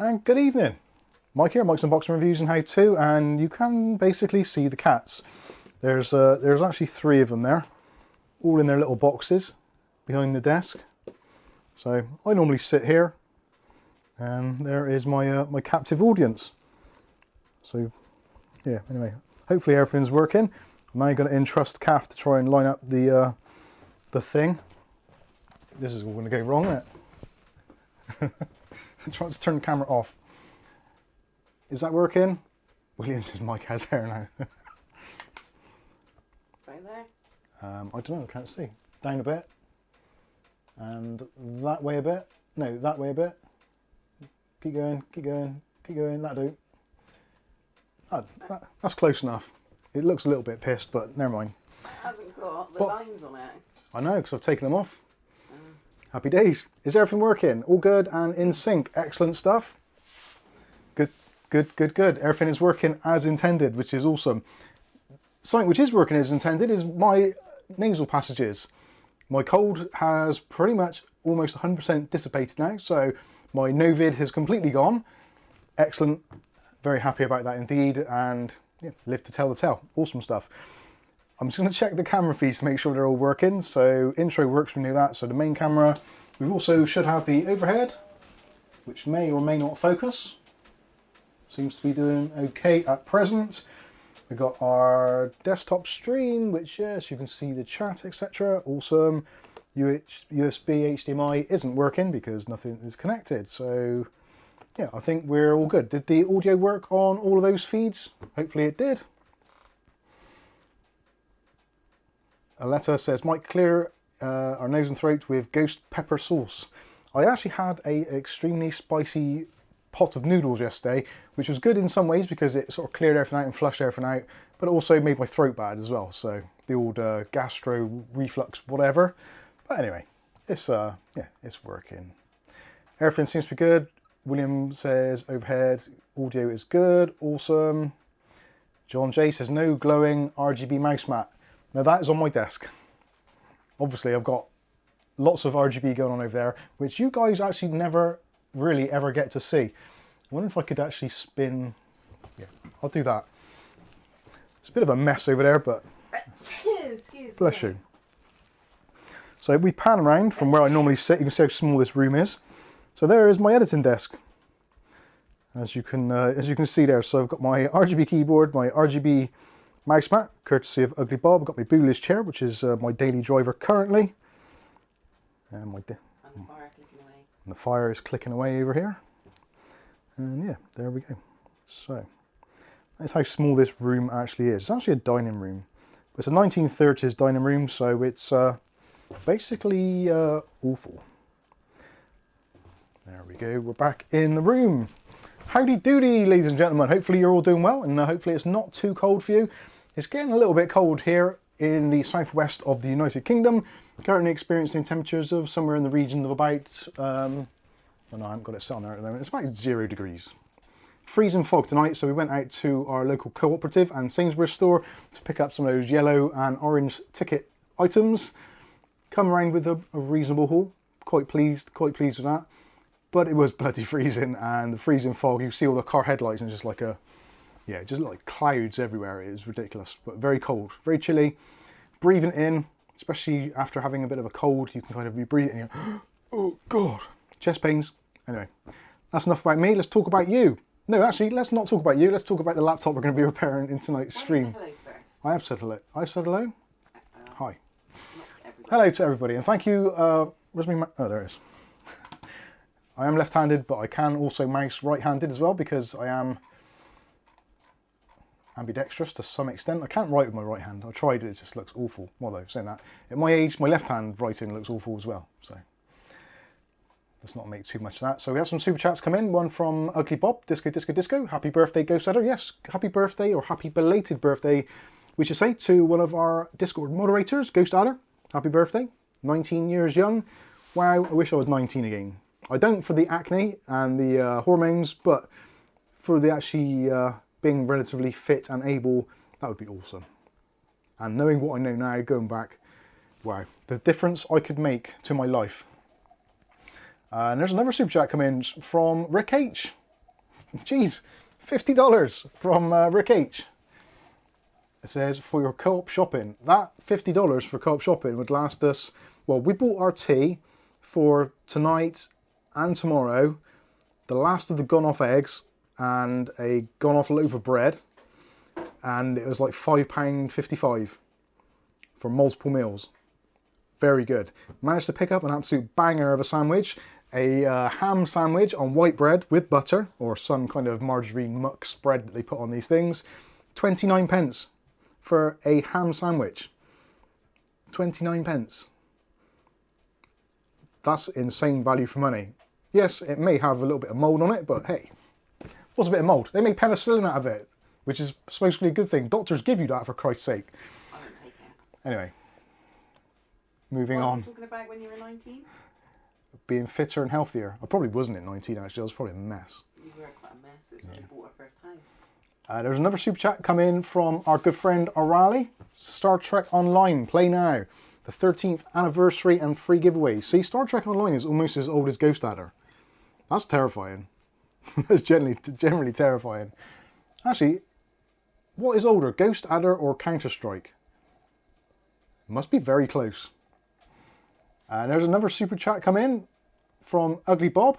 And good evening. Mike here, Mike's Unboxing Reviews and How To, and you can basically see the cats. There's actually 3 of them there, all in their little boxes behind the desk. So I normally sit here, and there is my my captive audience. So yeah, anyway, hopefully everything's working. I'm now going to entrust Kath to try and line up the thing. This is all going to go wrong, isn't it? I'm trying to turn the camera off. Is that working? William's mic has hair now. Right there? I don't know, I can't see. Down a bit. And that way a bit. No, that way a bit. Keep going, keep going, keep going. That'll do. That's close enough. It looks a little bit pissed, but never mind. It hasn't got the lines on it. I know, because I've taken them off. Happy days. Is everything working? All good and in sync. Excellent stuff. Good, good, good, good. Everything is working as intended, which is awesome. Something which is working as intended is my nasal passages. My cold has pretty much almost 100% dissipated now, so my no vid has completely gone. Excellent. Very happy about that indeed, and yeah, live to tell the tale. Awesome stuff. I'm just going to check the camera feeds to make sure they're all working. So intro works, we knew that. So the main camera. We also should have the overhead, which may or may not focus. Seems to be doing okay at present. We've got our desktop stream, which, yes, you can see the chat, etc. Awesome. USB HDMI isn't working because nothing is connected. So yeah, I think we're all good. Did the audio work on all of those feeds? Hopefully it did. Aletta says, Mike, clear our nose and throat with ghost pepper sauce. I actually had a extremely spicy pot of noodles yesterday, which was good in some ways because it sort of cleared everything out and flushed everything out, but it also made my throat bad as well. So the old gastro reflux, whatever. But anyway, it's yeah, it's working. Everything seems to be good. William says overhead audio is good. Awesome. John J says no glowing RGB mouse mat. Now that is on my desk. Obviously I've got lots of RGB going on over there, which you guys actually never really ever get to see. I wonder if I could actually spin. Yeah, I'll do that. It's a bit of a mess over there, but Excuse bless me. you. So if we pan around from where I normally sit, you can see how small this room is. So there is my editing desk. As you can see there. So I've got my RGB keyboard, my RGB mouse mat, courtesy of Ugly Bob. I've got my Boolish chair, which is my daily driver currently. And the fire clicking away. And the fire is clicking away over here. And yeah, there we go. So that's how small this room actually is. It's actually a dining room. It's a 1930s dining room, so it's basically awful. There we go, we're back in the room. Howdy doody, ladies and gentlemen. Hopefully you're all doing well, and hopefully it's not too cold for you. It's getting a little bit cold here in the southwest of the United Kingdom. Currently experiencing temperatures of somewhere in the region of about, oh no, I haven't got it set on there at the moment. It's about 0 degrees. Freezing fog tonight, so we went out to our local cooperative and Sainsbury's store to pick up some of those yellow and orange ticket items. Come around with a reasonable haul. Quite pleased with that. But it was bloody freezing, and the freezing fog, you see all the car headlights and just like yeah, just like clouds everywhere. It is ridiculous, but very cold, very chilly. Breathing in, especially after having a bit of a cold, you can kind of be breathing and you're, oh God, chest pains. Anyway, that's enough about me. Let's talk about you. No, actually, let's not talk about you. Let's talk about the laptop we're going to be repairing in tonight's stream. Hello first. I have said hello. I've said hello? Hi. Everybody. Hello to everybody, and thank you. Where's my oh, there it is. I am left-handed, but I can also mouse right-handed as well because I am ambidextrous to some extent. I can't write with my right hand. I tried it, it just looks awful. Well though, saying that, at my age, my left-hand writing looks awful as well. So let's not make too much of that. So we have some super chats come in. One from Ugly Bob, Disco. Happy birthday, Ghost Adder. Yes, happy birthday or happy belated birthday, we should say, to one of our Discord moderators, Ghost Adder. Happy birthday, 19 years young. Wow, I wish I was 19 again. I don't for the acne and the hormones, but for the actually being relatively fit and able, that would be awesome. And knowing what I know now, going back, wow, the difference I could make to my life. And there's another super chat come in from Rick H. Geez, $50 from Rick H. It says, for your co-op shopping. That $50 for co-op shopping would last us, well, we bought our tea for tonight and tomorrow, the last of the gone off eggs, and a gone off loaf of bread. And it was like £5.55 for multiple meals. Very good. Managed to pick up an absolute banger of a sandwich. A ham sandwich on white bread with butter, or some kind of margarine muck spread that they put on these things. 29 pence for a ham sandwich. 29 pence. That's insane value for money. Yes, it may have a little bit of mould on it, but hey, what's a bit of mould? They make penicillin out of it, which is supposed to be a good thing. Doctors give you that, for Christ's sake. I don't take it. Anyway, moving What on. were you talking about when you were 19? Being fitter and healthier. I probably wasn't at 19 actually, I was probably a mess. You were quite a mess. It was when you bought our first house. There was another super chat come in from our good friend O'Reilly. Star Trek Online, play now. The 13th anniversary and free giveaway. See, Star Trek Online is almost as old as Ghost Adder. That's terrifying. That's generally terrifying. Actually, what is older, Ghost Adder or Counter-Strike? Must be very close. And there's another super chat come in from Ugly Bob.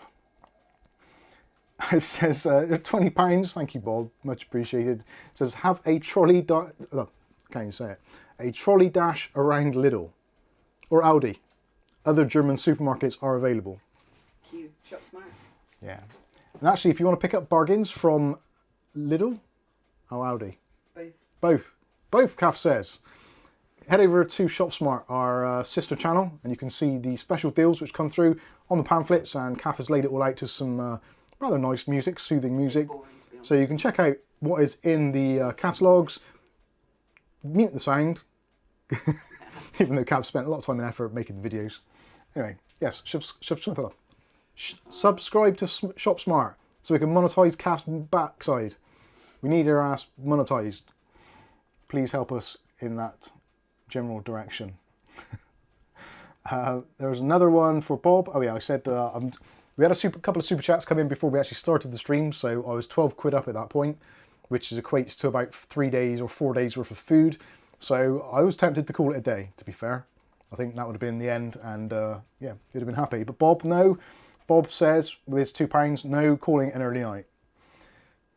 It says, £20. Thank you, Bob. Much appreciated. It says, have a trolley... can't you say it? A trolley dash around Lidl. Or Aldi. Other German supermarkets are available. Q, shop smart. Yeah. And actually, if you want to pick up bargains from Lidl or Aldi. Both, Kath says. Head over to Shop Smart, our sister channel, and you can see the special deals which come through on the pamphlets, and Kath has laid it all out to some rather nice music, soothing music. So you can check out what is in the catalogues, mute the sound, even though Kath spent a lot of time and effort making the videos. Anyway, yes, subscribe to Shop Smart so we can monetize Kath's backside. We need her ass monetized. Please help us in that general direction. There was another one for Bob. Oh yeah, I said we had a couple of super chats come in before we actually started the stream, so I was 12 quid up at that point, which equates to about 3 days or 4 days worth of food. So I was tempted to call it a day, to be fair. I think that would have been the end, and yeah, you'd have been happy. But Bob, no. Bob says with his £2, no calling an early night.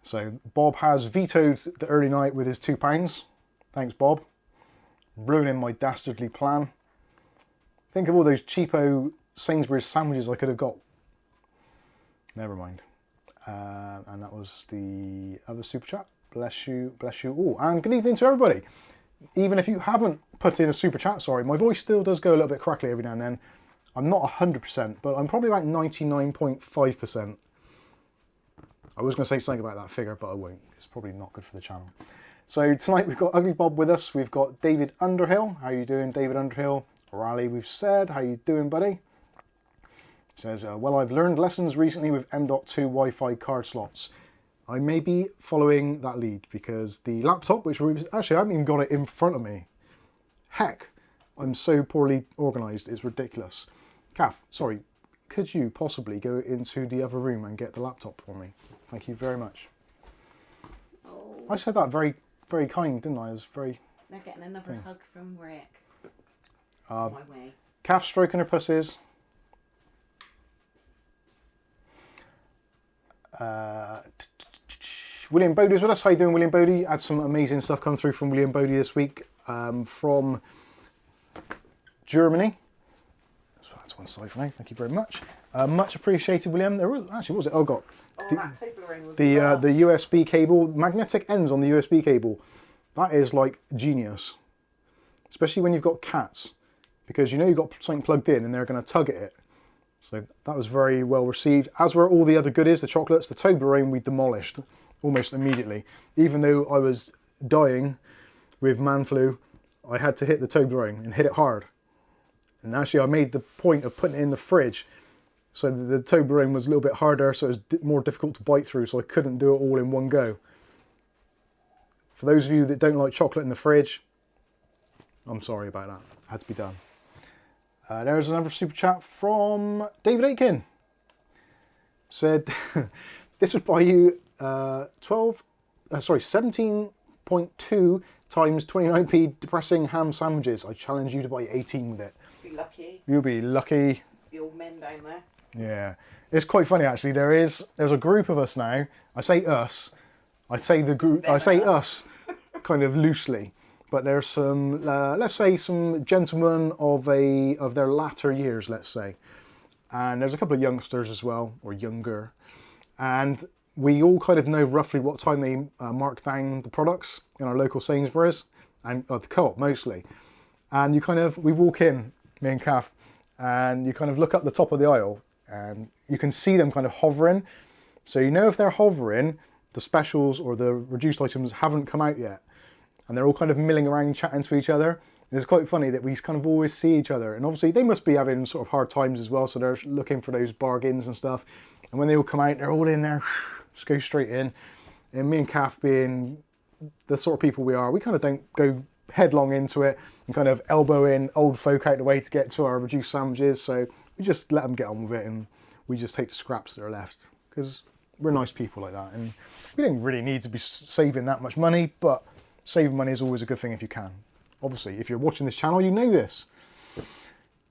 So Bob has vetoed the early night with his £2. Thanks, Bob. Ruining my dastardly plan. Think of all those cheapo Sainsbury's sandwiches I could have got. Never mind. And that was the other super chat. Bless you all. And good evening to everybody. Even if you haven't put in a super chat, sorry, my voice still does go a little bit crackly every now and then. I'm not 100%, but I'm probably about 99.5%. I was going to say something about that figure, but I won't. It's probably not good for the channel. So tonight we've got Ugly Bob with us. We've got David Underhill. How you doing, David Underhill? O'Reilly, we've said. How you doing, buddy? It says, well, I've learned lessons recently with M.2 Wi-Fi card slots. I may be following that lead because the laptop, which actually I haven't even got it in front of me. Heck, I'm so poorly organised, it's ridiculous. Kath, sorry, could you possibly go into the other room and get the laptop for me? Thank you very much. Oh. I said that very, very kind, didn't I? I was very... They're getting another hug from Rick. My way. Kath stroking her pussies. William Bodie's with us. How you doing, William Bodie? Had some amazing stuff come through from William Bodie this week from Germany. That's one side for now. Thank you very much. Much appreciated, William. There was actually, what was it? Oh, God. That taper ring was The USB cable, magnetic ends on the USB cable. That is like genius, especially when you've got cats, because you know you've got something plugged in and they're going to tug at it. So that was very well received, as were all the other goodies, the chocolates. The Toblerone we demolished almost immediately. Even though I was dying with man flu, I had to hit the Toblerone and hit it hard. And actually I made the point of putting it in the fridge so the Toblerone was a little bit harder, so it was more difficult to bite through, so I couldn't do it all in one go. For those of you that don't like chocolate in the fridge, I'm sorry about that. It had to be done. There's another super chat from David Aitken. Said, this would buy you 17.2 times 29p depressing ham sandwiches. I challenge you to buy 18 with it. Be lucky. You'll be lucky. The old men down there. Yeah, it's quite funny actually. There's a group of us now. I say us. I say the group. I say us, kind of loosely. But there's some, let's say, some gentlemen of their latter years, let's say, and there's a couple of youngsters as well, or younger, and we all kind of know roughly what time they mark down the products in our local Sainsbury's and the Co-op mostly. And we walk in, me and Kath, and you kind of look up the top of the aisle, and you can see them kind of hovering. So you know if they're hovering, the specials or the reduced items haven't come out yet. And they're all kind of milling around chatting to each other. And it's quite funny that we kind of always see each other. And obviously they must be having sort of hard times as well, so they're looking for those bargains and stuff. And when they all come out, they're all in there, just go straight in. And me and Kath, being the sort of people we are, we kind of don't go headlong into it and kind of elbow in old folk out the way to get to our reduced sandwiches. So we just let them get on with it, and we just take the scraps that are left, because we're nice people like that. And we don't really need to be saving that much money, but saving money is always a good thing if you can. Obviously, if you're watching this channel, you know this.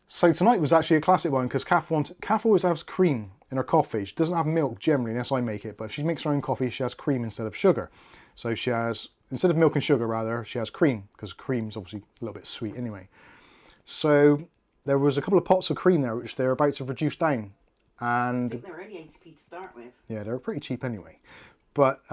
So tonight was actually a classic one, because Kath always has cream in her coffee. She doesn't have milk generally unless I make it, but if she makes her own coffee, she has cream instead of sugar. So she has, instead of milk and sugar rather, she has cream, because cream's obviously a little bit sweet anyway. So there was a couple of pots of cream there, which they're about to reduce down. And I think they're only 80p to start with. Yeah, they're pretty cheap anyway. But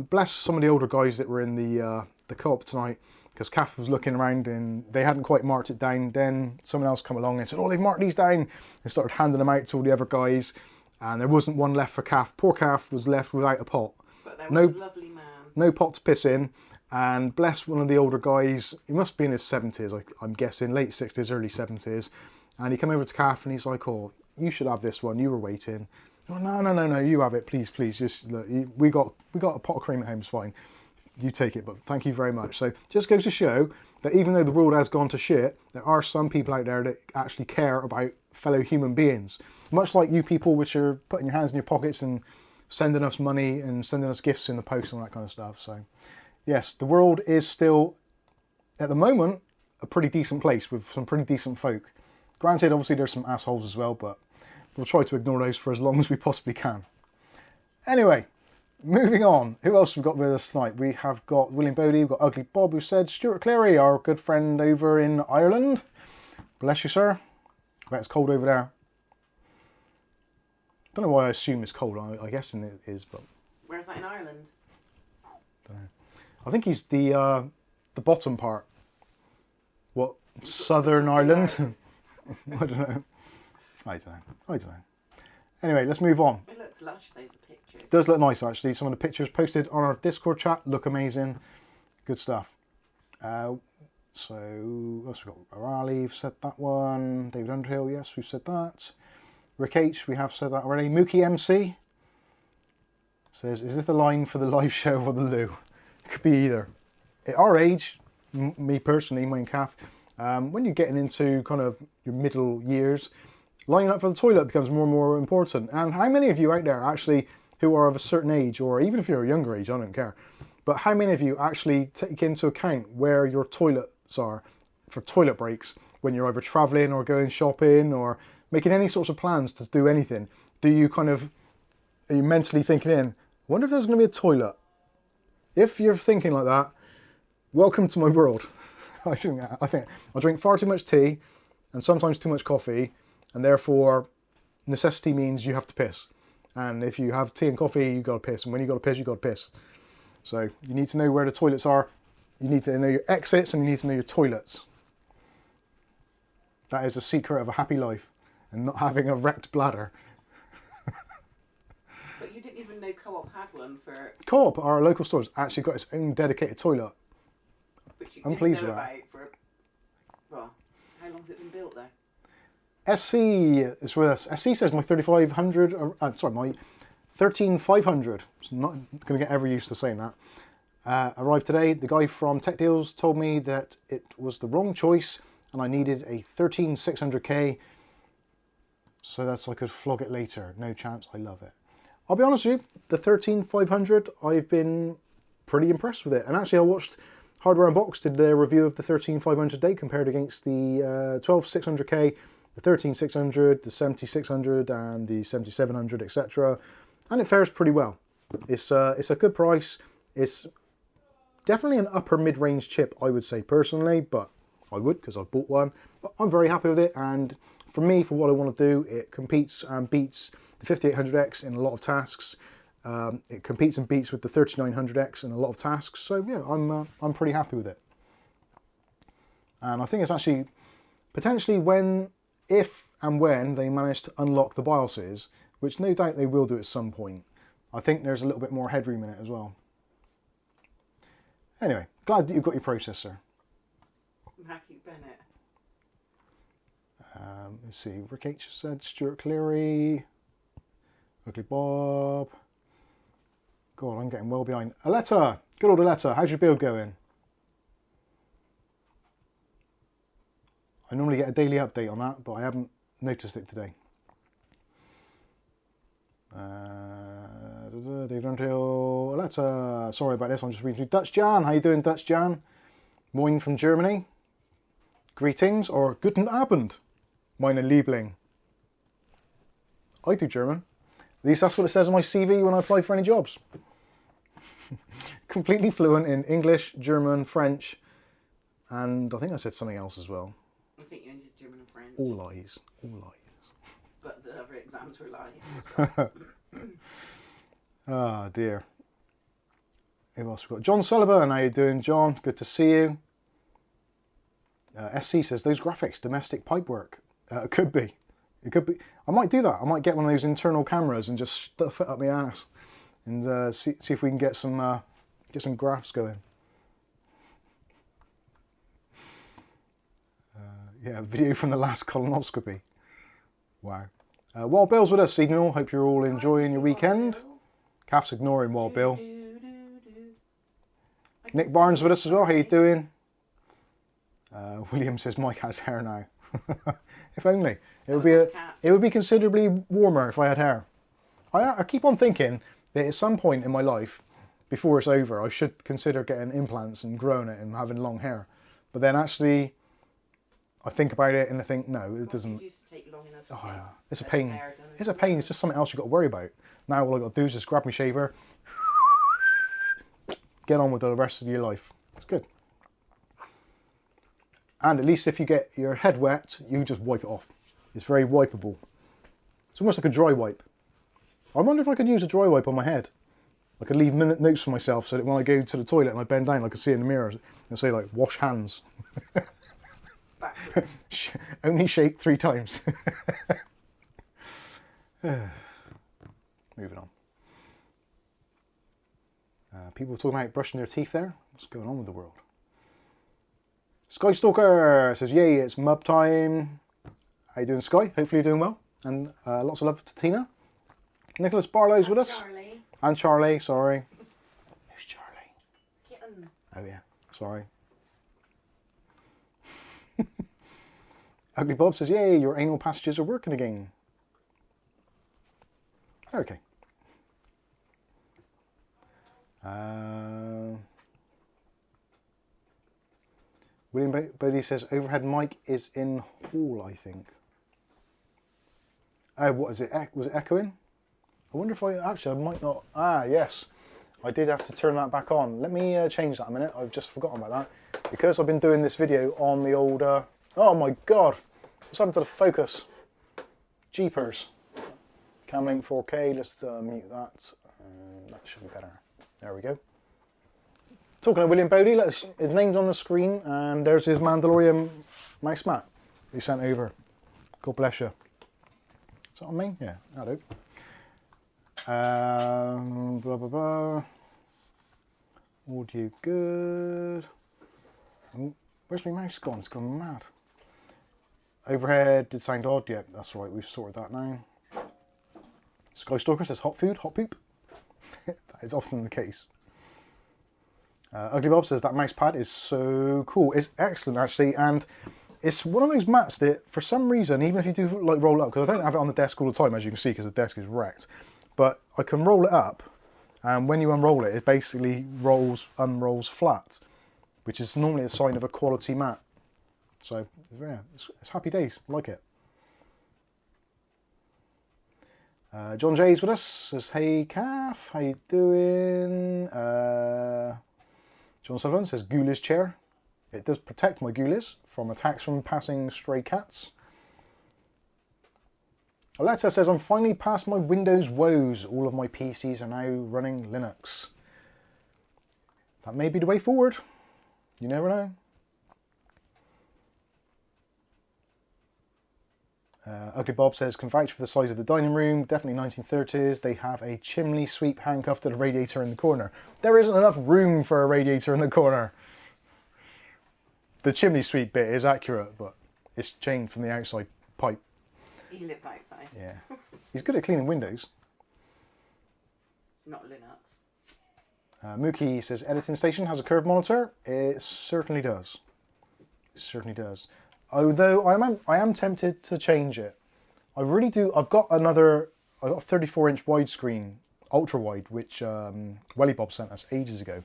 bless some of the older guys that were in the Co-op tonight, because Kath was looking around and they hadn't quite marked it down. Then someone else come along and said, oh, they've marked these down, and started handing them out to all the other guys. And there wasn't one left for Kath. Poor Kath was left without a pot. But there was a lovely man. No pot to piss in. And bless one of the older guys, he must be in his 70s, I'm guessing, late 60s, early 70s. And he came over to Kath and he's like, oh, you should have this one, you were waiting. Oh, no, you have it, please, just look, we got a pot of cream at home, it's fine. You take it, but thank you very much. So just goes to show that even though the world has gone to shit, there are some people out there that actually care about fellow human beings. Much like you people, which are putting your hands in your pockets and sending us money and sending us gifts in the post and all that kind of stuff. So yes, the world is still, at the moment, a pretty decent place with some pretty decent folk. Granted, obviously there's some assholes as well, but we'll try to ignore those for as long as we possibly can. Anyway, moving on. Who else have we got with us tonight? We have got William Bodie, we've got Ugly Bob, who said Stuart Cleary, our good friend over in Ireland. Bless you, sir. I bet it's cold over there. Don't know why I assume it's cold. I guess it is, but Where's that in Ireland? don't know. I think he's the bottom part. What, Southern Ireland? I don't know. I don't know. Anyway, let's move on. It looks lush though, the pictures. It does look nice actually. Some of the pictures posted on our Discord chat look amazing. Good stuff. So, what else we got? O'Reilly, we've said that one. David Underhill, yes, we've said that. Rick H, we have said that already. Mookie MC says, is this the line for the live show or the loo? It could be either. At our age, me personally, me and Kath, when you're getting into kind of your middle years, lining up for the toilet becomes more and more important. And how many of you out there actually who are of a certain age, or even if you're a younger age, I don't care, but how many of you actually take into account where your toilets are for toilet breaks when you're either traveling or going shopping or making any sorts of plans to do anything? Do you are you mentally thinking in, I wonder if there's going to be a toilet? If you're thinking like that, welcome to my world. I think I drink far too much tea and sometimes too much coffee, and therefore necessity means you have to piss. And if you have tea and coffee, you got to piss. And when you got to piss, you got to piss. So you need to know where the toilets are. You need to know your exits and you need to know your toilets. That is a secret of a happy life and not having a wrecked bladder. But you didn't even know Co-op had one for... Co-op, our local stores, actually got its own dedicated toilet. Which you I'm didn't pleased know with that. about for... Well, how long's it been built though? SC is with us. SC says my 3500, my 13500. It's not going to get ever used to saying that. Arrived today. The guy from Tech Deals told me that it was the wrong choice and I needed a 13600K so that I could flog it later. No chance. I love it. I'll be honest with you, the 13500, I've been pretty impressed with it. And actually I watched Hardware Unboxed did their review of the 13500D compared against the 12600K, the 13600, the 7600 and the 7700, etc. And it fares pretty well. It's a good price. It's definitely an upper mid-range chip, I would say personally, but I would because I've bought one. But I'm very happy with it, and for me, for what I want to do, it competes and beats the 5800X in a lot of tasks. It competes and beats with the 3900X in a lot of tasks. So yeah, I'm pretty happy with it. And I think it's actually potentially if and when they manage to unlock the BIOSes, which no doubt they will do at some point, I think there's a little bit more headroom in it as well. Anyway, glad that you've got your processor. Matthew Bennett. Let's see, Rick H said, Stuart Cleary, Ugly Bob. God, I'm getting well behind. Aletta, good old Aletta, how's your build going? I normally get a daily update on that, but I haven't noticed it today. David Until, Aletta, sorry about this, I'm just reading through. Dutch Jan, how you doing, Dutch Jan? Moin from Germany. Greetings, or Guten Abend, meine Liebling. I do German. At least that's what it says on my CV when I apply for any jobs. Completely fluent in English, German, French, and I think I said something else as well. I think you only did German and French. All lies, all lies. But the other exams were lies. Ah, dear. Who else we got? John Sullivan, how you doing, John? Good to see you. SC says, those graphics, domestic pipework. It could be. It could be. I might do that. I might get one of those internal cameras and just stuff it up my ass and see if we can get some graphs going. Yeah, video from the last colonoscopy. Wow. Wild Bill's with us, Signal. Hope you're all enjoying your weekend. Calf's ignoring Wild Bill. Nick Barnes with us as well. How you doing? William says Mike has hair now. If only. It would be considerably warmer if I had hair. I keep on thinking that at some point in my life, before it's over, I should consider getting implants and growing it and having long hair. But then actually, I think about it and I think, no, it doesn't. It used to take long enough to Oh, get yeah. It's a pain. hair done as It's a pain. It's just something else you've got to worry about. Now all I've got to do is just grab my shaver, get on with the rest of your life. It's good. And at least if you get your head wet, you just wipe it off. It's very wipeable. It's almost like a dry wipe. I wonder if I could use a dry wipe on my head. I could leave notes for myself so that when I go to the toilet and I bend down, I can see in the mirror and say like, wash hands. backwards. Only shake 3 times. Moving on. People talking about brushing their teeth there. What's going on with the world? Skystalker says, yay, it's mub time. How you doing, Sky? Hopefully you're doing well. And lots of love to Tina. Nicholas Barlow's with us. Charlie. And Charlie, sorry. Who's Charlie? Kitten. Oh yeah, sorry. Ugly Bob says, yay, your anal passages are working again. Okay. William Bodie says, overhead mic is in hall, I think. Oh, what is it? Was it echoing? I wonder if I might not. Ah, yes. I did have to turn that back on. Let me change that a minute. I've just forgotten about that. Because I've been doing this video on the old... oh my God. What's happened to the focus? Jeepers. Camlink 4K. Let's mute that. That should be better. There we go. Talking of William Bodie, his name's on the screen, and there's his Mandalorian mouse mat he sent over. God bless you. Is that on me? Yeah, that'll do. Blah, blah, blah. Audio good. Oh, where's my mouse gone? It's gone mad. Overhead did sound odd. Yeah, that's right. We've sorted that now. Skystalker says hot food, hot poop. That is often the case. Ugly Bob says that mouse pad is so cool. It's excellent actually, and it's one of those mats that for some reason, even if you do like roll up, because I don't have it on the desk all the time as you can see because the desk is wrecked, but I can roll it up, and when you unroll it, it basically unrolls flat, which is normally a sign of a quality mat. So yeah, it's happy days, I like it. John Jay's with us, says, hey Calf, how you doing? John Sullivan says, ghoulish chair. It does protect my ghoulies from attacks from passing stray cats. Aletta says, I'm finally past my Windows woes. All of my PCs are now running Linux. That may be the way forward. You never know. Ugly Bob says, can vouch for the size of the dining room. Definitely 1930s. They have a chimney sweep handcuffed to the radiator in the corner. There isn't enough room for a radiator in the corner. The chimney sweep bit is accurate, but it's chained from the outside pipe. He lives outside. Yeah. He's good at cleaning windows. Not Linux. Mookie says, editing station has a curved monitor. It certainly does. It certainly does. Although I am tempted to change it. I really do. I've got a 34-inch widescreen, ultra wide, which Welly Bob sent us ages ago,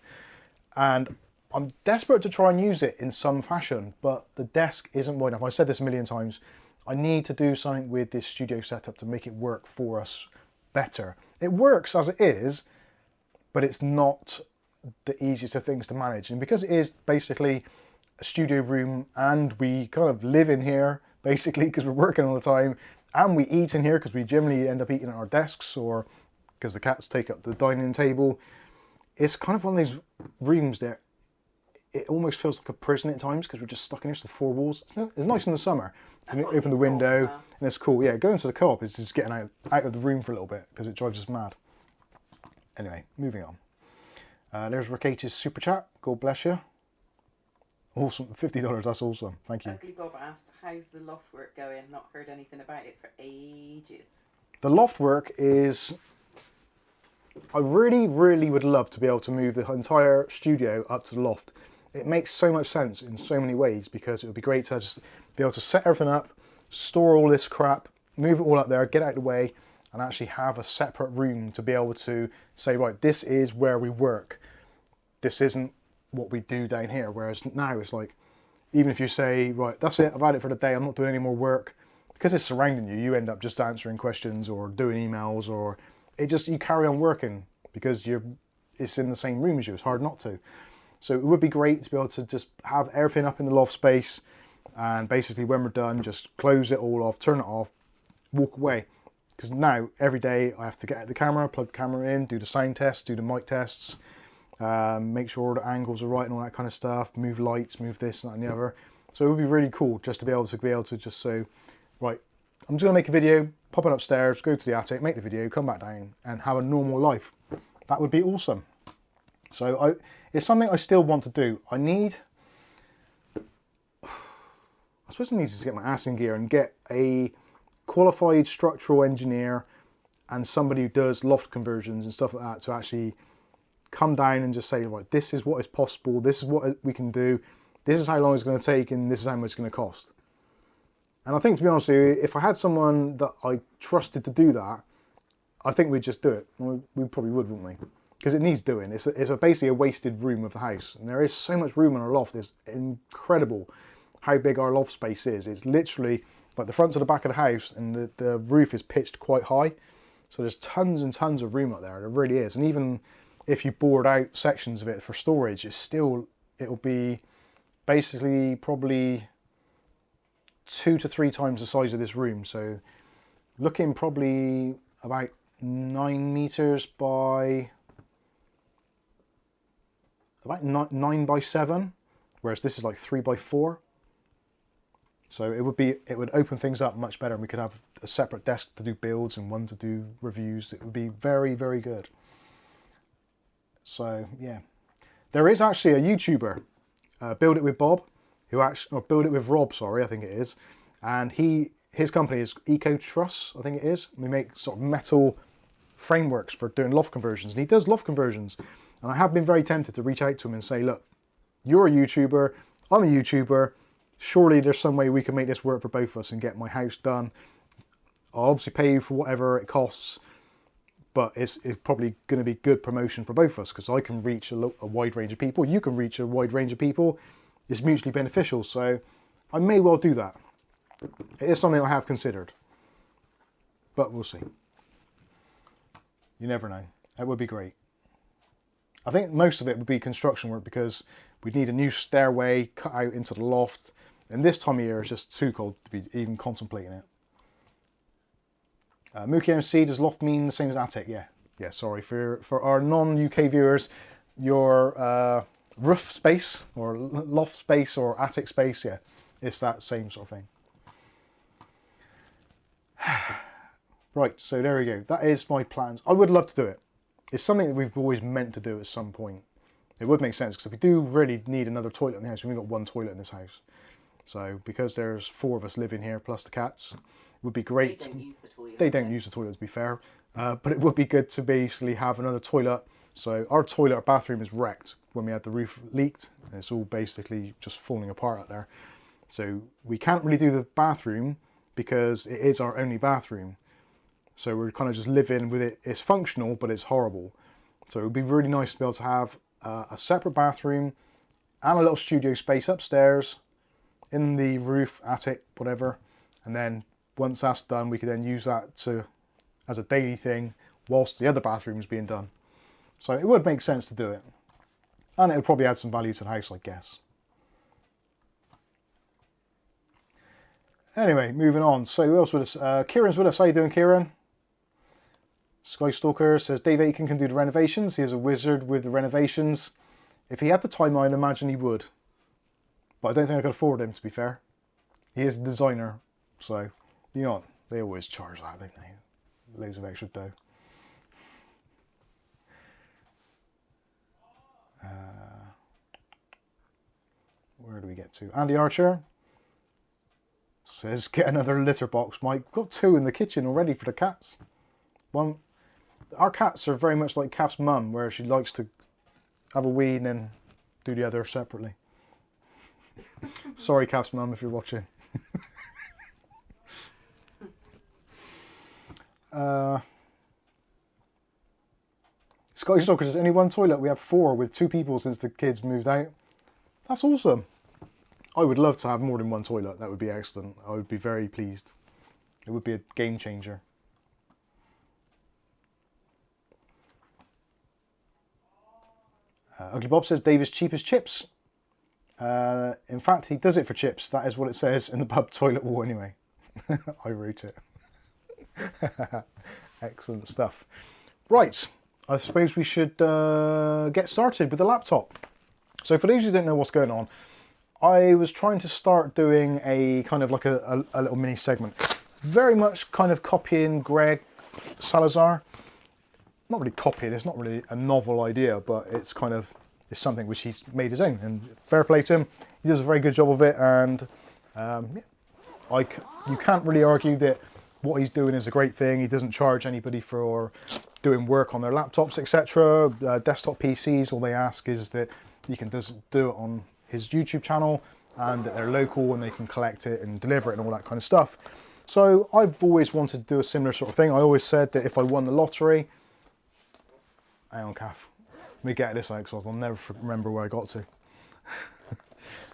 and I'm desperate to try and use it in some fashion, but the desk isn't wide enough. I've said this a million times. I need to do something with this studio setup to make it work for us better. It works as it is, but it's not the easiest of things to manage, and because it is basically a studio room and we kind of live in here basically because we're working all the time, and we eat in here because we generally end up eating at our desks or because the cats take up the dining table. It's kind of one of those rooms that it almost feels like a prison at times because we're just stuck in here to the four walls. It's nice in the summer. You can open the window and it's cool. Yeah, going to the co-op is just getting out of the room for a little bit because it drives us mad. Anyway, moving on. There's Rick H's super chat. God bless you. Awesome, $50, that's awesome, thank you. Ugly Bob asked, how's the loft work going? Not heard anything about it for ages. The loft work is, I really, really would love to be able to move the entire studio up to the loft. It makes so much sense in so many ways because it would be great to just be able to set everything up, store all this crap, move it all up there, get out of the way, and actually have a separate room to be able to say, right, this is where we work. This isn't what we do down here, whereas now it's like, even if you say, right, that's it, I've had it for the day, I'm not doing any more work, because it's surrounding you, you end up just answering questions or doing emails, or you carry on working because it's in the same room as you. It's hard not to. So it would be great to be able to just have everything up in the loft space, and basically when we're done, just close it all off, turn it off, walk away. Because now every day I have to get out the camera, plug the camera in, do the sound tests, do the mic tests, make sure all the angles are right and all that kind of stuff, move lights, move this and that and the other. So it would be really cool just to be able to just say, right, I'm just gonna make a video, pop it upstairs, go to the attic, make the video, come back down and have a normal life. That would be awesome. So it's something I still want to do. I suppose I need to get my ass in gear and get a qualified structural engineer and somebody who does loft conversions and stuff like that to actually come down and just say, right, this is what is possible, this is what we can do, this is how long it's going to take, and this is how much it's going to cost. And I think, to be honest with you, if I had someone that I trusted to do that, I think we'd just do it. We probably would, wouldn't we? Because it needs doing. It's basically a wasted room of the house. And there is so much room in our loft. It's incredible how big our loft space is. It's literally like the front to the back of the house, and the roof is pitched quite high. So there's tons and tons of room up there. There really is. And even if you board out sections of it for storage, it'll be basically probably 2 to 3 times the size of this room. So looking probably about 9 meters by about 9 by 7, whereas this is like 3 by 4. So it would open things up much better, and we could have a separate desk to do builds and one to do reviews. It would be very, very good. So yeah, there is actually a YouTuber, Build It with Bob, or Build It with Rob, sorry, I think it is, and his company is Eco Truss, I think it is. They make sort of metal frameworks for doing loft conversions, and he does loft conversions. And I have been very tempted to reach out to him and say, look, you're a YouTuber, I'm a YouTuber, surely there's some way we can make this work for both of us and get my house done. I'll obviously pay you for whatever it costs, but it's probably going to be good promotion for both of us, because I can reach a wide range of people, you can reach a wide range of people. It's mutually beneficial, so I may well do that. It is something I have considered, but we'll see. You never know. That would be great. I think most of it would be construction work, because we'd need a new stairway cut out into the loft, and this time of year is just too cold to be even contemplating it. Mookie MC, does loft mean the same as attic? Yeah, sorry. For our non-UK viewers, your roof space, or loft space, or attic space, yeah, it's that same sort of thing. Right, so there we go. That is my plans. I would love to do it. It's something that we've always meant to do at some point. It would make sense, because we do really need another toilet in the house. We've only got one toilet in this house. So because there's 4 of us living here, plus the cats, it would be great. They don't use the toilet. They don't use the toilet, to be fair. But it would be good to basically have another toilet. So our toilet, our bathroom is wrecked when we had the roof leaked. And it's all basically just falling apart out there. So we can't really do the bathroom because it is our only bathroom. So we're kind of just living with it. It's functional, but it's horrible. So it would be really nice to be able to have a separate bathroom and a little studio space upstairs in the roof, attic, whatever. And then once that's done, we could then use that as a daily thing whilst the other bathroom is being done. So it would make sense to do it. And it would probably add some value to the house, I guess. Anyway, moving on. So who else with us? Kieran's with us. How you doing, Kieran? Skystalker says Dave Aiken can do the renovations. He is a wizard with the renovations. If he had the time, I'd imagine he would. But I don't think I could afford him, to be fair. He is the designer. So, you know, they always charge that, don't they? Loads of extra dough. Where do we get to? Andy Archer says, get another litter box, Mike. Got 2 in the kitchen already for the cats. One, our cats are very much like Kath's mum, where she likes to have a wee and then do the other separately. Sorry, Kath's mum, if you're watching. Scotty Stalker says, only 1 toilet. We have 4 with 2 people since the kids moved out. That's awesome. I would love to have more than 1 toilet. That would be excellent. I would be very pleased. It would be a game changer. Ugly Bob says Dave is cheap as chips. In fact, he does it for chips. That is what it says in the pub toilet wall anyway. I wrote it. Excellent stuff. Right, I suppose we should get started with the laptop. So for those who don't know what's going on, I was trying to start doing a kind of like a little mini segment. Very much kind of copying Greg Salazar. Not really copying, it's not really a novel idea, but it's kind of, it's something which he's made his own, and fair play to him. He does a very good job of it, and you can't really argue that what he's doing is a great thing. He doesn't charge anybody for doing work on their laptops, etc. Desktop PCs, all they ask is that you can just do it on his YouTube channel, and that they're local and they can collect it and deliver it and all that kind of stuff. So I've always wanted to do a similar sort of thing. I always said that if I won the lottery, hang on, Kath, let me get this out because I'll never remember where I got to.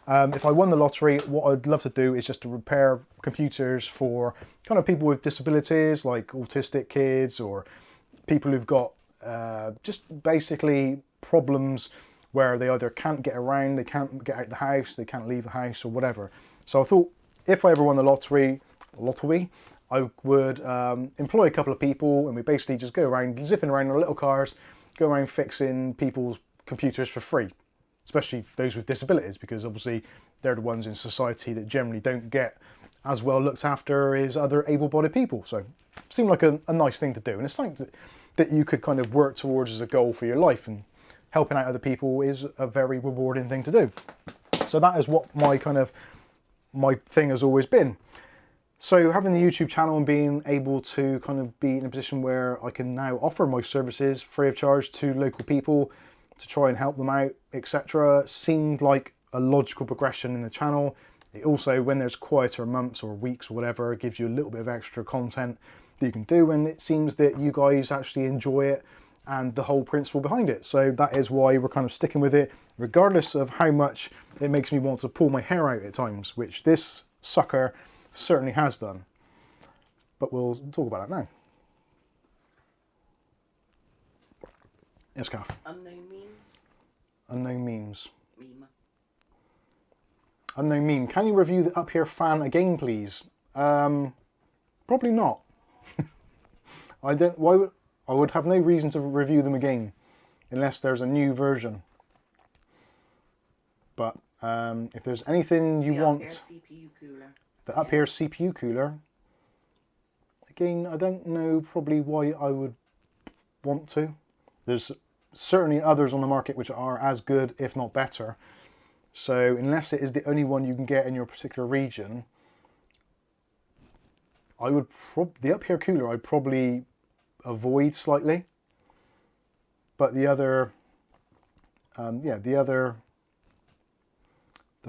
If I won the lottery, what I'd love to do is just to repair computers for kind of people with disabilities, like autistic kids, or people who've got just basically problems where they either can't get around, they can't get out the house, they can't leave the house, or whatever. So I thought if I ever won the lottery, I would employ a couple of people, and we basically just go around, zipping around in our little cars, go around fixing people's computers for free, especially those with disabilities, because obviously they're the ones in society that generally don't get as well looked after as other able-bodied people. So it seemed like a nice thing to do, and it's something that you could kind of work towards as a goal for your life, and helping out other people is a very rewarding thing to do. So that is what my thing has always been. So having the YouTube channel and being able to kind of be in a position where I can now offer my services free of charge to local people to try and help them out, etc., seemed like a logical progression in the channel. It also, when there's quieter months or weeks or whatever, it gives you a little bit of extra content that you can do, and it seems that you guys actually enjoy it and the whole principle behind it. So that is why we're kind of sticking with it, regardless of how much it makes me want to pull my hair out at times, which this sucker certainly has done. But we'll talk about that now. Yes, Kath. Unknown memes. Unknown memes. Meme. Unknown meme. Can you review the Up Here fan again, please? Probably not. I don't. Why? I would have no reason to review them again, unless there's a new version. But if there's anything you want, CPU cooler. the Up Here CPU cooler. Again, I don't know probably why I would want to. There's certainly others on the market which are as good, if not better. So unless it is the only one you can get in your particular region, I would the Up Here cooler I'd probably avoid slightly. But the other, the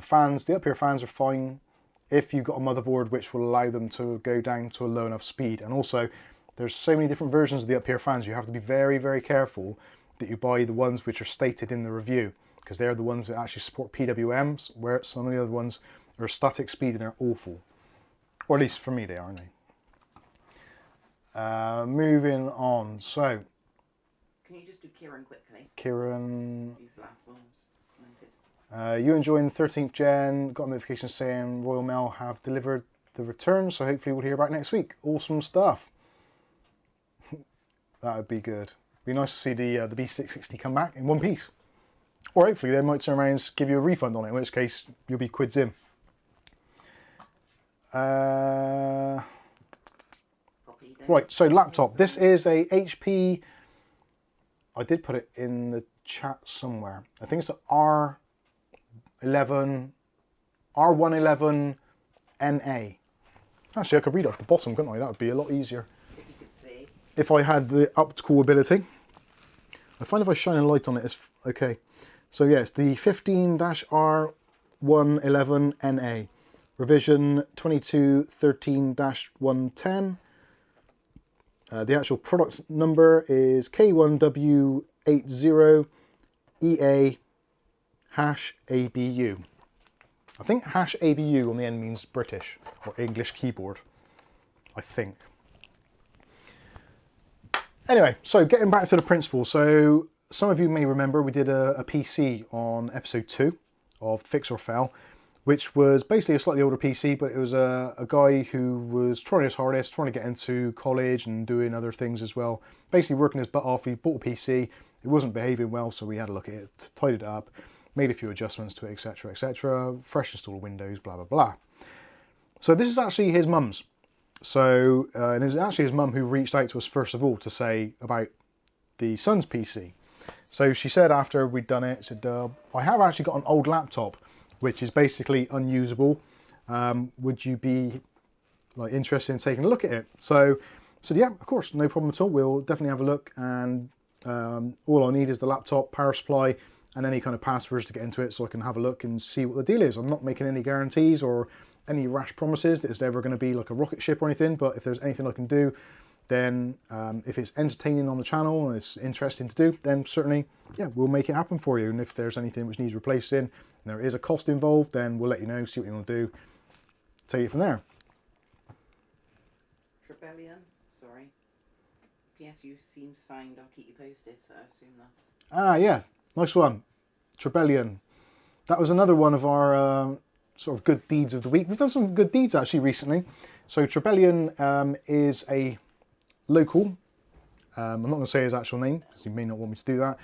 fans, the Up Here fans are fine if you've got a motherboard which will allow them to go down to a low enough speed. And also, there's so many different versions of the Up Here fans, you have to be very, very careful that you buy the ones which are stated in the review, because they're the ones that actually support PWMs, where some of the other ones are static speed and they're awful. Or at least for me they are, aren't they? Moving on, so... Can you just do Kieran quickly? Kieran... These last ones. you enjoying the 13th gen, got a notification saying Royal Mail have delivered the return, so hopefully we'll hear back next week. Awesome stuff. That would be good. Be nice to see the B660 come back in one piece. Or hopefully they might turn around and give you a refund on it, in which case you'll be quids in. Right, so laptop. This is a HP, I did put it in the chat somewhere. I think it's the R111 NA. Actually, I could read off the bottom, couldn't I? That would be a lot easier. If you could see. If I had the optical ability. I find if I shine a light on it, it's okay. So yeah, it's the 15-R111 NA. Revision 2213-110. The actual product number is K1W80EA-ABU. I think #ABU on the end means British or English keyboard. I think. Anyway, so getting back to the principle. So some of you may remember we did a PC on episode 2 of Fix or Fail, which was basically a slightly older PC, but it was a guy who was trying his hardest, trying to get into college and doing other things as well. Basically working his butt off. He bought a PC, it wasn't behaving well, so we had a look at it, tidied it up, made a few adjustments to it, etc, etc, fresh install Windows, blah, blah, blah. So this is actually his mum's. So, and it's actually his mum who reached out to us first of all to say about the son's PC. So she said after we'd done it, said, I have actually got an old laptop, which is basically unusable. Would you be like interested in taking a look at it? So I said, yeah, of course, no problem at all. We'll definitely have a look, and all I need is the laptop, power supply, and any kind of passwords to get into it so I can have a look and see what the deal is. I'm not making any guarantees or any rash promises that it's ever going to be like a rocket ship or anything, but if there's anything I can do, then if it's entertaining on the channel and it's interesting to do, then certainly, yeah, we'll make it happen for you. And if there's anything which needs replacing and there is a cost involved, then we'll let you know, see what you want to do, take it from there. Trebellion, sorry. PSU seems signed, I'll keep you posted, so I assume that's... Ah, yeah, nice one. Trebellion. That was another one of our sort of good deeds of the week. We've done some good deeds actually recently. So Trebellion is a local, I'm not going to say his actual name because you may not want me to do that,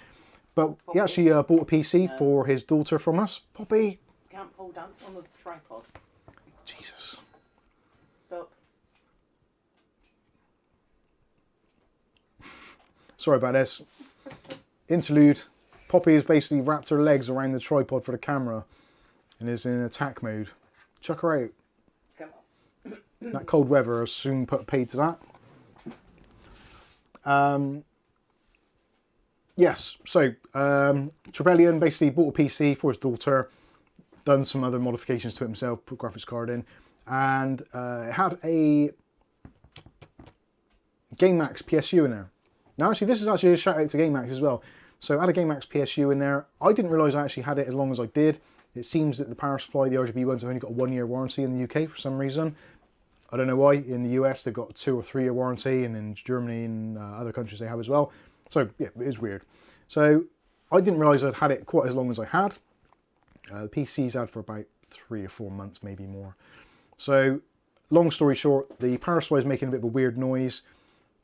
but Poppy. He actually bought a PC for his daughter from us. Poppy! Can't pole dance on the tripod. Jesus. Stop. Sorry about this. Interlude. Poppy has basically wrapped her legs around the tripod for the camera and is in attack mode. Chuck her out. Come on. That cold weather will soon put paid to that. Yes, so Trebellion basically bought a PC for his daughter, done some other modifications to it himself, put graphics card in, and it had a GameMax PSU in there. Now actually this is actually a shout out to GameMax as well. So I had a GameMax PSU in there. I didn't realise I actually had it as long as I did. It seems that the power supply, the RGB ones, have only got a 1 year warranty in the UK for some reason. I don't know why. In the US they've got a 2 or 3 year warranty, and in Germany and other countries they have as well. So yeah, it is weird. So I didn't realise I'd had it quite as long as I had. The PC's had for about 3 or 4 months, maybe more. So long story short, the power supply is making a bit of a weird noise.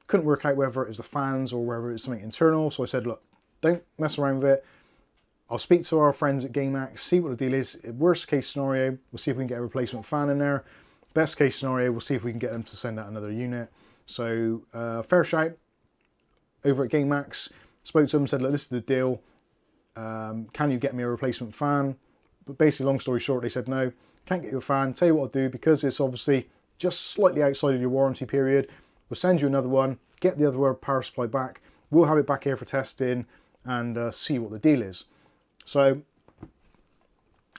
Couldn't work out whether it was the fans or whether it was something internal. So I said, look, don't mess around with it. I'll speak to our friends at GameMax, see what the deal is. Worst case scenario, we'll see if we can get a replacement fan in there. Best case scenario, we'll see if we can get them to send out another unit. So fair shout over at GameMax. Spoke to them, said, look, this is the deal. Can you get me a replacement fan? But basically, long story short, they said no, can't get you a fan. Tell you what I'll do, because it's obviously just slightly outside of your warranty period, we'll send you another one, get the other power supply back, we'll have it back here for testing and see what the deal is. So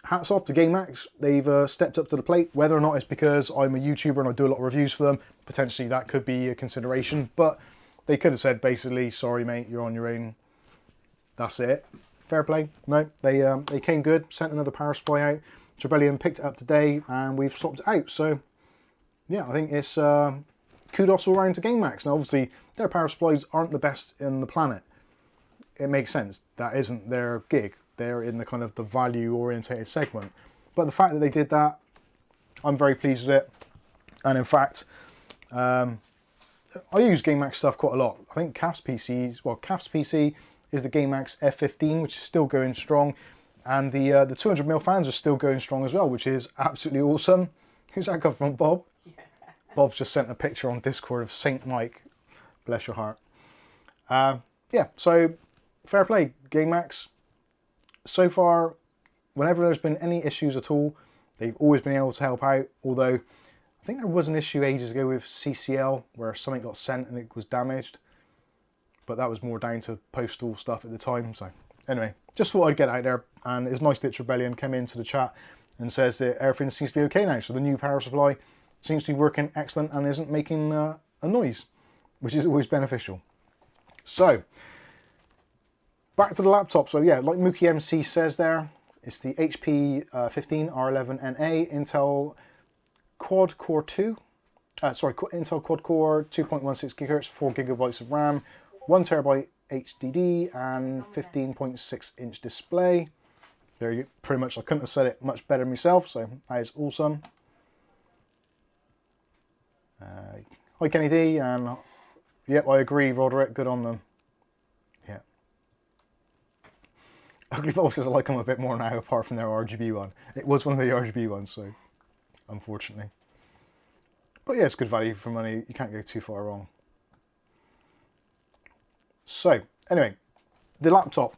hats off to GameMax. They've stepped up to the plate. Whether or not it's because I'm a YouTuber and I do a lot of reviews for them, potentially that could be a consideration, but they could have said basically, sorry mate, you're on your own, that's it. Fair play. No, they came good, sent another power supply out. Trebellion picked it up today and we've swapped it out. So yeah, I think it's kudos all around to GameMax. Now obviously their power supplies aren't the best in the planet. It makes sense. That isn't their gig. They're in the kind of the value orientated segment. But the fact that they did that, I'm very pleased with it. And in fact, I use GameMax stuff quite a lot. I think Caf's PC is the GameMax F15, which is still going strong, and the 200mm fans are still going strong as well, which is absolutely awesome. Who's that come from, Bob? Yeah. Bob's just sent a picture on Discord of Saint Mike. Bless your heart. Yeah, so fair play, GameMax. So far, whenever there's been any issues at all, they've always been able to help out, although I think there was an issue ages ago with CCL where something got sent and it was damaged. But that was more down to postal stuff at the time. So anyway, just thought I'd get out there. And it was nice that Rebellion came into the chat and says that everything seems to be okay now. So the new power supply seems to be working excellent and isn't making a noise, which is always beneficial. So back to the laptop. So yeah, like Mookie MC says there, it's the HP 15 R11NA Intel Quad Core 2. Intel Quad Core 2.16 GHz, 4 GB of RAM, 1 TB HDD and 15.6 inch display. There you go. Pretty much, I couldn't have said it much better myself, so that is awesome. Hi Kenny D, and yep, I agree, Roderick, good on them. Yeah. Ugly Bob says I like them a bit more now, apart from their RGB one. It was one of the RGB ones, so unfortunately. But yeah, it's good value for money. You can't go too far wrong. So, anyway, the laptop.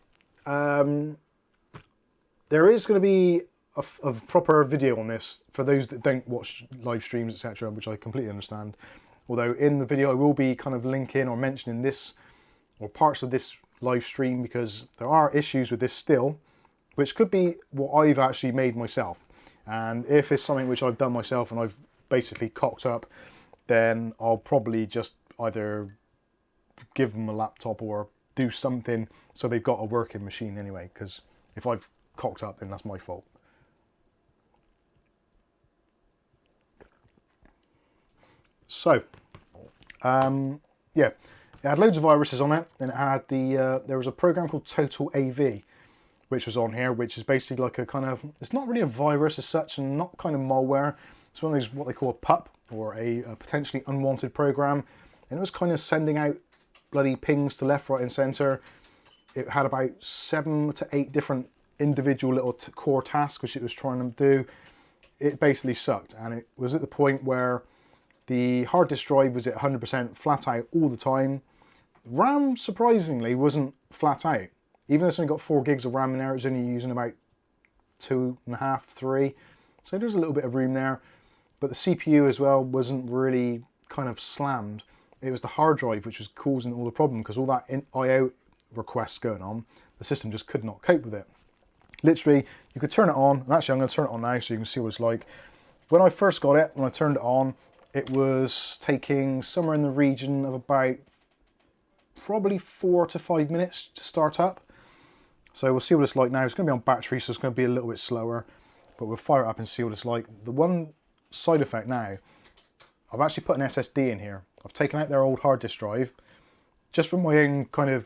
There is going to be a proper video on this for those that don't watch live streams, etc., which I completely understand. Although in the video I will be kind of linking or mentioning this, or parts of this live stream, because there are issues with this still, which could be what I've actually made myself. And if it's something which I've done myself and I've basically cocked up, then I'll probably just either give them a laptop or do something so they've got a working machine anyway, because if I've cocked up, then that's my fault. So yeah, it had loads of viruses on it, and it had there was a program called Total AV which was on here, which is basically like a kind of, it's not really a virus as such and not kind of malware. It's one of those what they call a PUP, or a potentially unwanted program, and it was kind of sending out bloody pings to left, right and center. It had about 7 to 8 different individual little core tasks which it was trying to do. It basically sucked, and it was at the point where the hard disk drive was at 100% flat out all the time. RAM, surprisingly, wasn't flat out. Even though it's only got 4 gigs of RAM in there, it was only using about 2.5, 3. So there's a little bit of room there. But the CPU as well wasn't really kind of slammed. It was the hard drive which was causing all the problem, because all that I/O requests going on, the system just could not cope with it. Literally, you could turn it on, and actually I'm going to turn it on now so you can see what it's like. When I first got it, when I turned it on, it was taking somewhere in the region of about probably 4 to 5 minutes to start up. So we'll see what it's like now. It's going to be on battery, so it's going to be a little bit slower, but we'll fire it up and see what it's like. The one side effect now, I've actually put an SSD in here. I've taken out their old hard disk drive, just from my own kind of,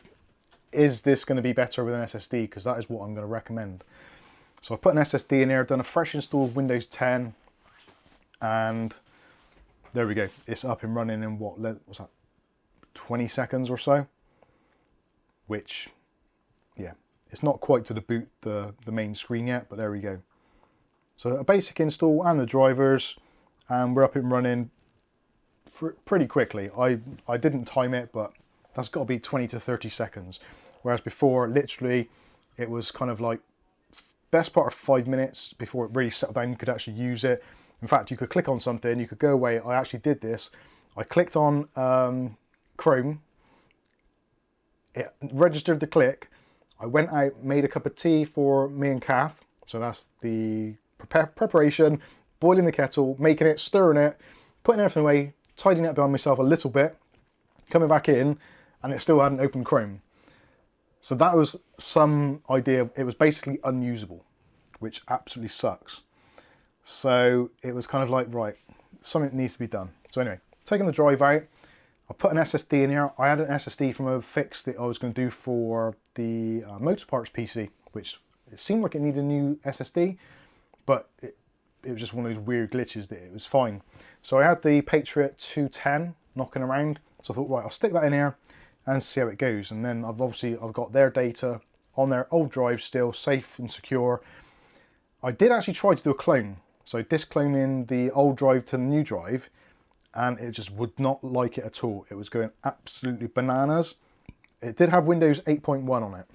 is this going to be better with an SSD? Because that is what I'm going to recommend. So I put an SSD in there, done a fresh install of Windows 10, and there we go. It's up and running in what was that, 20 seconds or so? Which, yeah, it's not quite to the boot the main screen yet, but there we go. So a basic install and the drivers, and we're up and running pretty quickly. I didn't time it, but that's got to be 20 to 30 seconds. Whereas before, literally, it was kind of like best part of 5 minutes before it really settled down. You could actually use it. In fact, you could click on something, you could go away. I actually did this. I clicked on Chrome. It registered the click. I went out, made a cup of tea for me and Kath. So that's the preparation, boiling the kettle, making it, stirring it, putting everything away, tidying it behind myself a little bit, coming back in, and it still hadn't opened Chrome. So that was some idea. It was basically unusable, which absolutely sucks. So it was kind of like, right, something needs to be done. So anyway, taking the drive out, I put an SSD in here. I had an SSD from a fix that I was going to do for the Motorparts PC, which it seemed like it needed a new SSD, but it was just one of those weird glitches that it was fine. So I had the Patriot 210 knocking around. So I thought, right, I'll stick that in here and see how it goes. And then I've got their data on their old drive still, safe and secure. I did actually try to do a clone. So discloning the old drive to the new drive, and it just would not like it at all. It was going absolutely bananas. It did have Windows 8.1 on it.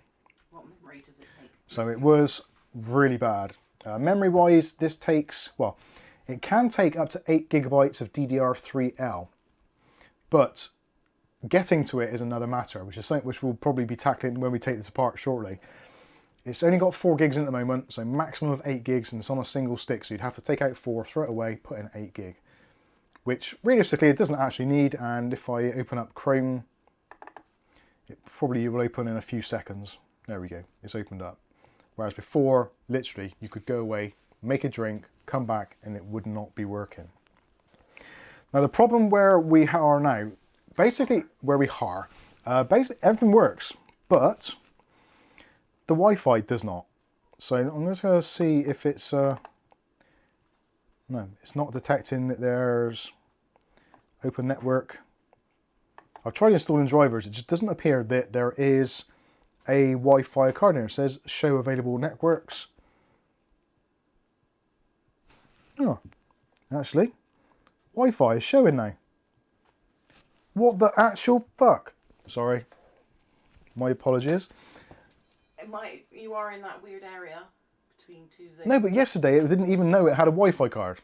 What memory does it take? So it was really bad. Memory wise, this takes, well, it can take up to 8 gigabytes of DDR3L, but getting to it is another matter, which is something which we'll probably be tackling when we take this apart shortly. It's only got 4 gigs in at the moment, so maximum of 8 gigs, and it's on a single stick, so you'd have to take out 4, throw it away, put in 8 gig, which realistically it doesn't actually need. And if I open up Chrome, it probably will open in a few seconds. There we go, it's opened up. Whereas before, literally, you could go away, make a drink, come back, and it would not be working. Now the problem where we are now, basically where we are, basically everything works, but the Wi-Fi does not. So I'm just going to see if it's, no, it's not detecting that there's open network. I've tried installing drivers, it just doesn't appear that there is a Wi-Fi card in here. It says show available networks. Oh, actually, Wi-Fi is showing now. What the actual fuck? Sorry, my apologies. You are in that weird area between two zones. No, but yesterday it didn't even know it had a Wi-Fi card.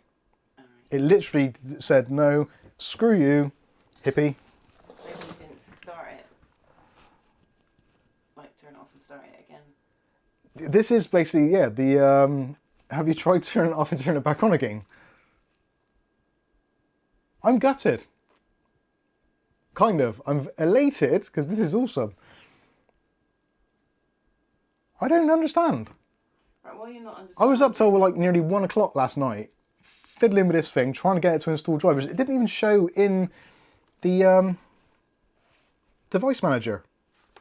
Right. It literally said, no, screw you, hippie. Maybe you didn't start it. Like turn it off and start it again. This is basically, yeah, the, have you tried turning it off and turn it back on again? I'm gutted. Kind of. I'm elated, because this is awesome. I don't understand. Right, well, you're not understanding. I was up till like nearly 1 o'clock last night, fiddling with this thing, trying to get it to install drivers. It didn't even show in the device manager.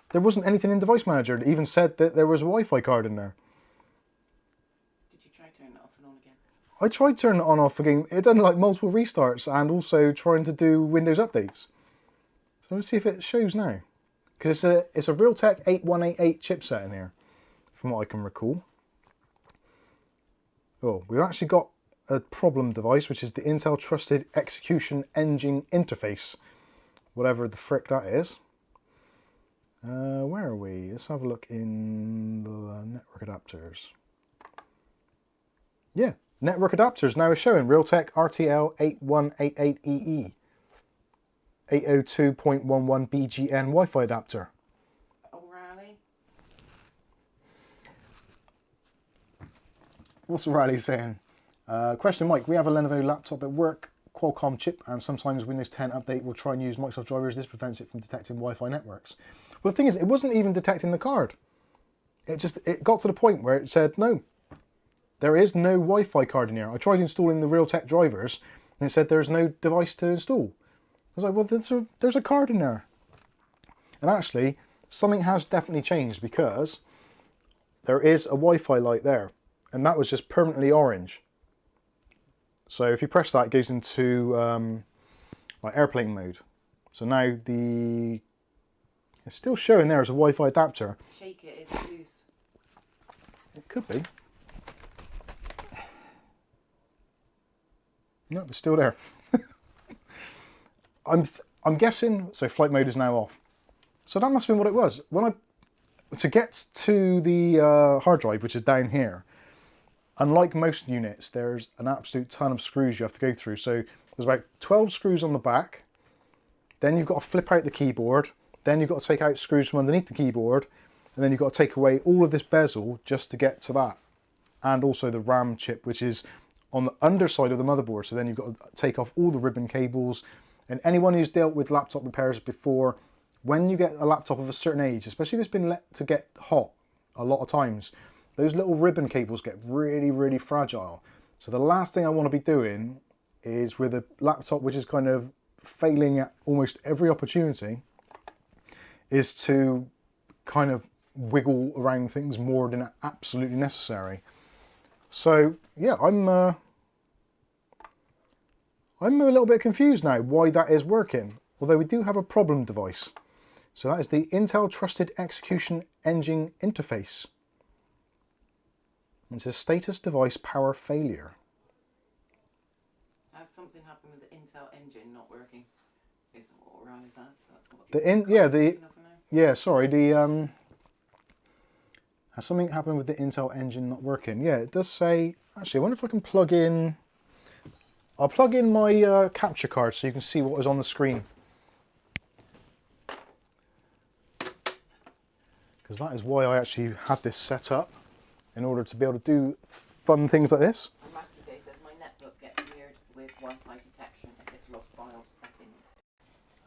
There wasn't anything in device manager that even said that there was a Wi-Fi card in there. Did you try turning it off and on again? I tried turning it on off again. It done like multiple restarts and also trying to do Windows updates. So let's see if it shows now. Because it's a Realtek 8188 chipset in here, from what I can recall. Oh, we've actually got a problem device, which is the Intel Trusted Execution Engine Interface. Whatever the frick that is. Where are we? Let's have a look in the network adapters. Yeah, network adapters now is showing Realtek RTL 8188EE 802.11 BGN Wi-Fi adapter. O'Reilly. What's Riley saying? Question, Mike, we have a Lenovo laptop at work, Qualcomm chip, and sometimes Windows 10 update will try and use Microsoft drivers. This prevents it from detecting Wi-Fi networks. Well, the thing is, it wasn't even detecting the card. It got to the point where it said, no, there is no Wi-Fi card in here. I tried installing the Realtek drivers, and it said there's no device to install. I was like, well, there's a card in there. And actually, something has definitely changed, because there is a Wi-Fi light there, and that was just permanently orange. So if you press that, it goes into like airplane mode. So now it's still showing there as a Wi-Fi adapter. Shake it, is it loose? It could be. No, it's still there. I'm guessing, so flight mode is now off. So that must have been what it was. To get to the hard drive, which is down here, unlike most units, there's an absolute ton of screws you have to go through. So there's about 12 screws on the back. Then you've got to flip out the keyboard. Then you've got to take out screws from underneath the keyboard. And then you've got to take away all of this bezel just to get to that. And also the RAM chip, which is on the underside of the motherboard. So then you've got to take off all the ribbon cables. And anyone who's dealt with laptop repairs before, when you get a laptop of a certain age, especially if it's been let to get hot a lot of times, those little ribbon cables get really, really fragile. So the last thing I want to be doing is, with a laptop which is kind of failing at almost every opportunity, is to kind of wiggle around things more than absolutely necessary. So yeah, I'm a little bit confused now why that is working, although we do have a problem device. So that is the Intel Trusted Execution Engine Interface. It says status device power failure. Has something happened with the Intel engine not working? Is what around is that? Has something happened with the Intel engine not working? Yeah, it does say. Actually, I wonder if I can plug in. I'll plug in my capture card so you can see what is on the screen. Because that is why I actually had this set up, in order to be able to do fun things like this. Matthew Day says, my netbook gets weird with Wi-Fi detection if it's lost BIOS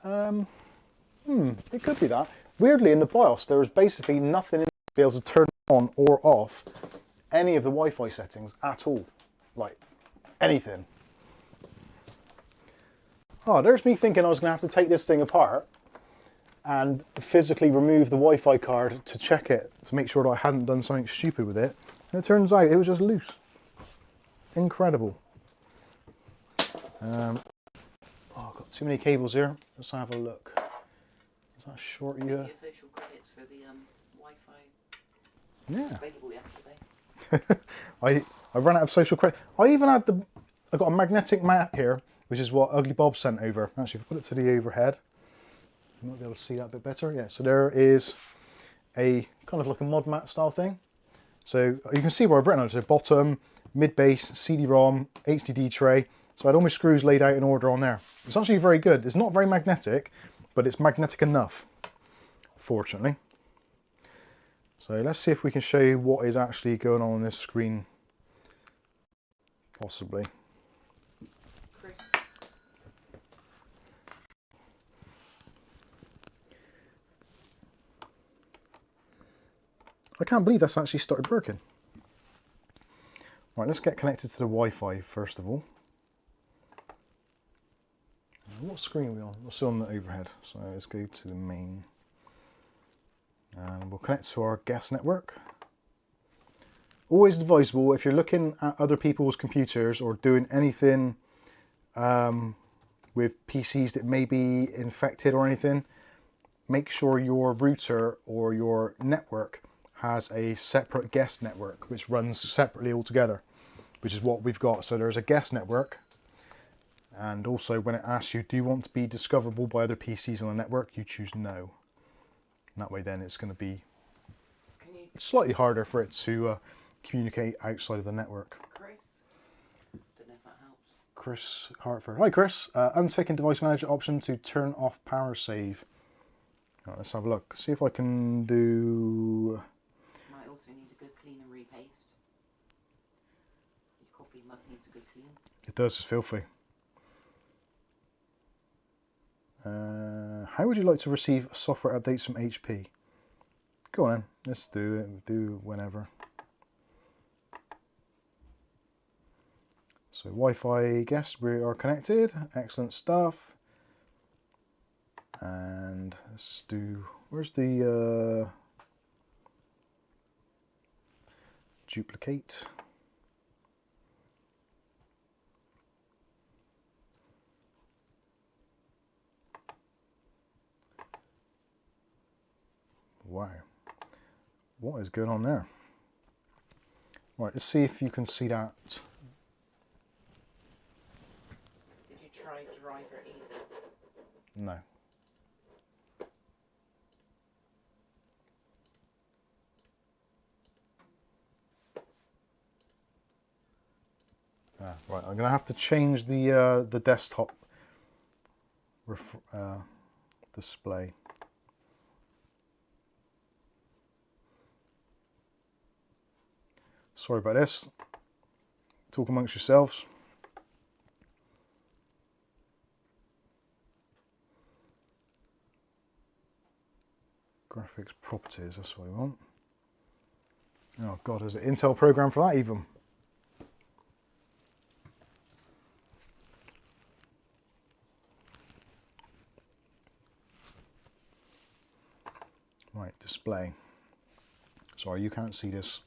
settings. It could be that. Weirdly, in the BIOS, there is basically nothing in to be able to turn on or off any of the Wi-Fi settings at all. Like, anything. Oh, there's me thinking I was going to have to take this thing apart and physically remove the Wi-Fi card to check it, to make sure that I hadn't done something stupid with it. And it turns out it was just loose. Incredible. Oh, I've got too many cables here. Let's have a look. Is that short? Your social credits for the Wi-Fi. Yeah. Available yesterday. I ran out of social credit. I got a magnetic mat here, which is what Ugly Bob sent over. Actually, if I put it to the overhead, you might be able to see that a bit better. Yeah, so there is a kind of like a mod mat style thing. So you can see where I've written on it. So bottom, mid base, CD-ROM, HDD tray. So I had all my screws laid out in order on there. It's actually very good. It's not very magnetic, but it's magnetic enough, fortunately. So let's see if we can show you what is actually going on this screen, possibly. Chris. I can't believe that's actually started working. Right, let's get connected to the Wi-Fi first of all. What screen are we on? We're still on the overhead, so let's go to the main. And we'll connect to our guest network. Always advisable, if you're looking at other people's computers or doing anything with PCs that may be infected or anything, make sure your router or your network has a separate guest network which runs separately altogether, which is what we've got. So there's a guest network, and also when it asks you, do you want to be discoverable by other PCs on the network, you choose no. And that way then it's going to be slightly harder for it to communicate outside of the network. Chris? Don't know if that helps. Chris Hartford. Hi Chris. Untaken device manager option to turn off power save. Right, let's have a look. See if I can do... Might also need a good clean and repaste. Your coffee mug needs a good clean. It does, it's filthy. How would you like to receive software updates from HP? Go on then, let's do it, do whenever. So Wi-Fi, guess we are connected, excellent stuff. And let's do, where's the duplicate? Wow, what is going on there? Right, let's see if you can see that. Did you try driver easy? No. Right, I'm going to have to change the desktop display. Sorry about this. Talk amongst yourselves. Graphics properties, that's what we want. Oh God, there's an Intel program for that even. Right, display. Sorry, you can't see this.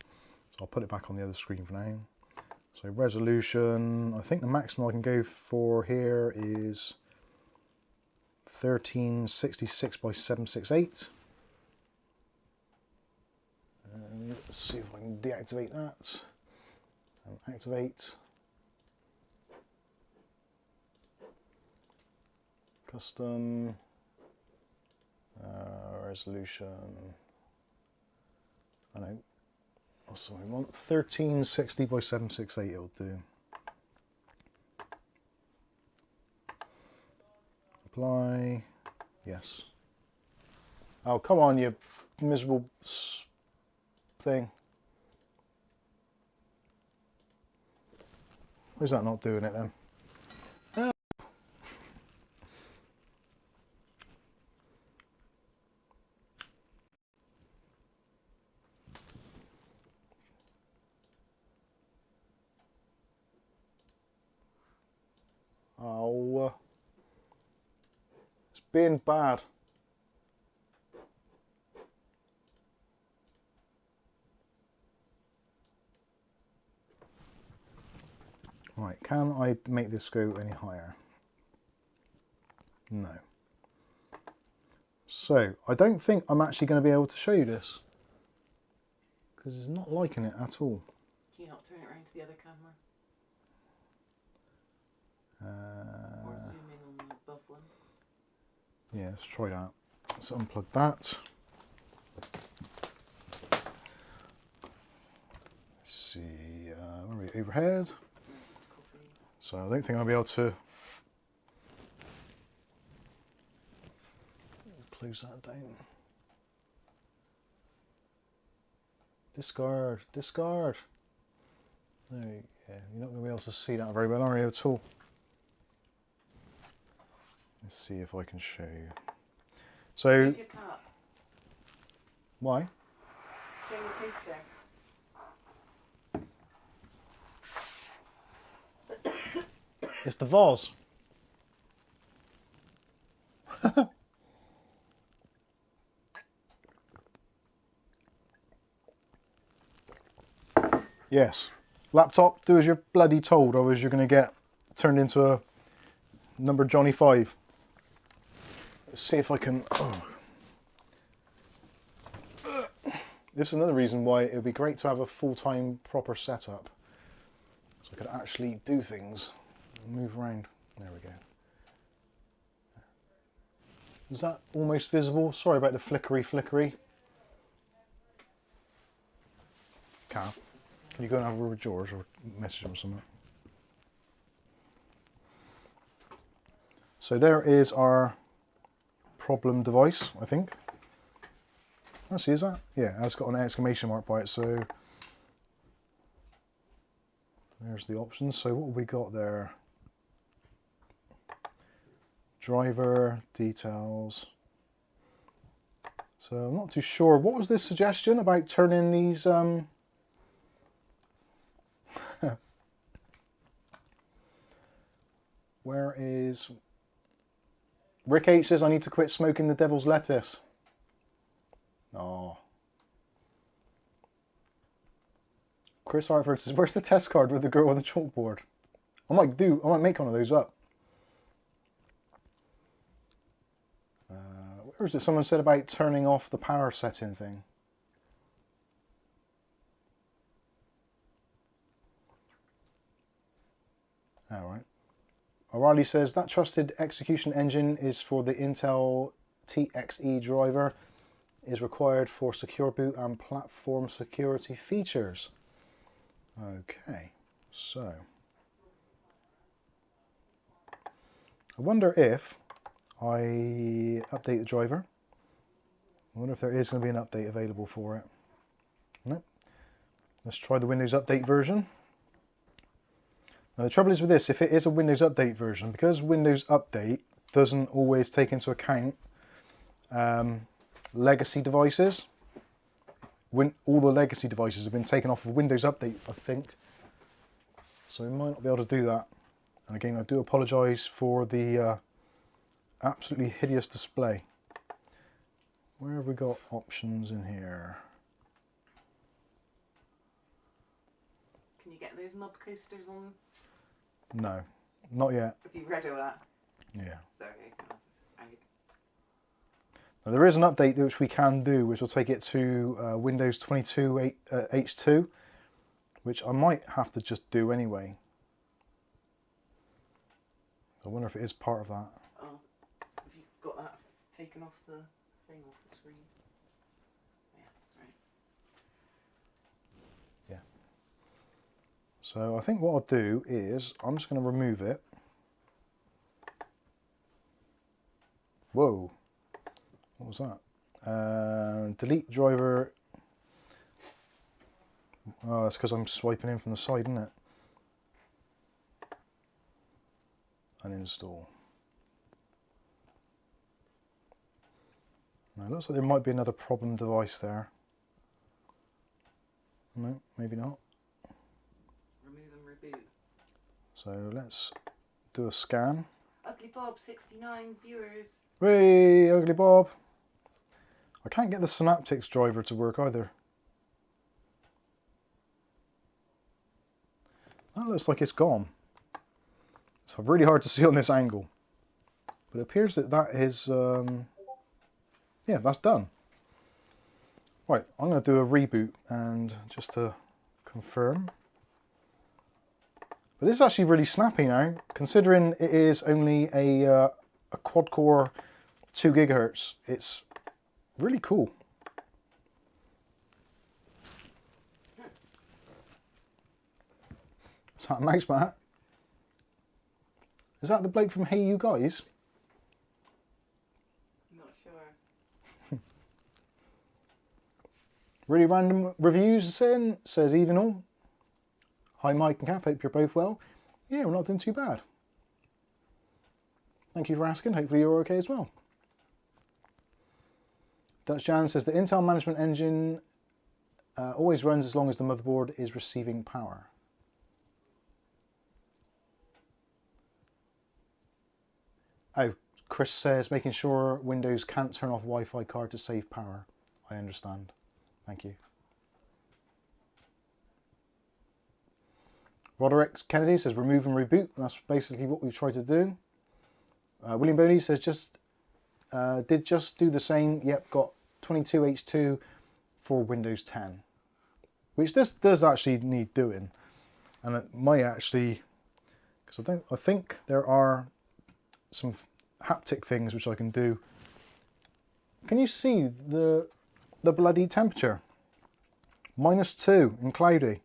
So I'll put it back on the other screen for now. So resolution, I think the maximum I can go for here is 1366 by 768. And let's see if I can deactivate that. And activate. Custom. Resolution. I know. That's what I want. 1360 by 768 it'll do. Apply. Yes. Oh, come on, you miserable thing. Why's that not doing it then? Oh, it's being bad. Right, can I make this go any higher? No. So, I don't think I'm actually going to be able to show you this. Because it's not liking it at all. Can you not turn it around to the other camera? Or zoom in on the above one? Yeah, let's try that. Let's unplug that. Let's see, where are we? Overhead. So I don't think I'll be able to close that down. Discard, discard. No, yeah, you're not going to be able to see that very well, are you, at all? Let's see if I can show you. So, Move your cup. Why? Show your poster. It's the vase. Yes. Laptop, do as you're bloody told, otherwise you're going to get turned into a number Johnny 5. Let's see if I can... Oh. This is another reason why it would be great to have a full-time proper setup. So I could actually do things and move around. There we go. Is that almost visible? Sorry about the flickery. Can you go and have a word with George or message him or something? So there is our problem device, I think. Actually, is that? Yeah, it's got an exclamation mark by it, so there's the options. So what have we got there? driver details. So I'm not too sure. What was this suggestion about turning these? Where is Rick H says I need to quit smoking the devil's lettuce. Oh. Chris Hartford says, where's the test card with the girl on the chalkboard? I might make one of those up. Where is it? Someone said about turning off the power setting thing. Alright. O'Reilly says, that trusted execution engine is for the Intel TXE driver, is required for secure boot and platform security features. Okay, so I wonder if I update the driver. I wonder if there is going to be an update available for it. Nope. Let's try the Windows Update version. Now the trouble is with this, if it is a Windows Update version, because Windows Update doesn't always take into account legacy devices. When all the legacy devices have been taken off of Windows Update, I think. So we might not be able to do that. And again, I do apologise for the absolutely hideous display. Where have we got options in here? Can you get those mob coasters on? No, not yet. Have you read all that? Yeah. Sorry. Now, there is an update which we can do, which will take it to Windows 22 H2, which I might have to just do anyway. I wonder if it is part of that. Oh, have you got that taken off the thing, off the screen? Yeah, that's right. Yeah. So I think what I'll do is, I'm just going to remove it. Whoa. What was that? Delete driver. Oh, that's because I'm swiping in from the side, isn't it? Uninstall. Now it looks like there might be another problem device there. No, maybe not. Remove and reboot. So let's do a scan. Ugly Bob, 69 viewers. Hey, Ugly Bob. I can't get the Synaptics driver to work either. That looks like it's gone. It's really hard to see on this angle. But it appears that that is, yeah, that's done. Right, I'm going to do a reboot and just to confirm. But this is actually really snappy now, considering it is only a quad-core 2 GHz. It's really cool. Is that a mouse mat? Is that the bloke from Hey You Guys? Not sure. Really random reviews in, says even all. Hi Mike and Kath, hope you're both well. Yeah, we're not doing too bad. Thank you for asking, hopefully you're okay as well. Dutch Jan says the Intel management engine always runs as long as the motherboard is receiving power. Oh, Chris says making sure Windows can't turn off Wi-Fi card to save power. I understand. Thank you. Roderick Kennedy says remove and reboot. That's basically what we've tried to do. William Boney says did just do the same. Yep, got 22H2 for Windows 10. Which this does actually need doing. And it might actually, because I think there are some haptic things which I can do. Can you see the bloody temperature? -2 in cloudy.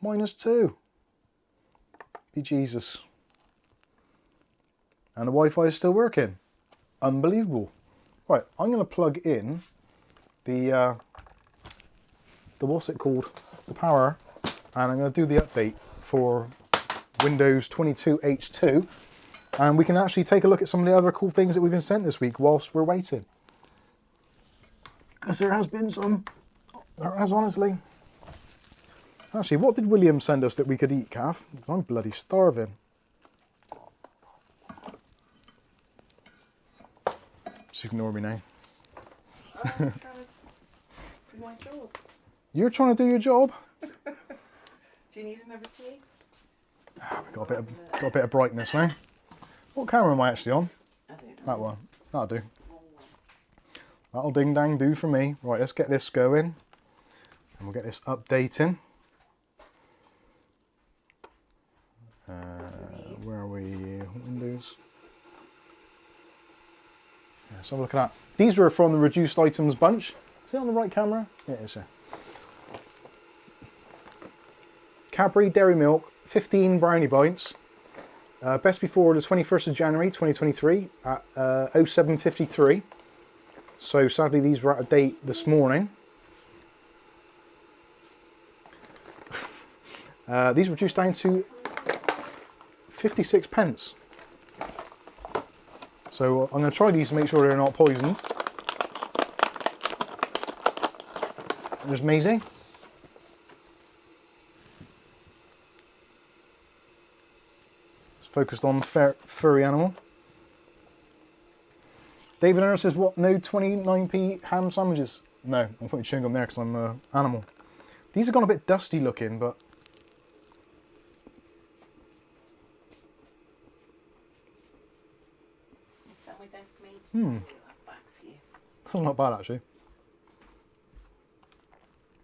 -2. Be Jesus. And the Wi-Fi is still working. Unbelievable. Right, I'm going to plug in the what's it called? The power, and I'm going to do the update for Windows 22 H2. And we can actually take a look at some of the other cool things that we've been sent this week whilst we're waiting. Because there has been some, there has honestly. Actually, what did William send us that we could eat, Kath? I'm bloody starving. Just ignore me now. I'm trying to do my job. You're trying to do your job? Do you need another tea? We've got a bit of brightness now. What camera am I actually on? I don't know. That one. That'll do. That'll ding dang do for me. Right, let's get this going. And we'll get this updating. Where are we? Windows. Yeah, let's have a look at that. These were from the reduced items bunch. Is it on the right camera? Yeah, it is. Cadbury Dairy Milk, 15 brownie bites. Best before the 21st of January 2023 at 07:53. So sadly these were out of date this morning. These reduced down to 56 pence. So I'm going to try these to make sure they're not poisoned. There's Maisie. It's focused on furry animal. David Ernest says, what, no 29p ham sandwiches? No, I'm putting chewing gum there because I'm an animal. These have gone a bit dusty looking, but... Is that my desk, mate? Hmm. That back for you. That's not bad actually.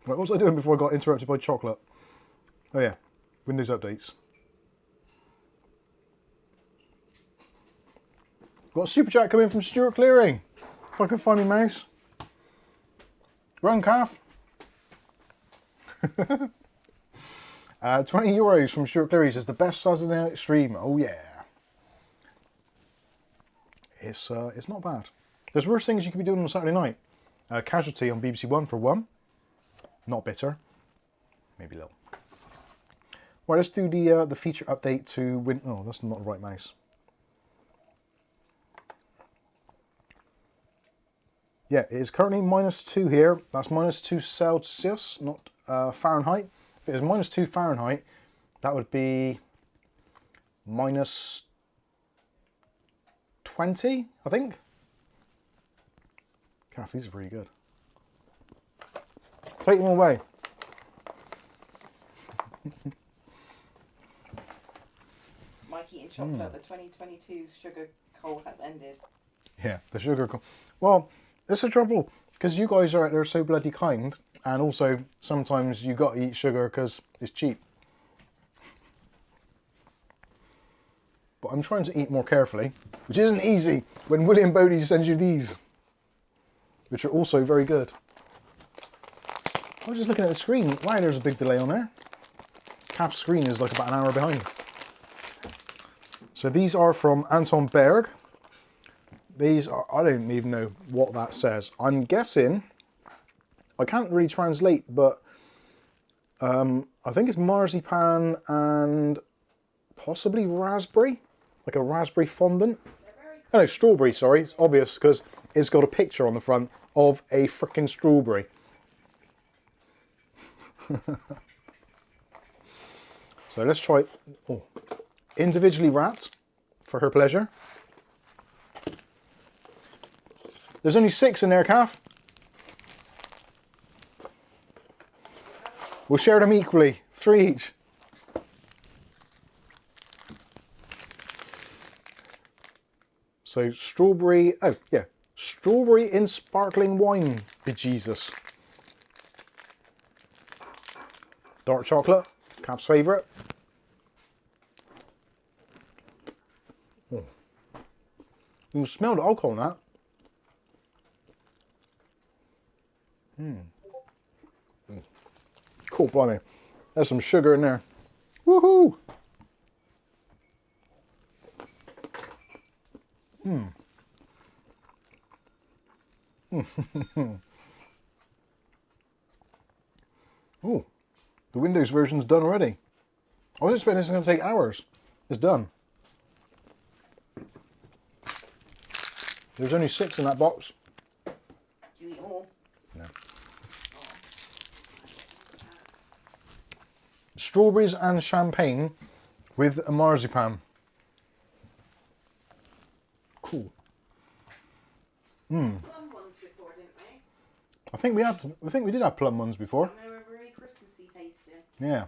Right, what was I doing before I got interrupted by chocolate? Oh yeah, Windows updates. Got a super chat coming from Stuart Clearing. If I can find my mouse. Run, calf. 20 euros from Stuart Clearing says the best Saturday night stream. Oh yeah. It's not bad. There's worse things you could be doing on a Saturday night. Casualty on BBC One for one. Not bitter. Maybe a little. Right, let's do the feature update to Win. Oh, that's not the right mouse. Yeah, it is currently -2 here. That's -2 Celsius, not Fahrenheit. If it is -2 Fahrenheit, that would be -20, I think. Calf, these are really good. Take them away. Mike eating chocolate, the 2022 sugar cold has ended. Yeah, the sugar. Well, it's a trouble because you guys are out there so bloody kind, and also sometimes you got to eat sugar because it's cheap. But I'm trying to eat more carefully, which isn't easy when William Bodie sends you these, which are also very good. I was just looking at the screen. Wow, there's a big delay on there. Calf's screen is like about an hour behind. So these are from Anton Berg. These are, I don't even know what that says. I'm guessing, I can't really translate, but I think it's marzipan and possibly raspberry, like a raspberry fondant. Oh no, strawberry, sorry. It's obvious because it's got a picture on the front of a frickin' strawberry. So let's try, oh, individually wrapped for her pleasure. There's only 6 in there, Calf. We'll share them equally, 3 each. So strawberry, oh yeah, strawberry in sparkling wine, bejesus. Dark chocolate, Calf's favourite. Oh. You can smell the alcohol in that. Cool, blimey. There's some sugar in there. Woohoo! Oh, the Windows version's done already. I was expecting this is going to take hours. It's done. There's only 6 in that box. Do you eat them all? No. Oh. Strawberries and champagne with a marzipan. Cool. Plum ones before, didn't we? I think we did have plum ones before. And they were really Christmassy tasting. Yeah.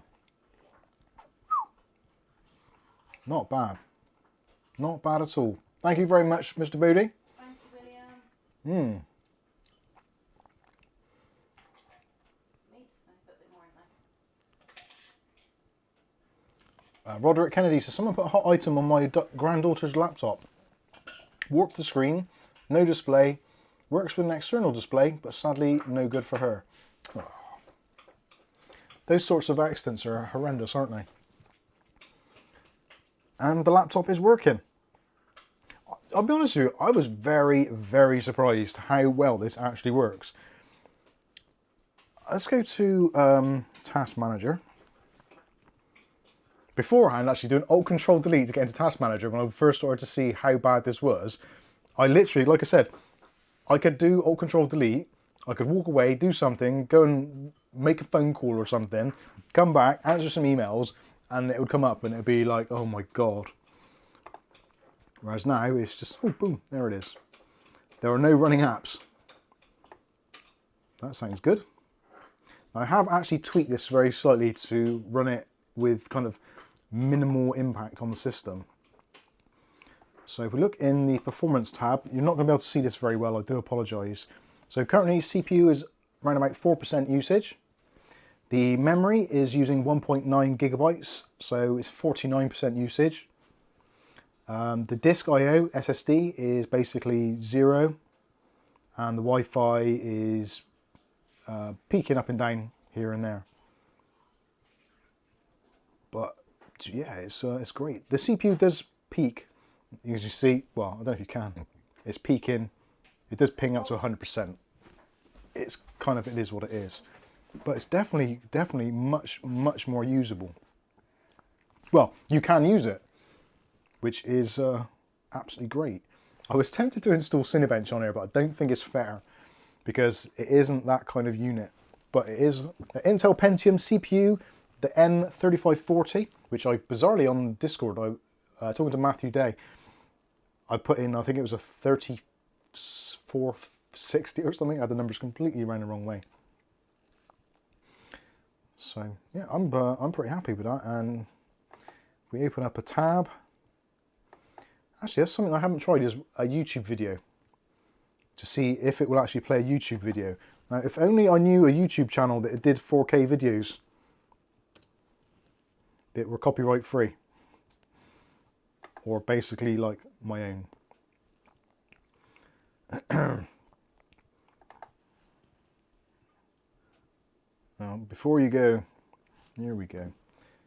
Not bad. Not bad at all. Thank you very much, Mr. Booty. Thank you, William. Maybe I put a bit more in there. Roderick Kennedy says, someone put a hot item on my granddaughter's laptop. Warped the screen, no display, works with an external display, but sadly no good for her. Oh. Those sorts of accidents are horrendous, aren't they? And the laptop is working. I'll be honest with you, I was very, very surprised how well this actually works. Let's go to Task Manager. Beforehand, actually doing Alt-Control-Delete to get into Task Manager, when I first started to see how bad this was, I literally, like I said, I could do Alt-Control-Delete, I could walk away, do something, go and make a phone call or something, come back, answer some emails, and it would come up and it would be like, oh my God. Whereas now, it's just, oh, boom, there it is. There are no running apps. That sounds good. I have actually tweaked this very slightly to run it with kind of minimal impact on the system. So if we look in the performance tab, you're not going to be able to see this very well, I do apologise. So currently CPU is around about 4% usage. The memory is using 1.9 gigabytes, so it's 49% usage. The disk I/O SSD is basically 0, and the Wi-Fi is peaking up and down here and there. But yeah, it's great. The CPU does peak. You can see, well, I don't know if you can. It's peaking. It does ping up to 100%. It's kind of, it is what it is. But it's definitely much more usable. Well, you can use it, which is absolutely great. I was tempted to install Cinebench on here, but I don't think it's fair because it isn't that kind of unit. But it is an Intel Pentium CPU, the N3540, which I bizarrely on Discord, talking to Matthew Day, I put in, I think it was a 3460 or something. I had the numbers completely around the wrong way. So yeah, I'm pretty happy with that. And we open up a tab. Actually, that's something I haven't tried, is a YouTube video, to see if it will actually play a YouTube video. Now, if only I knew a YouTube channel that it did 4K videos that were copyright free, or basically like my own. Now, before you go, here we go.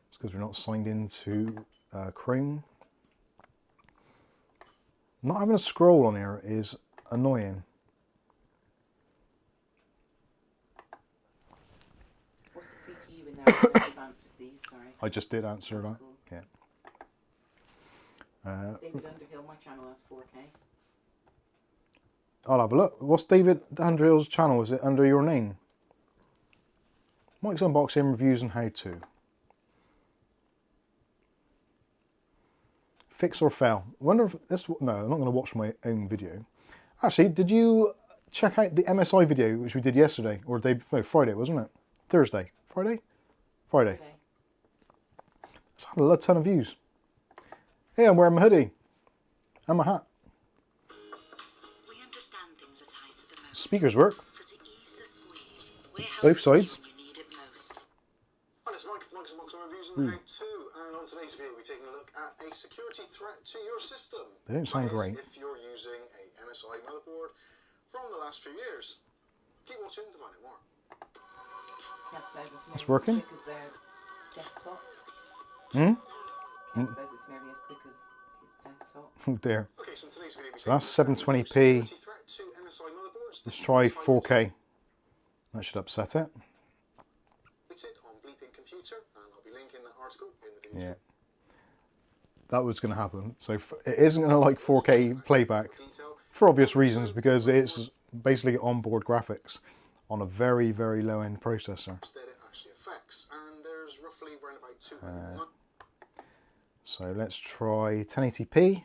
It's because we're not signed into Chrome. Not having a scroll on here is annoying. What's the CPU in there? I don't know if you've answered these, sorry. I just did answer that. Cool. Yeah. David Underhill, my channel has 4K. I'll have a look. What's David Underhill's channel? Is it under your name? Mike's Unboxing, Reviews and How To. Fix or fail. I wonder if this... No, I'm not going to watch my own video. Actually, did you check out the MSI video which we did yesterday? Or Friday, wasn't it? Thursday. Friday? Friday. It's had a ton of views. Hey, I'm wearing my hoodie. And my hat. We understand things are tight at the moment. Speakers work. So to ease the squeeze, we're Both sides. when you need it most. Hi, it's Mike, Mike's Unboxing Reviews and How To, and on today's video we're taking a look at a security threat to your system. They don't sound That is, great. if you're using a MSI motherboard from the last few years. Keep watching to find out more. It's working? Desktop. Hmm? Ken says it's nearly as quick as his desktop. Oh dear. Okay, so in today's video we're So that's taking a look at a 720p. security threat to MSI motherboards. Let's try 4K. That should upset it. On Bleeping Computer, and I'll be linking that article in the video. Yeah. That was going to happen. So it isn't going to like 4K playback. for obvious reasons, because it's basically onboard graphics on a very, very low end processor. That it actually affects, and there's roughly around about 200. So let's try 1080p.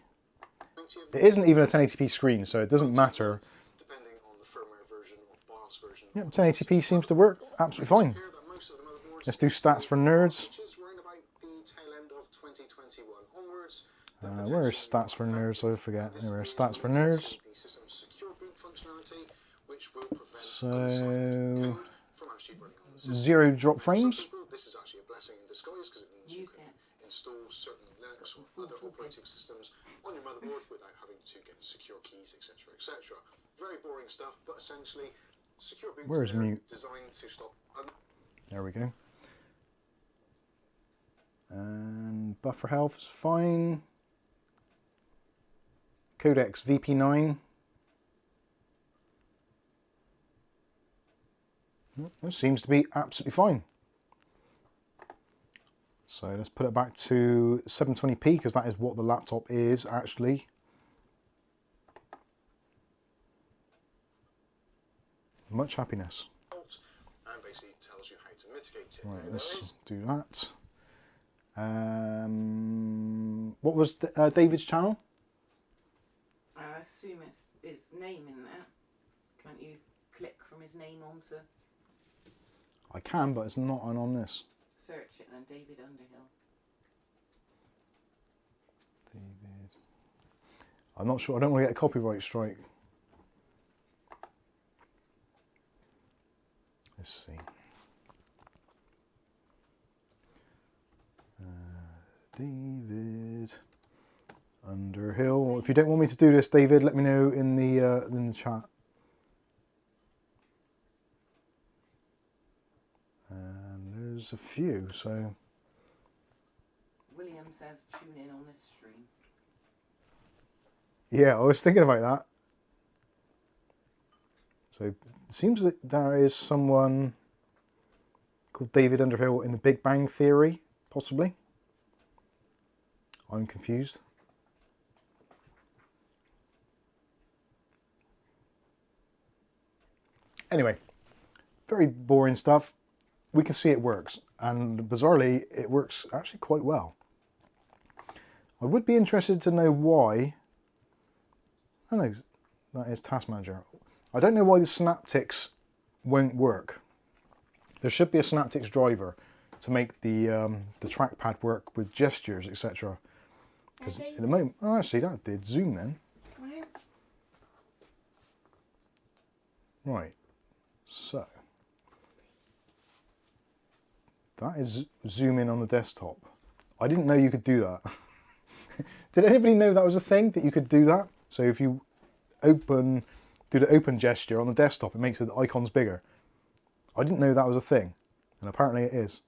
It isn't even a 1080p screen, so it doesn't matter. Depending on the firmware version or BIOS version. Yep, 1080p seems to work absolutely fine. Let's do stats for nerds. Where is stats for nerds? I forget. There is stats for nerds. So 0 drop frames. This is actually a blessing in disguise because it means you can install certain Linux or other operating systems on your motherboard without having to get secure keys, etc., etc. Very boring stuff, but essentially secure boot Where's mute? designed to stop. There we go. And buffer health is fine. Codecs VP9. That seems to be absolutely fine. So let's put it back to 720p because that is what the laptop is actually. Much happiness. And basically tells you how to mitigate it. Right, let's do that. What was David's channel? I assume it's his name in there. Can't you click from his name onto I can, but it's not on this. search it then? David Underhill. David. I'm not sure. I don't want to get a copyright strike. Let's see. David Underhill. If you don't want me to do this, David, let me know in the chat. And there's a few. So William says tune in on this stream. yeah, I was thinking about that. So it seems that there is someone called David Underhill in the Big Bang Theory, possibly. I'm confused. Anyway, very boring stuff. We can see it works, and bizarrely, it works actually quite well. I would be interested to know why. I know that is Task Manager. I don't know why the Synaptics won't work. There should be a Synaptics driver to make the trackpad work with gestures, etc. Because at the moment, oh, actually that did zoom then. Right, so that is zoom in on the desktop. I didn't know you could do that. Did anybody know that was a thing, that you could do that? So if you do the open gesture on the desktop, it makes the icons bigger. I didn't know that was a thing, and apparently it is.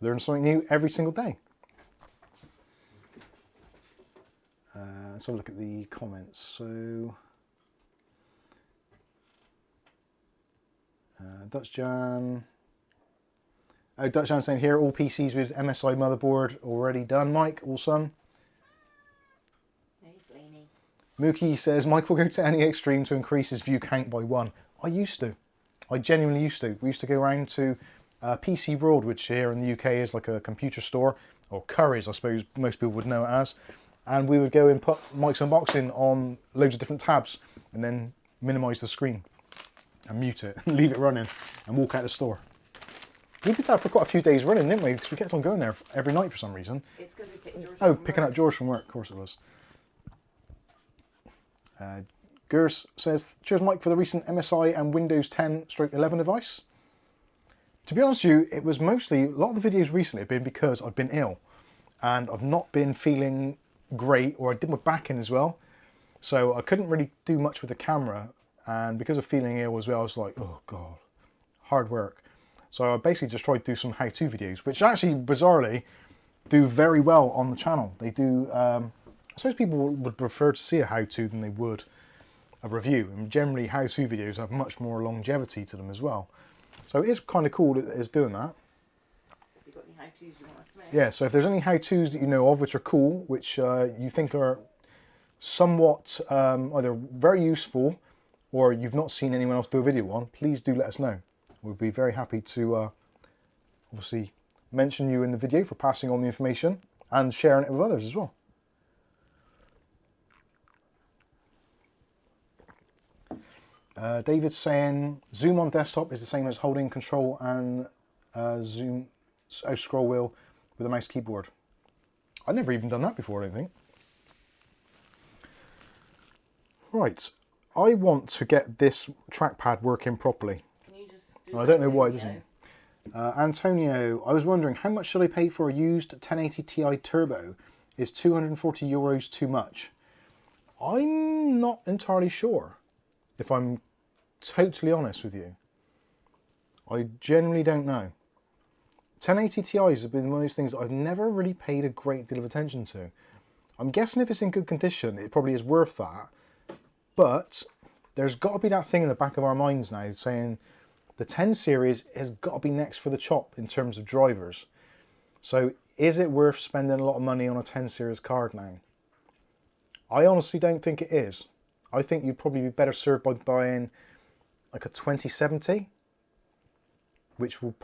Learn something new every single day. Let's have a look at the comments. So, Dutch Jan. Oh, Dutch Jan saying here, all PCs with MSI motherboard already done, Mike. Awesome. Hey, Flaney. Mookie says, Mike will go to any extreme to increase his view count by 1. I used to. I genuinely used to. We used to go around to PC World, which here in the UK is like a computer store, or Curry's, I suppose most people would know it as. And we would go and put Mike's Unboxing on loads of different tabs and then minimise the screen and mute it and leave it running and walk out the store. We did that for quite a few days running, didn't we? Because we kept on going there every night for some reason. It's going to be George. Oh, picking up George from work, of course it was. Gers says, cheers Mike for the recent MSI and Windows 10/11 advice. To be honest with you, it was mostly, a lot of the videos recently have been because I've been ill and I've not been feeling great, or I did my back in as well. So I couldn't really do much with the camera, and because of feeling ill as well, I was like, oh God, hard work. So I basically just tried to do some how-to videos, which actually, bizarrely, do very well on the channel. They do, I suppose people would prefer to see a how-to than they would a review. And generally, how-to videos have much more longevity to them as well. So it is kind of cool that it's doing that. Have you got any how-tos you want us to make? Yeah, so if there's any how-tos that you know of which are cool, which you think are somewhat either very useful or you've not seen anyone else do a video on, please do let us know. We'll be very happy to obviously mention you in the video for passing on the information and sharing it with others as well. David's saying zoom on desktop is the same as holding control and zoom scroll wheel with a mouse keyboard. I've never even done that before, I don't think. Right, I want to get this trackpad working properly. Can you just do I don't know why it doesn't. Antonio, I was wondering how much should I pay for a used 1080 Ti Turbo? Is €240 too much? I'm not entirely sure, if I'm totally honest with you. I generally don't know. 1080 Ti's have been one of those things that I've never really paid a great deal of attention to. I'm guessing if it's in good condition, it probably is worth that. But there's got to be that thing in the back of our minds now saying the 10 series has got to be next for the chop in terms of drivers. So is it worth spending a lot of money on a 10 series card now? I honestly don't think it is. I think you'd probably be better served by buying like a 2070, which will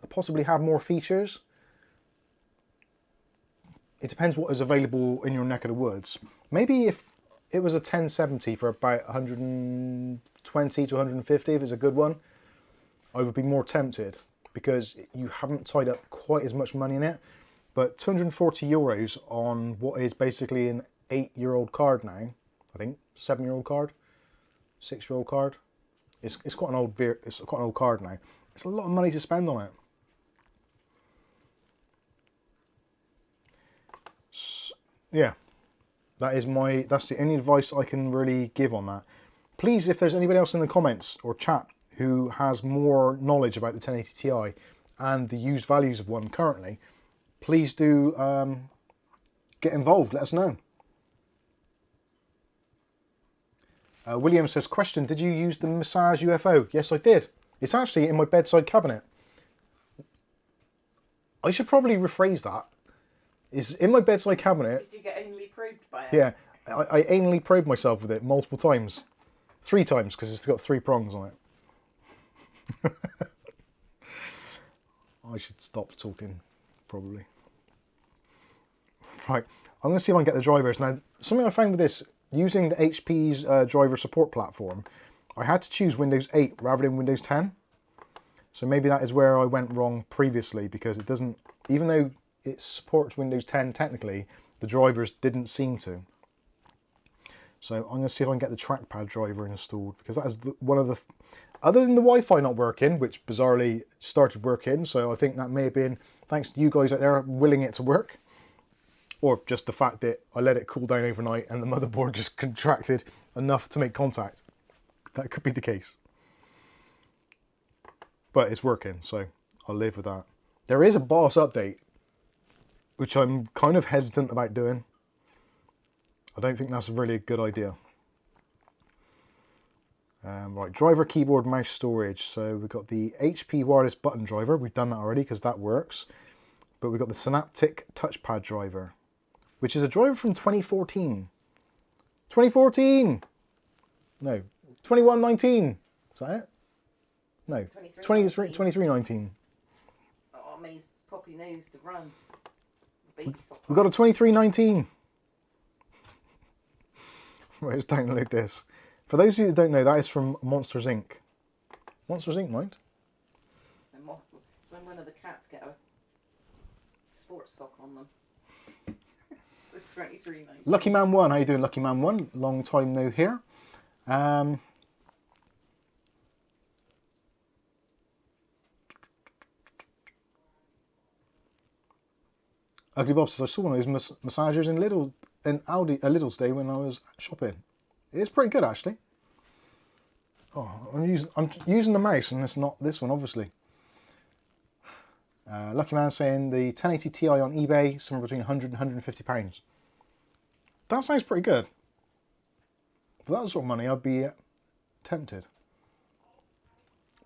possibly have more features. It depends what is available in your neck of the woods. Maybe if it was a 1070 for about 120 to 150, if it's a good one, I would be more tempted because you haven't tied up quite as much money in it. But €240 on what is basically an 8-year-old card now, I think, 7-year-old card, 6-year-old card. It's quite an old card now. It's a lot of money to spend on it. So, yeah, that's the only advice I can really give on that. Please, if there's anybody else in the comments or chat who has more knowledge about the 1080 Ti and the used values of one currently, please do get involved. Let us know. William says, question, did you use the massage UFO? Yes, I did. It's actually in my bedside cabinet. I should probably rephrase that. It's in my bedside cabinet. Did you get anally probed by it? Yeah, I anally probed myself with it multiple times. 3 times, because it's got 3 prongs on it. I should stop talking, probably. Right, I'm going to see if I can get the drivers. Now, something I found with this, using the HP's driver support platform, I had to choose Windows 8 rather than Windows 10. So maybe that is where I went wrong previously, because it doesn't, even though it supports Windows 10 technically, the drivers didn't seem to. So I'm going to see if I can get the Trackpad driver installed, because that is one of the, other than the Wi-Fi not working, which bizarrely started working, so I think that may have been thanks to you guys out there willing it to work, or just the fact that I let it cool down overnight and the motherboard just contracted enough to make contact. That could be the case. But it's working, so I'll live with that. There is a BIOS update, which I'm kind of hesitant about doing. I don't think that's really a good idea. Right, driver, keyboard, mouse, storage. So we've got the HP wireless button driver. We've done that already because that works. But we've got the Synaptic touchpad driver, which is a driver from 2014. 2014! No, 2119. Is that it? No, 2319. Oh, amazing poppy nose to run. Baby sock. We've got a 2319. Right, let's download this. For those of you that don't know, that is from Monsters Inc. Monsters Inc, mind? It's when one of the cats get a sports sock on them. It's 23.90. Lucky Man 1, how you doing, Lucky Man 1? Long time no here. Ugly Bob says, I saw one of those massagers in Lidl's day when I was shopping. It's pretty good, actually. Oh, I'm using the mouse, and it's not this one, obviously. Lucky Man saying the 1080 Ti on eBay, somewhere between 100 and 150 pounds. That sounds pretty good. For that sort of money, I'd be tempted.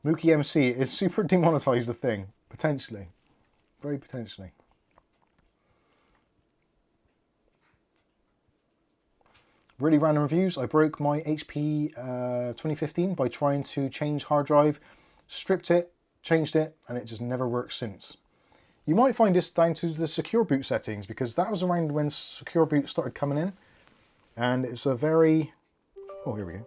Mookie MC is super demonetized a thing, potentially, very potentially. really random reviews. I broke my HP 2015 by trying to change hard drive, stripped it, changed it, and it just never worked since. You might find this down to the secure boot settings, because that was around when secure boot started coming in, and it's a very, oh, here we go.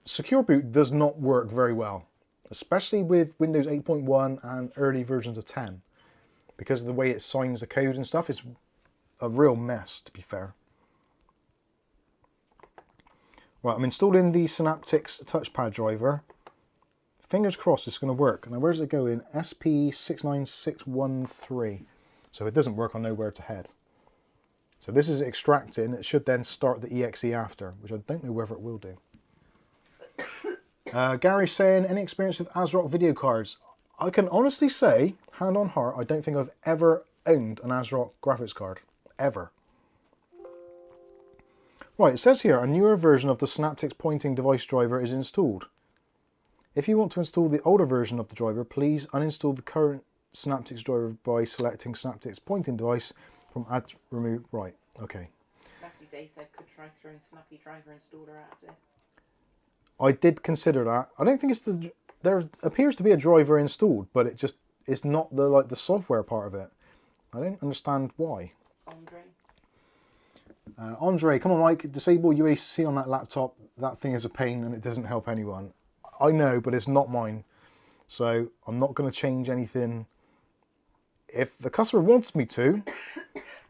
Secure boot does not work very well, especially with Windows 8.1 and early versions of 10, because of the way it signs the code and stuff. It's a real mess, to be fair. Right, I'm installing the Synaptics touchpad driver. Fingers crossed it's going to work. Now, where does it go in? SP69613. So if it doesn't work, I'll know where to head. So this is extracting. It should then start the exe after, which I don't know whether it will do. Gary's saying, any experience with ASRock video cards? I can honestly say, hand on heart, I don't think I've ever owned an ASRock graphics card. Ever. Right, it says here, a newer version of the Synaptics pointing device driver is installed. If you want to install the older version of the driver, please uninstall the current Synaptics driver by selecting Synaptics pointing device from add remove. Right, okay. Matthew Day said could try throwing Snappy driver installer at it. I did consider that. I don't think it's the... There appears to be a driver installed, but it's not the software part of it. I don't understand why. Andre, come on Mike, disable UAC on that laptop. That thing is a pain and it doesn't help anyone. I know, but it's not mine. So I'm not going to change anything. If the customer wants me to,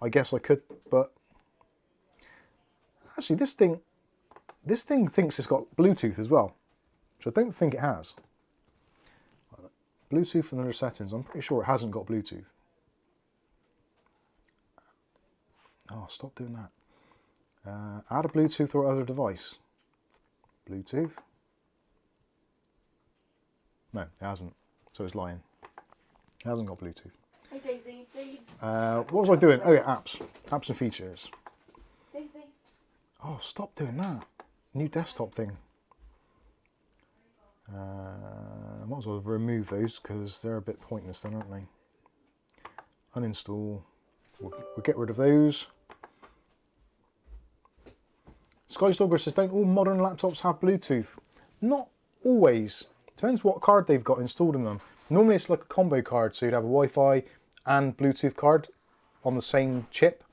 I guess I could, but... Actually, this thing thinks it's got Bluetooth as well, which I don't think it has. Bluetooth and other settings, I'm pretty sure it hasn't got Bluetooth. Oh, stop doing that. Add a Bluetooth or other device. Bluetooth. No, it hasn't. So it's lying. It hasn't got Bluetooth. Hey Daisy, Deeds. What was I doing? Oh yeah, apps. Apps and features. Daisy. Oh, stop doing that. New desktop thing. Might as well remove those because they're a bit pointless then, aren't they? Uninstall. We'll get rid of those. Skystalker says, don't all modern laptops have Bluetooth? Not always. Depends what card they've got installed in them. Normally it's like a combo card, so you'd have a Wi-Fi and Bluetooth card on the same chip,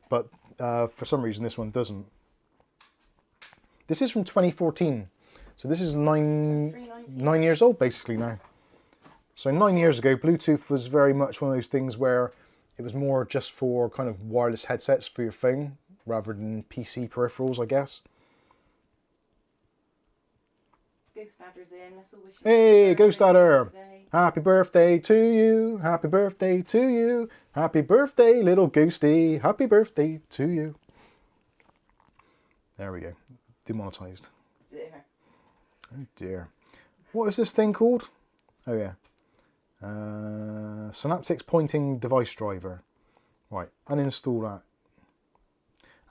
but for some reason this one doesn't. This is from 2014, so this is nine years old basically now. So 9 years ago, Bluetooth was very much one of those things where it was more just for kind of wireless headsets for your phone, rather than PC peripherals, I guess. Ghost Adder's in. Let's all wish you Hey, Ghost Adder! today. Happy birthday to you! Happy birthday to you! Happy birthday, little ghosty! Happy birthday to you! There we go. Demonetized. Zero. Oh dear. What is this thing called? Oh yeah. Synaptics pointing device driver. Right, uninstall that.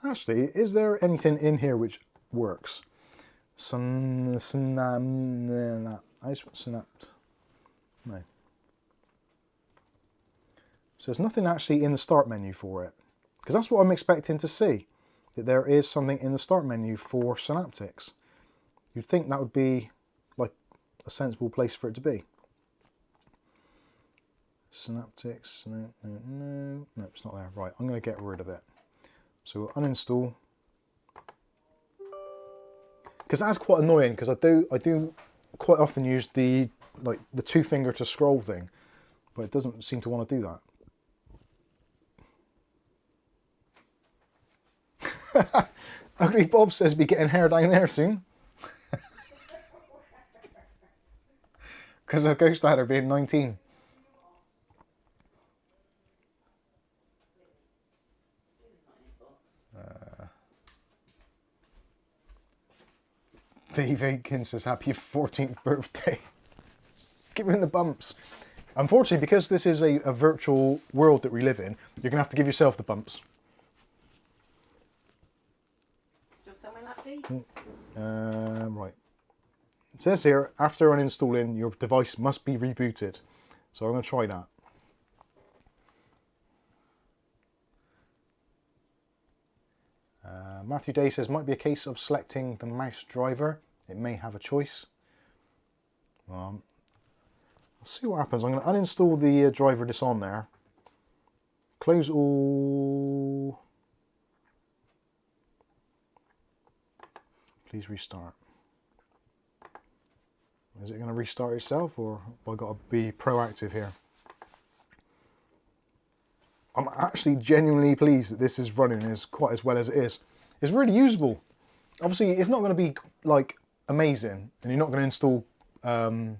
Actually, is there anything in here which works? Synapt. No. So there's nothing actually in the start menu for it. Because that's what I'm expecting to see. That there is something in the start menu for Synaptics. You'd think that would be like a sensible place for it to be. Synaptics, no, it's not there. Right, I'm going to get rid of it. So we'll uninstall. Because that's quite annoying, because I do quite often use the two finger to scroll thing, but it doesn't seem to want to do that. Ugly Bob says be getting hair down there soon. Because of Ghost Adder being 19. Dave Aikens says happy 14th birthday. Give him the bumps. Unfortunately, because this is a virtual world that we live in, you're going to have to give yourself the bumps. Do you want somewhere like these? Right. It says here, after uninstalling, your device must be rebooted. So I'm going to try that. Matthew Day says, might be a case of selecting the mouse driver. It may have a choice. I'll see what happens. I'm going to uninstall the driver that's on there. Close all. Please restart. Is it going to restart itself, or have I got to be proactive here? I'm actually genuinely pleased that this is running quite as well as it is. It's really usable. Obviously, it's not going to be like amazing, and you're not going to install Doom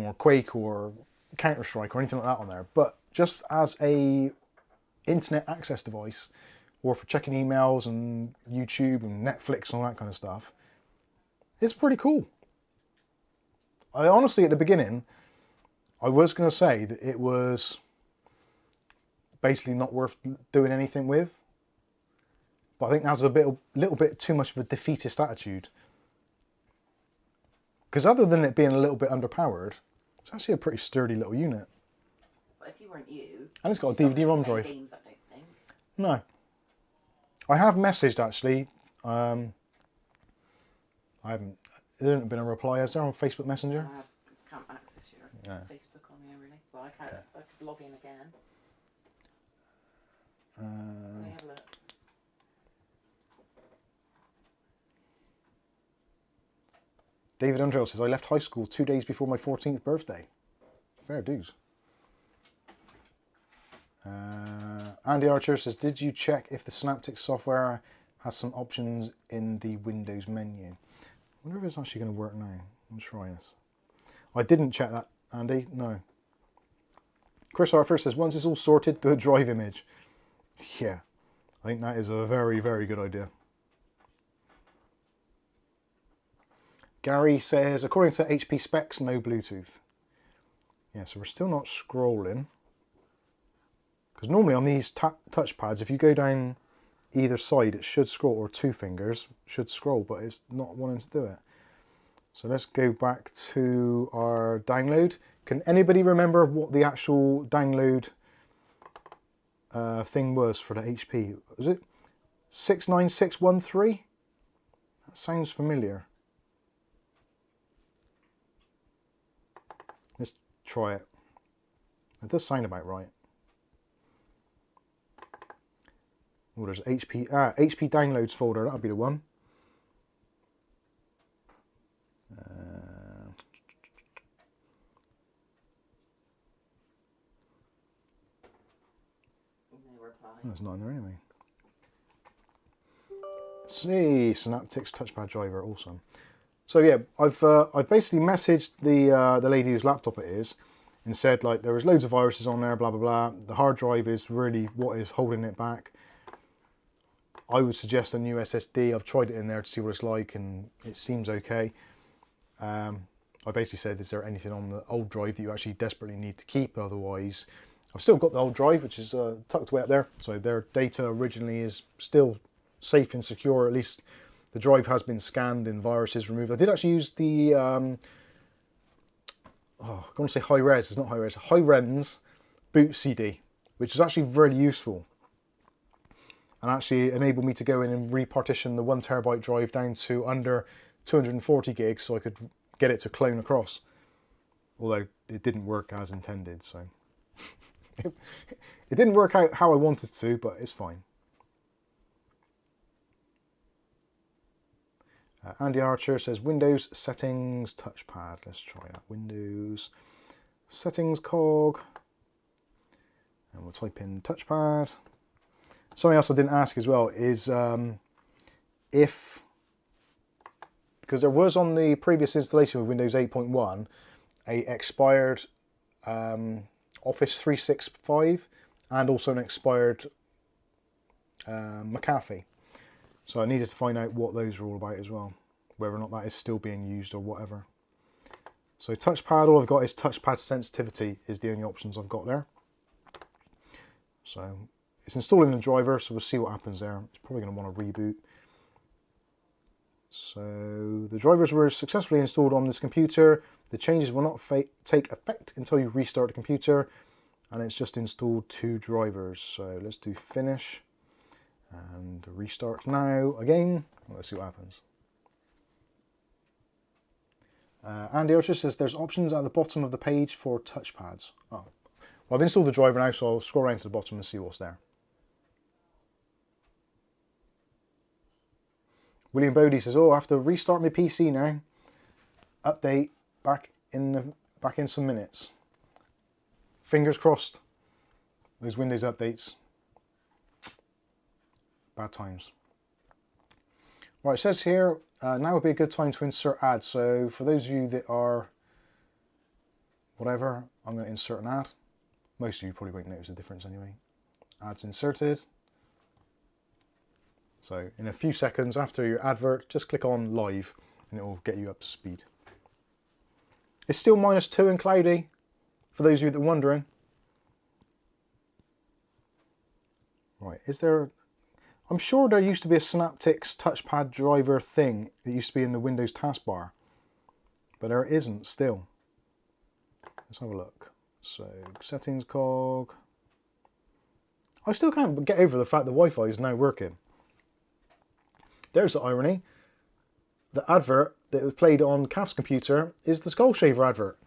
or Quake or Counter-Strike or anything like that on there. But just as a internet access device, or for checking emails and YouTube and Netflix and all that kind of stuff, it's pretty cool. I honestly, at the beginning, I was going to say that it was basically not worth doing anything with. But I think that's a little bit too much of a defeatist attitude. Because other than it being a little bit underpowered, it's actually a pretty sturdy little unit. But if you weren't you... And it's got a DVD-ROM drive. Games, I don't think. No. I have messaged, actually. I haven't... There hasn't been a reply, has there, on Facebook Messenger? I can't access your Facebook on here, really. Well, I could log in again. Let me have a look. David Andrell says, I left high school 2 days before my 14th birthday. Fair dues. Andy Archer says, did you check if the Synaptics software has some options in the Windows menu? I wonder if it's actually going to work now. I'm trying this. I didn't check that, Andy. No. Chris Arthur says, once it's all sorted, do a drive image. Yeah, I think that is a very, very good idea. Gary says, according to HP specs, no Bluetooth. Yeah, so we're still not scrolling. Because normally on these touchpads, if you go down either side, it should scroll, or two fingers should scroll, but it's not wanting to do it. So let's go back to our download. Can anybody remember what the actual download thing was for the HP? Was it 69613? That sounds familiar. Let's try it. It does sound about right. Oh, there's HP downloads folder. That'll be the one. There's not in there anyway. See, Synaptics touchpad driver, awesome. So yeah, I've basically messaged the lady whose laptop it is, and said like there was loads of viruses on there, blah blah blah. The hard drive is really what is holding it back. I would suggest a new SSD. I've tried it in there to see what it's like, and it seems okay. I basically said, is there anything on the old drive that you actually desperately need to keep? Otherwise, I've still got the old drive, which is tucked away up there. So their data originally is still safe and secure. At least the drive has been scanned and viruses removed. I did actually use the, I want to say high res. It's not high res. High res boot CD, which is actually really useful. And actually enabled me to go in and repartition the 1 terabyte drive down to under 240 gigs, so I could get it to clone across. Although it didn't work as intended, so it didn't work out how I wanted to, but it's fine. Andy Archer says Windows settings touchpad. Let's try that. Windows settings cog, and we'll type in touchpad. Something else I didn't ask as well is because there was on the previous installation of Windows 8.1 a expired Office 365 and also an expired McAfee. So I needed to find out what those are all about as well, whether or not that is still being used or whatever. So touchpad, all I've got is touchpad sensitivity is the only options I've got there. So it's installing the driver, so we'll see what happens there. It's probably going to want to reboot. So the drivers were successfully installed on this computer. The changes will not take effect until you restart the computer, and it's just installed 2 drivers. So let's do finish. And restart now again. Let's see what happens. Andy Archer says there's options at the bottom of the page for touchpads. Oh, well, I've installed the driver now, so I'll scroll around to the bottom and see what's there. William Bodie says, "Oh, I have to restart my PC now. Update back in some minutes." Fingers crossed. Those Windows updates. Bad times. Right, it says here, now would be a good time to insert ads. So for those of you that are whatever, I'm going to insert an ad. Most of you probably won't notice the difference anyway. Ads inserted. So in a few seconds after your advert, just click on live and it will get you up to speed. It's still -2 and cloudy, for those of you that are wondering. Right, is there... I'm sure there used to be a Synaptics touchpad driver thing that used to be in the Windows taskbar, but there isn't still. Let's have a look. So, settings cog. I still can't get over the fact that Wi-Fi is now working. There's the irony. The advert that was played on Kath's computer is the Skull Shaver advert.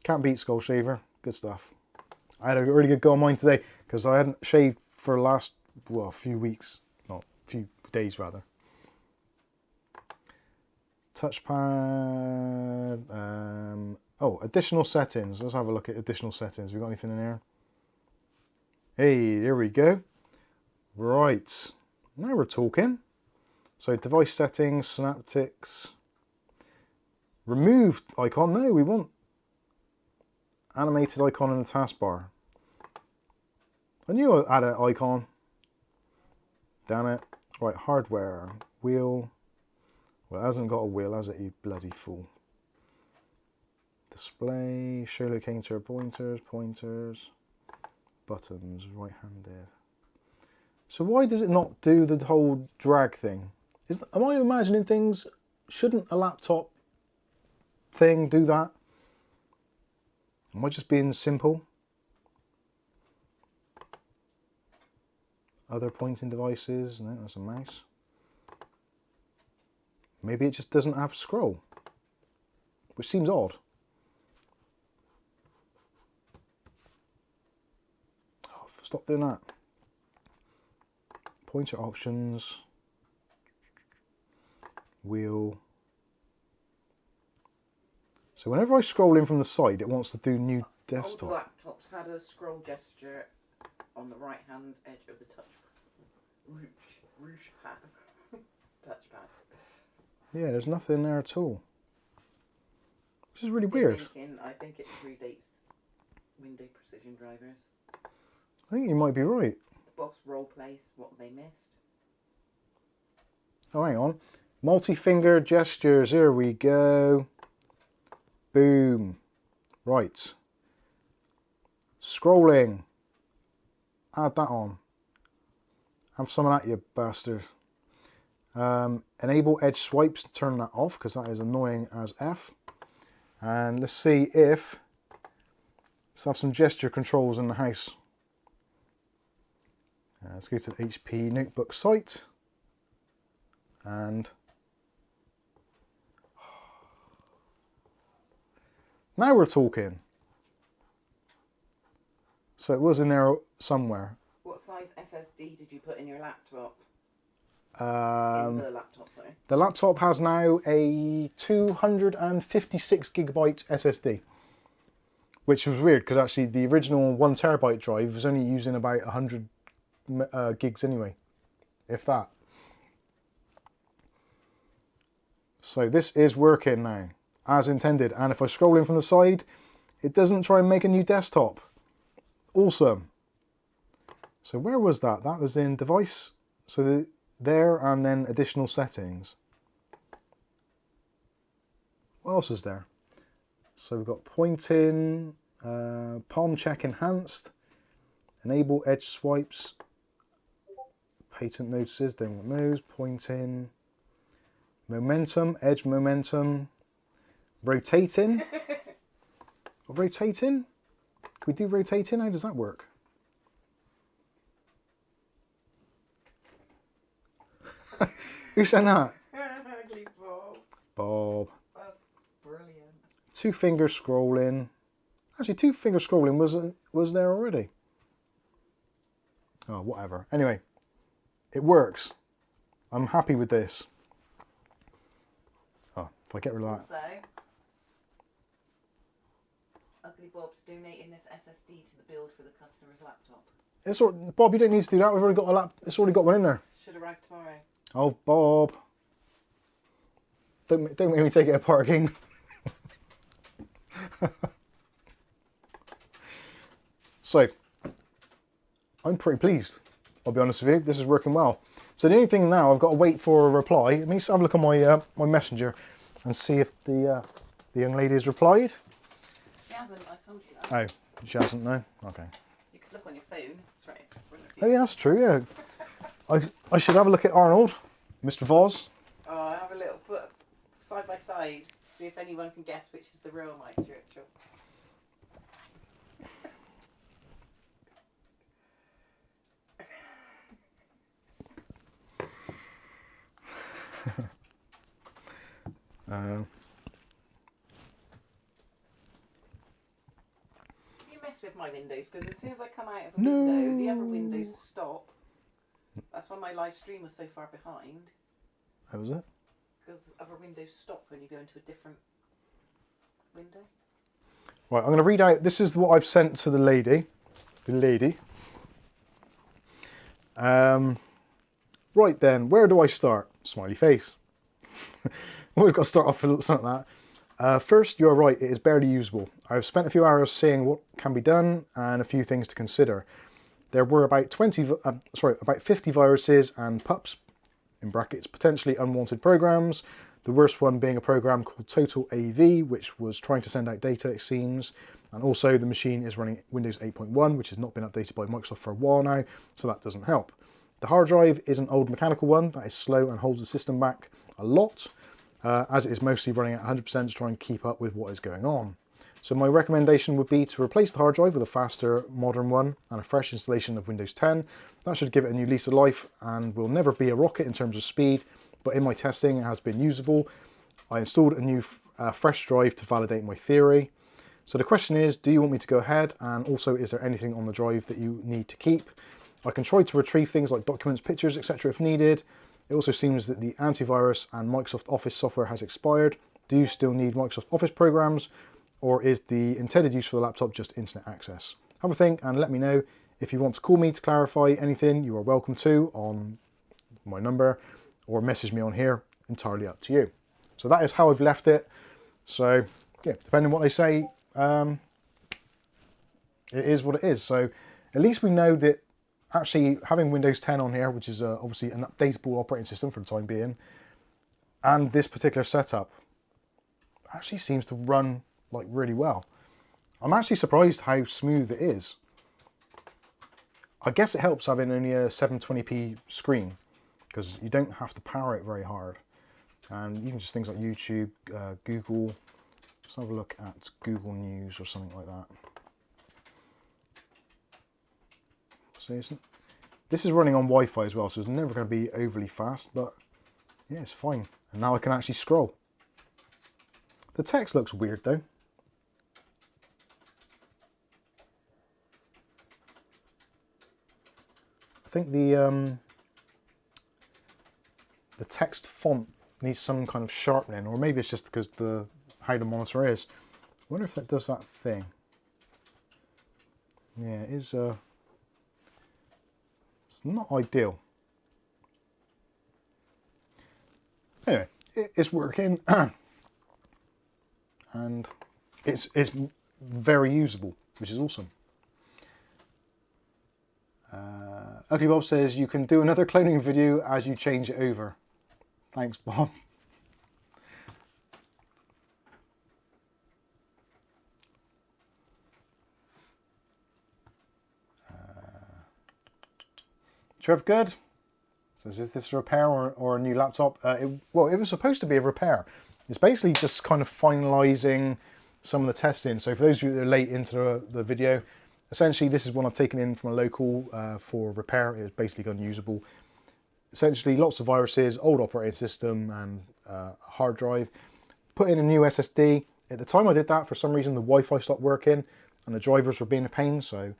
Can't beat Skull Shaver. Good stuff. I had a really good go on mine today because I hadn't shaved for the last, well, few weeks. Not few days, rather. Touchpad. Oh, additional settings. Let's have a look at additional settings. We got anything in here? Hey, there we go. Right. Now we're talking. So device settings, Synaptics. Remove icon. No, we want animated icon in the taskbar. I knew I had an icon. Damn it. Right, hardware. Wheel. Well, it hasn't got a wheel, has it, you bloody fool? Display. Show locator. Pointers. Pointers. Buttons. Right-handed. So why does it not do the whole drag thing? Am I imagining things? Shouldn't a laptop thing do that? Am I just being simple? Other pointing devices? No, that's a mouse. Maybe it just doesn't have scroll, which seems odd. Oh, stop doing that. Pointer options. Wheel. So whenever I scroll in from the side, it wants to do new desktop. Old laptops had a scroll gesture on the right hand edge of the touchpad. Yeah, there's nothing there at all. Which is really weird. I think it predates Window Precision drivers. I think you might be right. The boss role plays what they missed. Oh, hang on. Multi-finger gestures. Here we go. Boom. Right. Scrolling. Add that on. Have some of that, you bastard. Enable edge swipes. Turn that off because that is annoying as F. And let's see if... Let's have some gesture controls in the house. Let's go to the HP notebook site. And... Now we're talking. So it was in there somewhere. What size SSD did you put in your laptop? In the laptop, sorry. The laptop has now a 256 gigabyte SSD, which was weird because actually the original 1 terabyte drive was only using about 100 gigs anyway, if that. So this is working now as intended, and if I scroll in from the side, it doesn't try and make a new desktop. Awesome. So where was that? That was in device. So there, and then additional settings. What else is there? So we've got pointing, palm check enhanced, enable edge swipes, patent notices, don't want those, pointing, momentum, edge momentum, rotating. Rotating? Can we do rotating? How does that work? Who sent that? Ugly Bob. Bob. That's brilliant. 2-finger scrolling. Actually, 2-finger scrolling was there already. Oh, whatever. Anyway, it works. I'm happy with this. Oh, if I get rid of that. Also, Ugly Bob's donating this SSD to the build for the customer's laptop. It's Bob, you don't need to do that. We've already got a it's already got one in there. Should arrive tomorrow. Oh, Bob. Don't make me take it apart again. So, I'm pretty pleased. I'll be honest with you. This is working well. So the only thing now, I've got to wait for a reply. Let me just have a look on my my messenger and see if the young lady has replied. She hasn't. I told you that. Oh, she hasn't. No. Okay. You could look on your phone. It's right in front of Oh you. yeah, that's true. Yeah. I should have a look at Arnold, Mr. Voss. Oh, have a little put side by side. See if anyone can guess which is the real Mike Churchill. You mess with my windows because as soon as I come out of a window, the other windows stop. That's why my live stream was so far behind. How was it? Because other windows stop when you go into a different window. Right, I'm going to read out. This is what I've sent to the lady. Right then, where do I start? Smiley face. We've got to start off with something like that. First, you're right, it is barely usable. I've spent a few hours seeing what can be done and a few things to consider. There were about 50 viruses and pups, in brackets, potentially unwanted programs. The worst one being a program called Total AV, which was trying to send out data, it seems. And also the machine is running Windows 8.1, which has not been updated by Microsoft for a while now, so that doesn't help. The hard drive is an old mechanical one that is slow and holds the system back a lot, as it is mostly running at 100% to try and keep up with what is going on. So my recommendation would be to replace the hard drive with a faster, modern one and a fresh installation of Windows 10. That should give it a new lease of life and will never be a rocket in terms of speed, but in my testing it has been usable. I installed a new fresh drive to validate my theory. So the question is, do you want me to go ahead? And also, is there anything on the drive that you need to keep? I can try to retrieve things like documents, pictures, etc. if needed. It also seems that the antivirus and Microsoft Office software has expired. Do you still need Microsoft Office programs? Or is the intended use for the laptop just internet access? Have a think and let me know. If you want to call me to clarify anything, you are welcome to on my number or message me on here, entirely up to you. So that is how I've left it. So yeah, depending on what they say, it is what it is. So at least we know that actually having Windows 10 on here, which is obviously an updatable operating system for the time being, and this particular setup actually seems to run like really well. I'm actually surprised how smooth it is. I guess it helps having only a 720p screen because you don't have to power it very hard. And even just things like YouTube, Google. Let's have a look at Google News or something like that. So this is running on Wi-Fi as well, so it's never going to be overly fast, but yeah, it's fine. And now I can actually scroll. The text looks weird though. I think the text font needs some kind of sharpening, or maybe it's just because how the monitor is. I wonder if that does that thing. Yeah, it is. It's not ideal. Anyway, it's working, and it's very usable, which is awesome. Ugly Bob says you can do another cloning video as you change it over. Thanks, Bob. Trev Good says, is this a repair or a new laptop? Well, it was supposed to be a repair. It's basically just kind of finalizing some of the testing. So for those of you that are late into the video, essentially this is one I've taken in from a local for repair. It was basically unusable. essentially lots of viruses, old operating system and hard drive. Put in a new SSD. At the time I did that, for some reason the Wi-Fi stopped working and the drivers were being a pain, so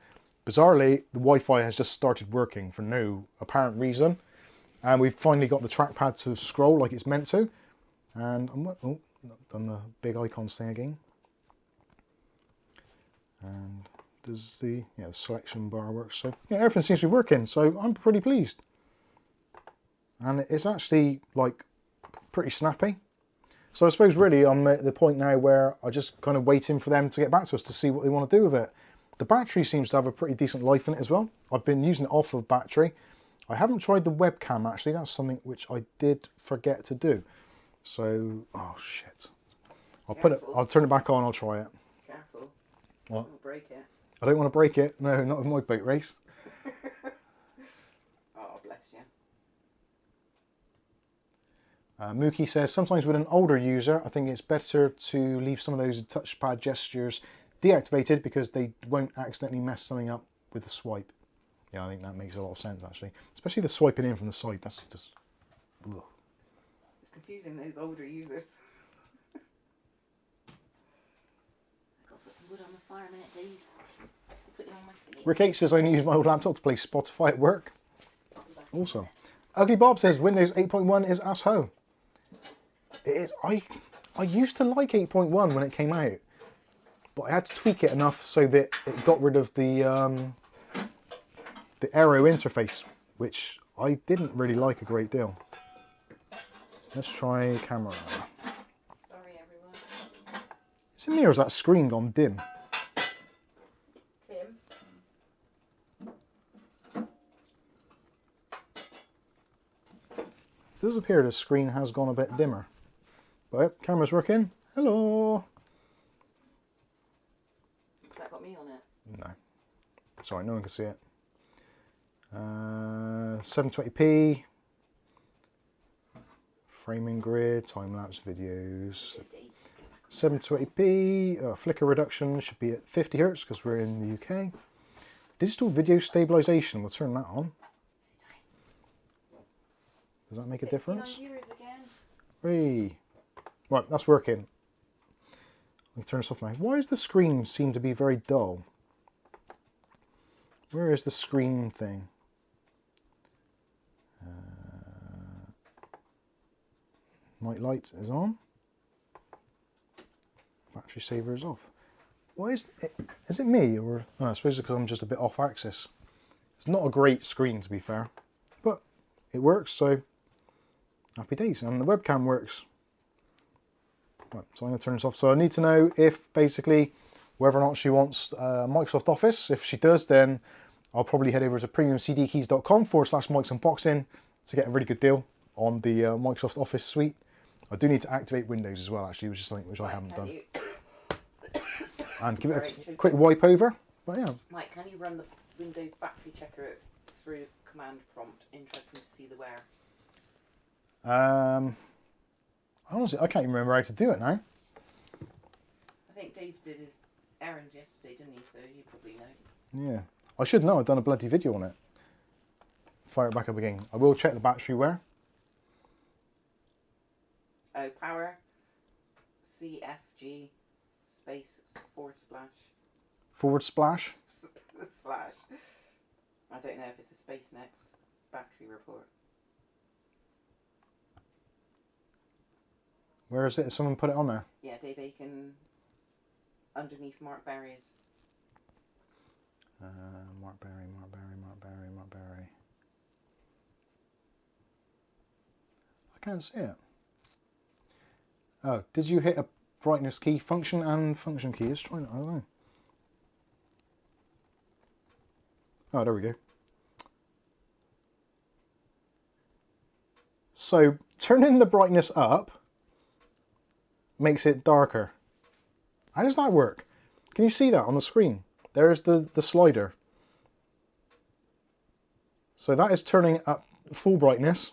bizarrely the Wi-Fi has just started working for no apparent reason. And we've finally got the trackpad to scroll like it's meant to. And I'm done the big icons thing again. And does the the selection bar work? So yeah, everything seems to be working, so I'm pretty pleased. And it's actually like pretty snappy. So I suppose really I'm at the point now where I just kind of waiting for them to get back to us to see what they want to do with it. The battery seems to have a pretty decent life in it as well. I've been using it off of battery. I haven't tried the webcam actually. That's something which I did forget to do. So, oh shit. I'll turn it back on, I'll try it. Careful. What? Don't break it. I don't want to break it. No, not with my boat race. Oh, bless you. Mookie says, sometimes with an older user, I think it's better to leave some of those touchpad gestures deactivated because they won't accidentally mess something up with the swipe. Yeah, I think that makes a lot of sense actually. Especially the swiping in from the side, that's just... Ugh. It's confusing those older users. I've got to put some wood on the fire a minute, Deeds. Put it on my sleeve. Rick H says, I only use my old laptop to play Spotify at work. Awesome. Ugly Bob says, Windows 8.1 is ass-ho. It is. I used to like 8.1 when it came out, but I had to tweak it enough so that it got rid of the arrow interface, which I didn't really like a great deal. Let's try camera. Sorry, everyone. Is it me or is that screen gone dim? Tim. It does appear the screen has gone a bit dimmer. But yep, camera's working. Hello. Has that got me on it? No. Sorry, no one can see it. 720p. Framing grid, time-lapse videos. 720p. Flicker reduction should be at 50 Hz because we're in the UK. Digital video stabilization, we'll turn that on. Does that make a difference? Viewers again. 3. Right, that's working. Let me turn this off now. Why does the screen seem to be very dull? Where is the screen thing? Night light is on. Battery saver is off. Why is it? Is it me or? Oh, I suppose it's because I'm just a bit off axis. It's not a great screen to be fair, but it works. So happy days, and the webcam works. Right, so I'm going to turn this off. So I need to know if basically whether or not she wants Microsoft Office. If she does, then I'll probably head over to premiumcdkeys.com/Mike's Unboxing to get a really good deal on the Microsoft Office suite. I do need to activate Windows as well, actually, which is something which I haven't done. And give it a quick wipe over. But yeah. Mike, can you run the Windows battery checker through command prompt? Interesting to see the wear. Honestly, I can't even remember how to do it now. I think Dave did his errands yesterday, didn't he? So you probably know. Yeah. I should know, I've done a bloody video on it. Fire it back up again. I will check the battery wear. Oh, power CFG space / Splash. slash. I don't know if it's a space next. Battery report. Where is it? Someone put it on there. Yeah, Dave Aiken underneath Mark Berry's. Mark Berry. I can't see it. Oh, did you hit a brightness key, function and function key? Let's try it. I don't know. Oh, there we go. So turning the brightness up makes it darker. How does that work? Can you see that on the screen? There's the slider. So that is turning up full brightness.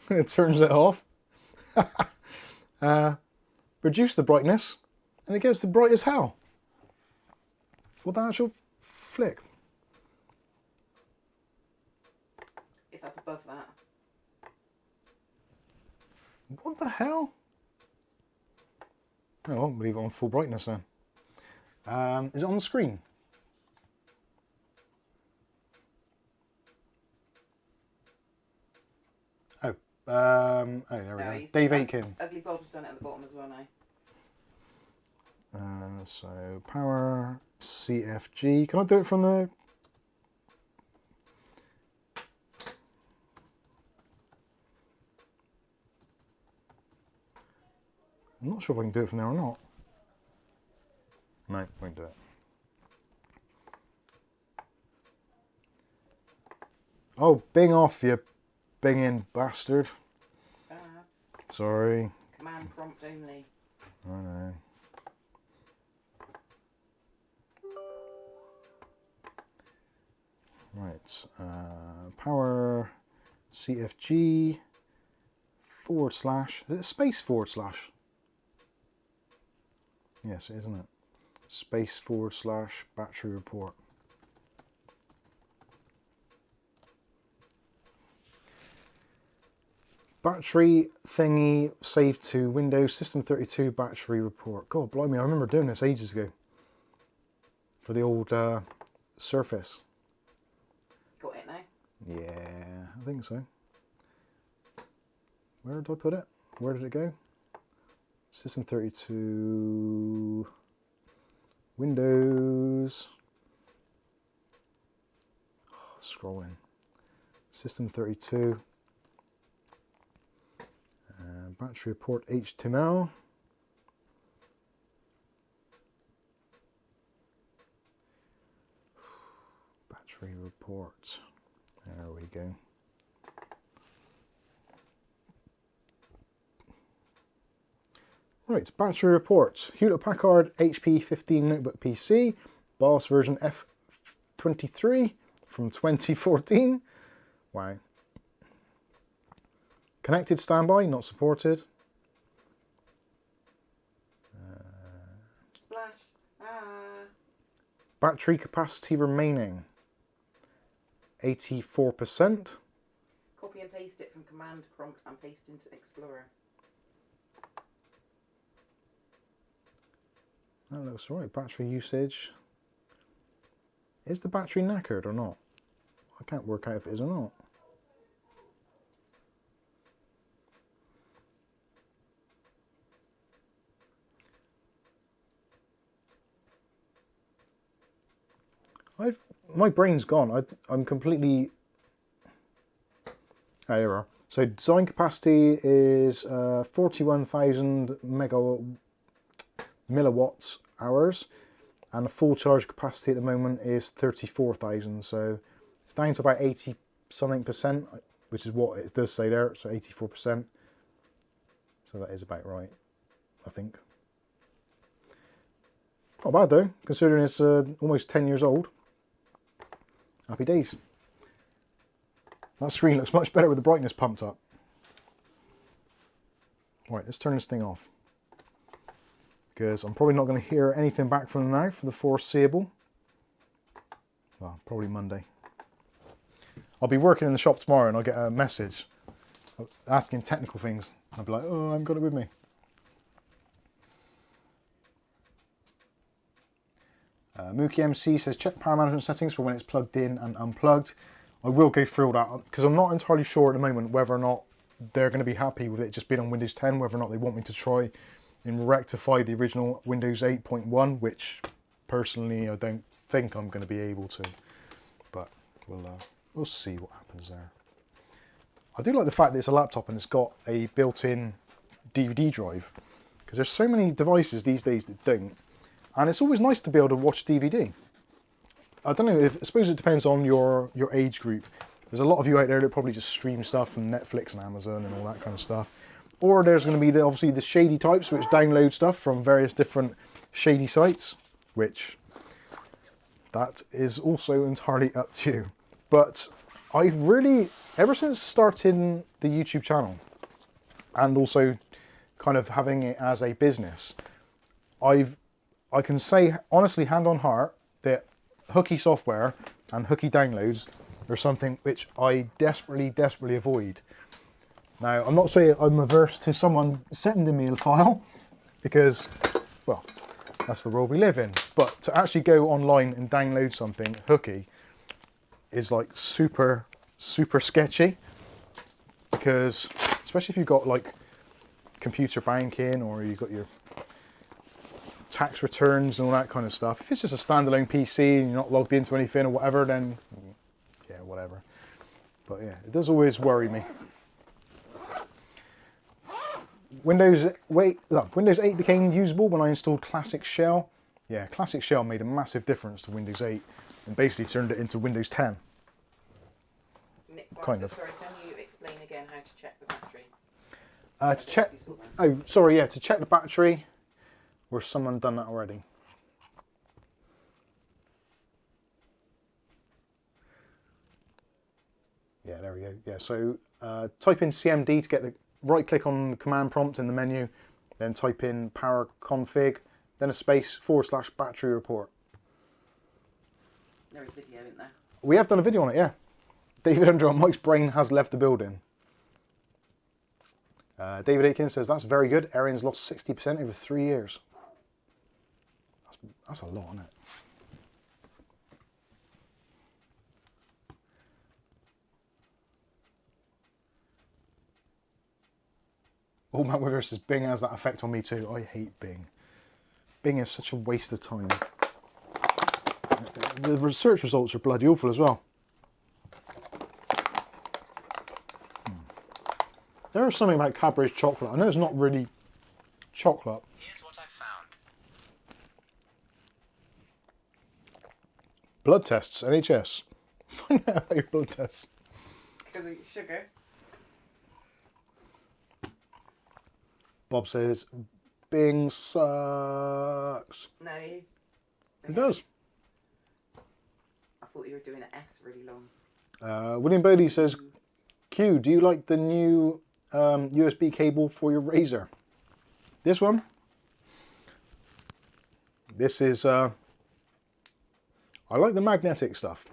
It turns it off. Reduce the brightness and it gets the bright as hell. What the actual flick? It's up above that. What the hell? Oh, I won't leave it on full brightness then. Is it on the screen? Oh, oh, there we go. Dave Aiken. Ugly Bob's done it at the bottom as well now. So power CFG. Can I do it from the? I'm not sure if I can do it from there or not. No, won't do it. Oh, bing off, you binging bastard. Perhaps. Sorry. Command prompt only. I know. Right. Power CFG / is it a space /? Yes, it is, isn't it? Space / battery report. Battery thingy saved to Windows System 32 battery report. God blimey, I remember doing this ages ago. For the old Surface. Got it now? Yeah, I think so. Where did I put it? Where did it go? System 32, Windows, scrolling, System 32, battery report HTML, battery report, there we go. Right, battery report. Hewlett-Packard HP 15 notebook PC, BIOS version F23 from 2014. Wow. Connected standby, not supported. Splash. Battery capacity remaining 84%. Copy and paste it from command prompt and paste into Explorer. That looks right. Battery usage. Is the battery knackered or not? I can't work out if it is or not. My brain's gone. I'm completely... Oh, there we are. So design capacity is 41,000 milliwatt hours, and the full charge capacity at the moment is 34,000. So it's down to about 80 something percent, which is what it does say there. So 84%. So that is about right, I think. Not bad though, considering it's almost 10 years old. Happy days. That screen looks much better with the brightness pumped up. Right, let's turn this thing off, because I'm probably not going to hear anything back from them now for the foreseeable. Well, probably Monday. I'll be working in the shop tomorrow and I'll get a message asking technical things. I'll be like, oh, I haven't got it with me. Mookie MC says, check power management settings for when it's plugged in and unplugged. I will go through all that, because I'm not entirely sure at the moment whether or not they're going to be happy with it just being on Windows 10, whether or not they want me to try and rectify the original Windows 8.1, which personally I don't think I'm going to be able to. But we'll see what happens there. I do like the fact that it's a laptop and it's got a built-in DVD drive, because there's so many devices these days that don't. And it's always nice to be able to watch DVD. I don't know, I suppose it depends on your age group. There's a lot of you out there that probably just stream stuff from Netflix and Amazon and all that kind of stuff. Or there's going to be obviously the shady types which download stuff from various different shady sites, which that is also entirely up to you. But I've really, ever since starting the YouTube channel and also kind of having it as a business, I can say honestly, hand on heart, that hooky software and hooky downloads are something which I desperately avoid. Now, I'm not saying I'm averse to someone sending me a file because, well, that's the world we live in. But to actually go online and download something hooky is like super, super sketchy, because especially if you've got like computer banking or you've got your tax returns and all that kind of stuff. If it's just a standalone PC and you're not logged into anything or whatever, then yeah, whatever. But yeah, it does always worry me. Windows 8 became usable when I installed Classic Shell. Yeah, Classic Shell made a massive difference to Windows 8 and basically turned it into Windows 10. Nick, Kind of. Sorry, can you explain again how to check the battery? To check, oh sorry, yeah, to check the battery, or someone done that already? Yeah, there we go. Yeah, so type in CMD to get the right click on the command prompt in the menu, then type in power config, then a space / battery report. There is video in there. We have done a video on it, yeah. David Under on Mike's brain has left the building. David Aiken says, that's very good. Arian's lost 60% over 3 years. That's a lot, isn't it? Oh, Matt Wither says, Bing has that effect on me too. I hate Bing. Bing is such a waste of time. The research results are bloody awful as well. There is something about Cadbury's chocolate. I know it's not really chocolate. Here's what I found. Blood tests, NHS. Find out about your blood tests. Because of sugar. Bob says, Bing sucks. No. It does. I thought you were doing an S really long. William Bodie says, Q, do you like the new USB cable for your Razor? This one? This is, I like the magnetic stuff.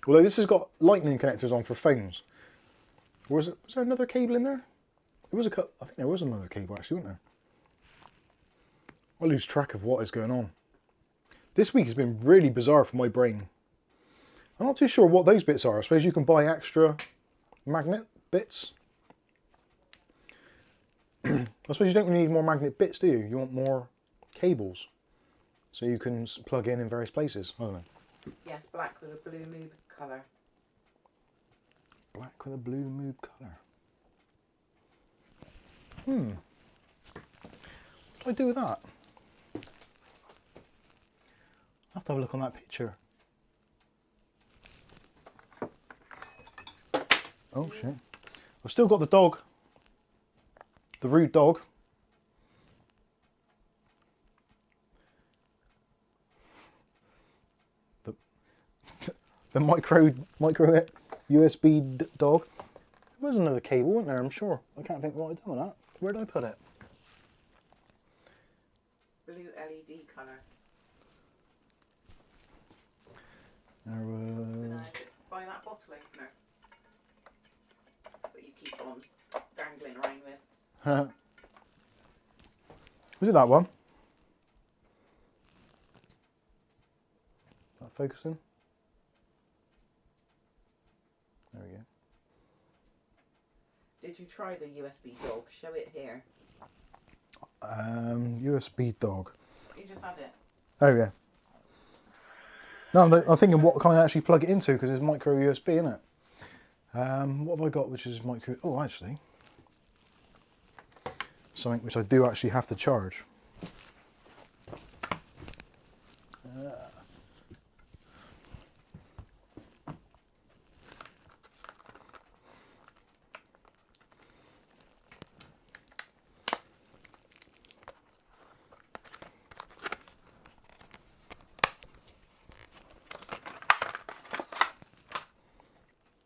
Although this has got lightning connectors on for phones. Or was there another cable in there? There was I think there was another cable actually, wasn't there? I lose track of what is going on. This week has been really bizarre for my brain. I'm not too sure what those bits are. I suppose you can buy extra magnet bits. I suppose you don't really need more magnet bits, do you? You want more cables. So you can plug in various places. I don't know. Yes, black with a blue moob colour. Black with a blue moob colour. What do I do with that? I'll have to have a look on that picture. Oh shit. I've still got the dog. The rude dog. The micro USB dog. There was another cable, wasn't there? I'm sure. I can't think what I done with that. Where did I put it? Blue LED colour. There was... Buy that bottle opener that you keep on dangling around with. Was it that one? Is that focusing? There we go. Did you try the USB dog? Show it here. USB dog. You just had it. Oh yeah. No, I'm thinking what can I actually plug it into because there's micro USB in it. What have I got which is micro... Oh, actually. Something which I do actually have to charge.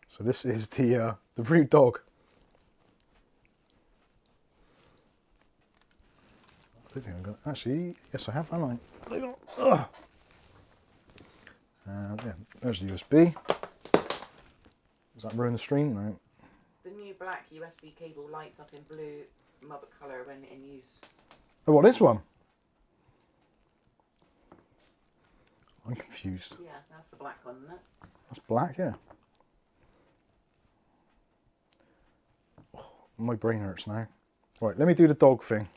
So this is the rude dog. I don't think I've got, actually, yes I have, haven't I? Yeah, there's the USB. Does that ruin the stream? No. The new black USB cable lights up in blue mother colour when in use. Oh, what, this one? I'm confused. Yeah, that's the black one, isn't it? That's black, yeah. Oh, my brain hurts now. Right, let me do the dog thing.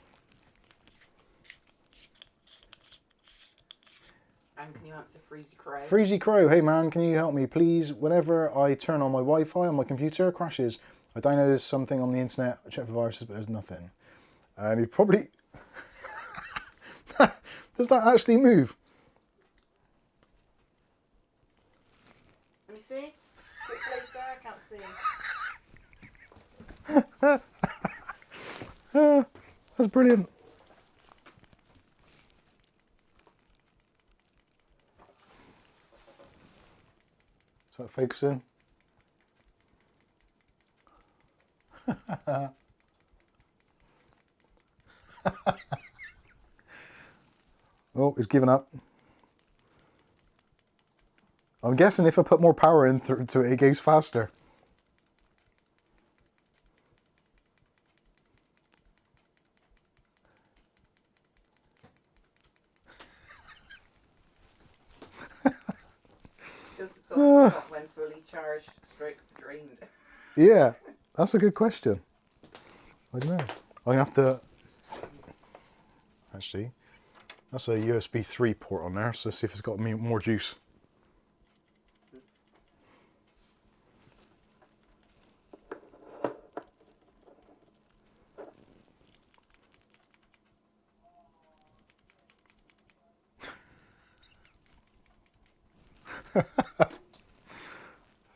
And can you answer Freezy Crow? Freezy Crow, hey man, can you help me please? Whenever I turn on my Wi-Fi on my computer, it crashes. I downloaded something on the internet, I checked for viruses, but there's nothing. And you probably... Does that actually move? Let me see. Get closer, I can't see. That's brilliant. Is that focusing? Oh, it's given up. I'm guessing if I put more power into it, it goes faster. Does the dog stop when fully charged, stroke drained? Yeah, that's a good question. I don't know. I'm gonna have to. Actually, that's a USB 3 port on there, so let's see if it's got more juice.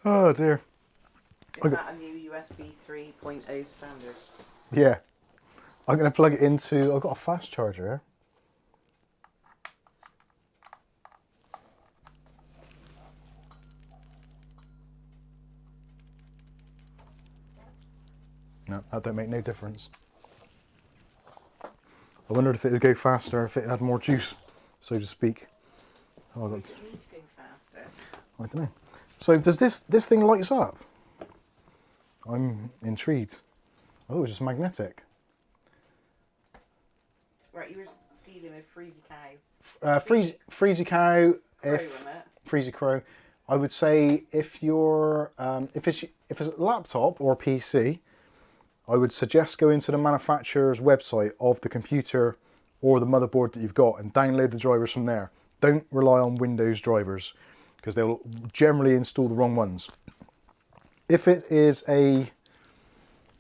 Oh dear. Is that a new USB 3.0 standard? Yeah. I'm going to plug it into... I've got a fast charger here. No, that don't make no difference. I wondered if it would go faster if it had more juice, so to speak. Oh, Does it need to go faster? I don't know. So does this thing lights up? I'm intrigued. Oh, it's just magnetic. Right, you were dealing with Freezy Cow. Freezy Cow, Crow, if wasn't it? Freezy Crow. I would say if you're if it's a laptop or PC, I would suggest going to the manufacturer's website of the computer or the motherboard that you've got and download the drivers from there. Don't rely on Windows drivers because they'll generally install the wrong ones. If it is a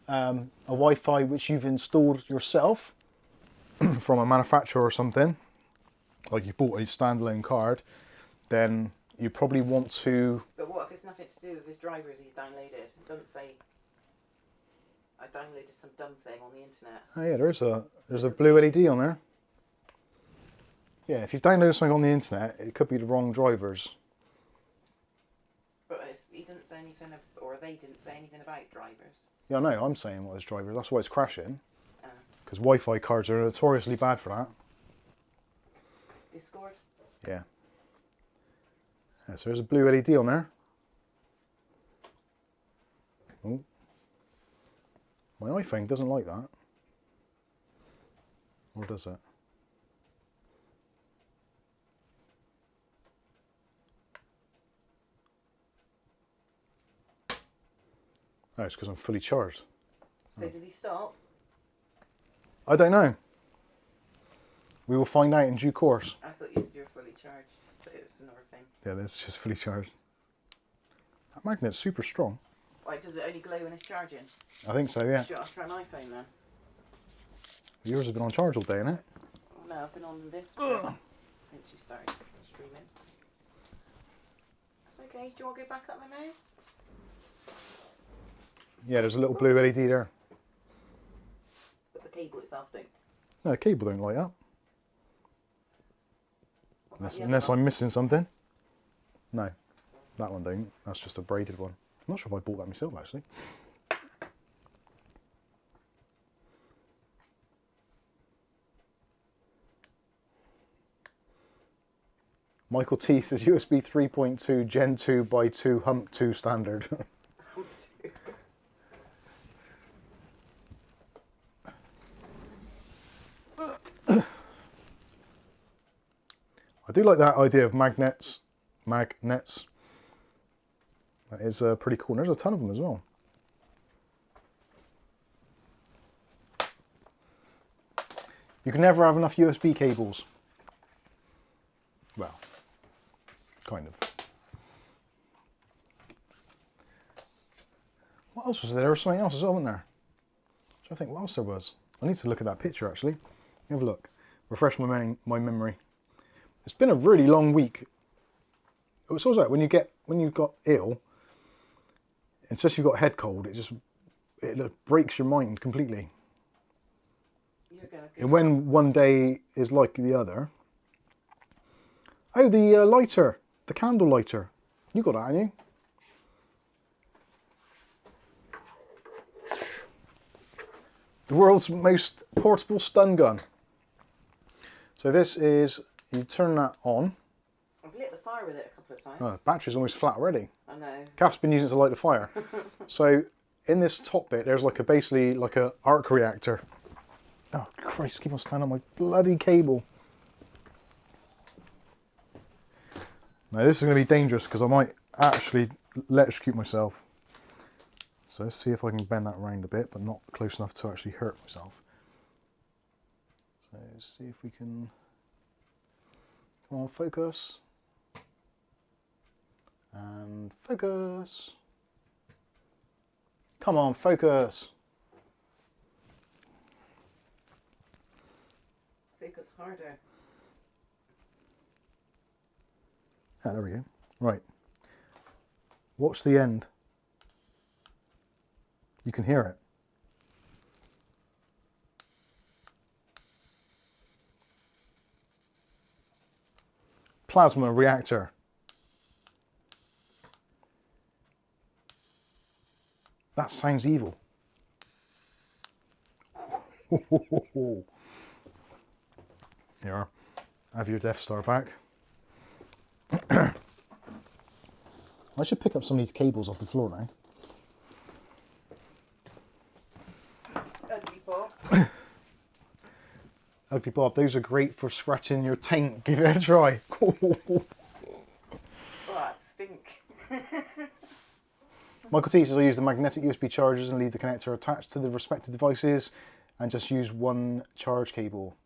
Wi-Fi which you've installed yourself from a manufacturer or something, like you bought a standalone card, then you probably want to... But what if it's nothing to do with his drivers he's downloaded? It doesn't say, I downloaded some dumb thing on the internet. Oh yeah, there's a blue LED on there. Yeah, if you've downloaded something on the internet, it could be the wrong drivers. But he didn't say anything, or they didn't say anything about drivers. Yeah, I know, I'm saying what is drivers, that's why it's crashing. Because Wi-Fi cards are notoriously bad for that. Discord? Yeah. Yeah, so there's a blue LED on there. Oh. My iPhone doesn't like that. Or does it? Oh, it's because I'm fully charged. So does he stop? I don't know. We will find out in due course. I thought you said you were fully charged, but it was another thing. Yeah, this is just fully charged. That magnet's super strong. Why, does it only glow when it's charging? I think so, yeah. Do you want to try an iPhone then? Yours has been on charge all day, innit? Oh, no, I've been on this since you started streaming. That's okay. Do you want to go back up there now? Yeah, there's a little blue LED there. But the cable itself don't. No, the cable don't light up. Unless I'm missing something. No, that one don't. That's just a braided one. I'm not sure if I bought that myself, actually. Michael T says USB 3.2 Gen 2 by 2 Hump 2 standard. do like that idea of magnets. Magnets. That is pretty cool. There's a ton of them as well. You can never have enough USB cables. Well, kind of. What else was there? There was something else as well, wasn't there? I think what else there was. I need to look at that picture actually. Let me have a look. Refresh my memory. It's been a really long week. It's also like when you got ill, especially if you've got a head cold, it breaks your mind completely. And when one day is like the other. Oh, the lighter, the candle lighter. You got that, haven't you? The world's most portable stun gun. So this is, you turn that on. I've lit the fire with it a couple of times. Oh, the battery's almost flat already. I know. Kath's been using it to light the fire. So in this top bit, there's like basically like a arc reactor. Oh Christ, keep on standing on my bloody cable. Now this is going to be dangerous because I might actually electrocute myself. So let's see if I can bend that around a bit, but not close enough to actually hurt myself. So let's see if we can, come on, focus. And focus. Come on, focus. Focus harder. Ah, there we go. Right. Watch the end. You can hear it. Plasma reactor. That sounds evil. Here you are. Have your Death Star back. I should pick up some of these cables off the floor now. Ugly Bob. Ugly Bob, those are great for scratching your taint. Give it a try. Oh, that stink. Michael T says I use the magnetic USB chargers and leave the connector attached to the respective devices and just use one charge cable.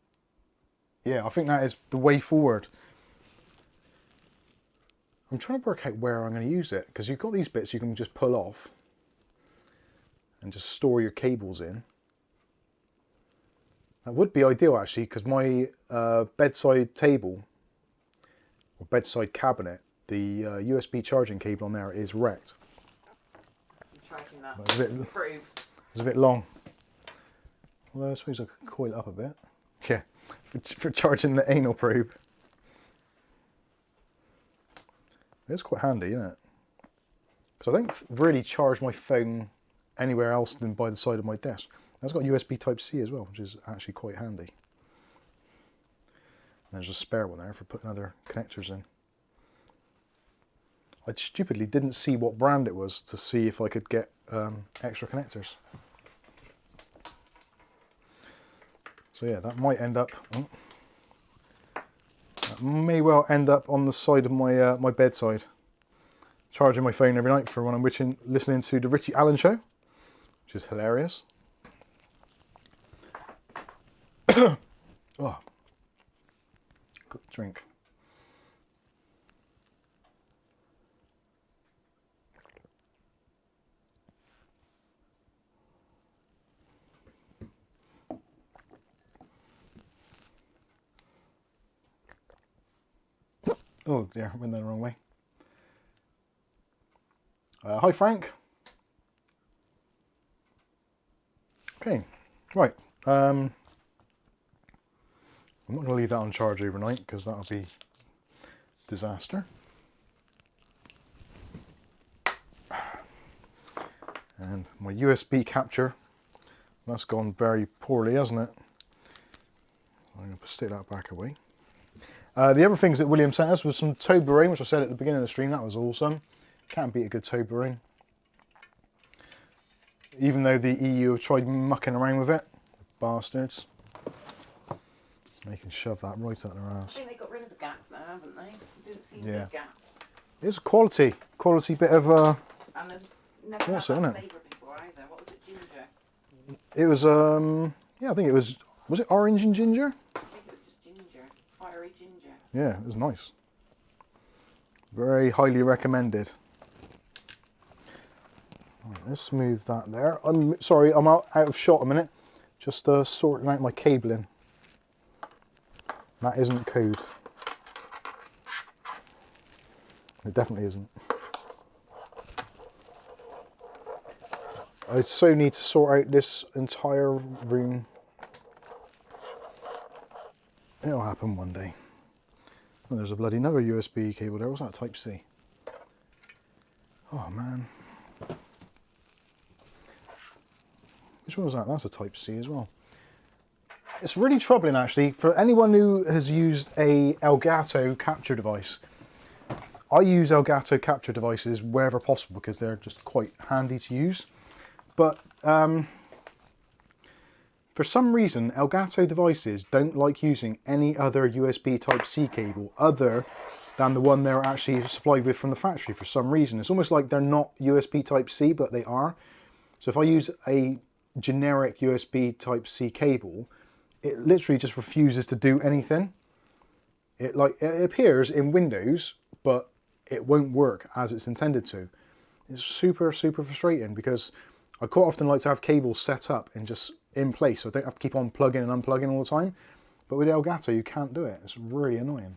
Yeah, I think that is the way forward. I'm trying to work out where I'm going to use it because you've got these bits you can just pull off and just store your cables in. That would be ideal actually because my bedside table or bedside cabinet, the USB charging cable on there is wrecked. So I'm charging that. It's a bit long. Although I suppose I could coil it up a bit. Yeah, for charging the anal probe. It's quite handy, isn't it? Because I don't really charge my phone anywhere else than by the side of my desk. It's got USB Type-C as well, which is actually quite handy. And there's a spare one there for putting other connectors in. I stupidly didn't see what brand it was to see if I could get extra connectors. So yeah, that might end up... that may well end up on the side of my my bedside. Charging my phone every night for when I'm listening to the Richie Allen show, which is hilarious. Oh, good drink. Oh dear, I went the wrong way. Hi Frank. Okay, right. I'm not going to leave that on charge overnight because that'll be disaster. And my USB capture, that's gone very poorly, hasn't it? I'm going to stick that back away. The other things that William sent us was some toe bearing, which I said at the beginning of the stream, that was awesome. Can't beat a good toe bearing. Even though the EU have tried mucking around with it, bastards. They can shove that right up their I ass. think they got rid of the gap now, haven't they? Didn't seem Yeah. big gaps. It's a quality bit of And I've never had Also, that innit? flavour before either. What was it, ginger? it was yeah, I think it was it orange and ginger? I think it was just ginger. Fiery ginger. Yeah, it was nice. Very highly recommended. Right, let's move that there. I'm sorry, I'm out of shot a minute. Just sorting out my cabling. That isn't code. It definitely isn't. I so need to sort out this entire room. It'll happen one day. Oh, there's a bloody another USB cable there. What's that? Type C. Oh man. Which one was that? That's a Type C as well. It's really troubling actually for anyone who has used a Elgato capture device. I use Elgato capture devices wherever possible because they're just quite handy to use. But for some reason, Elgato devices don't like using any other USB Type-C cable other than the one they're actually supplied with from the factory for some reason. It's almost like they're not USB Type-C, but they are. So if I use a generic USB Type-C cable, it literally just refuses to do anything. It appears in Windows, but it won't work as it's intended to. It's super, super frustrating because I quite often like to have cables set up and just in place so I don't have to keep on plugging and unplugging all the time. But with Elgato, you can't do it. It's really annoying.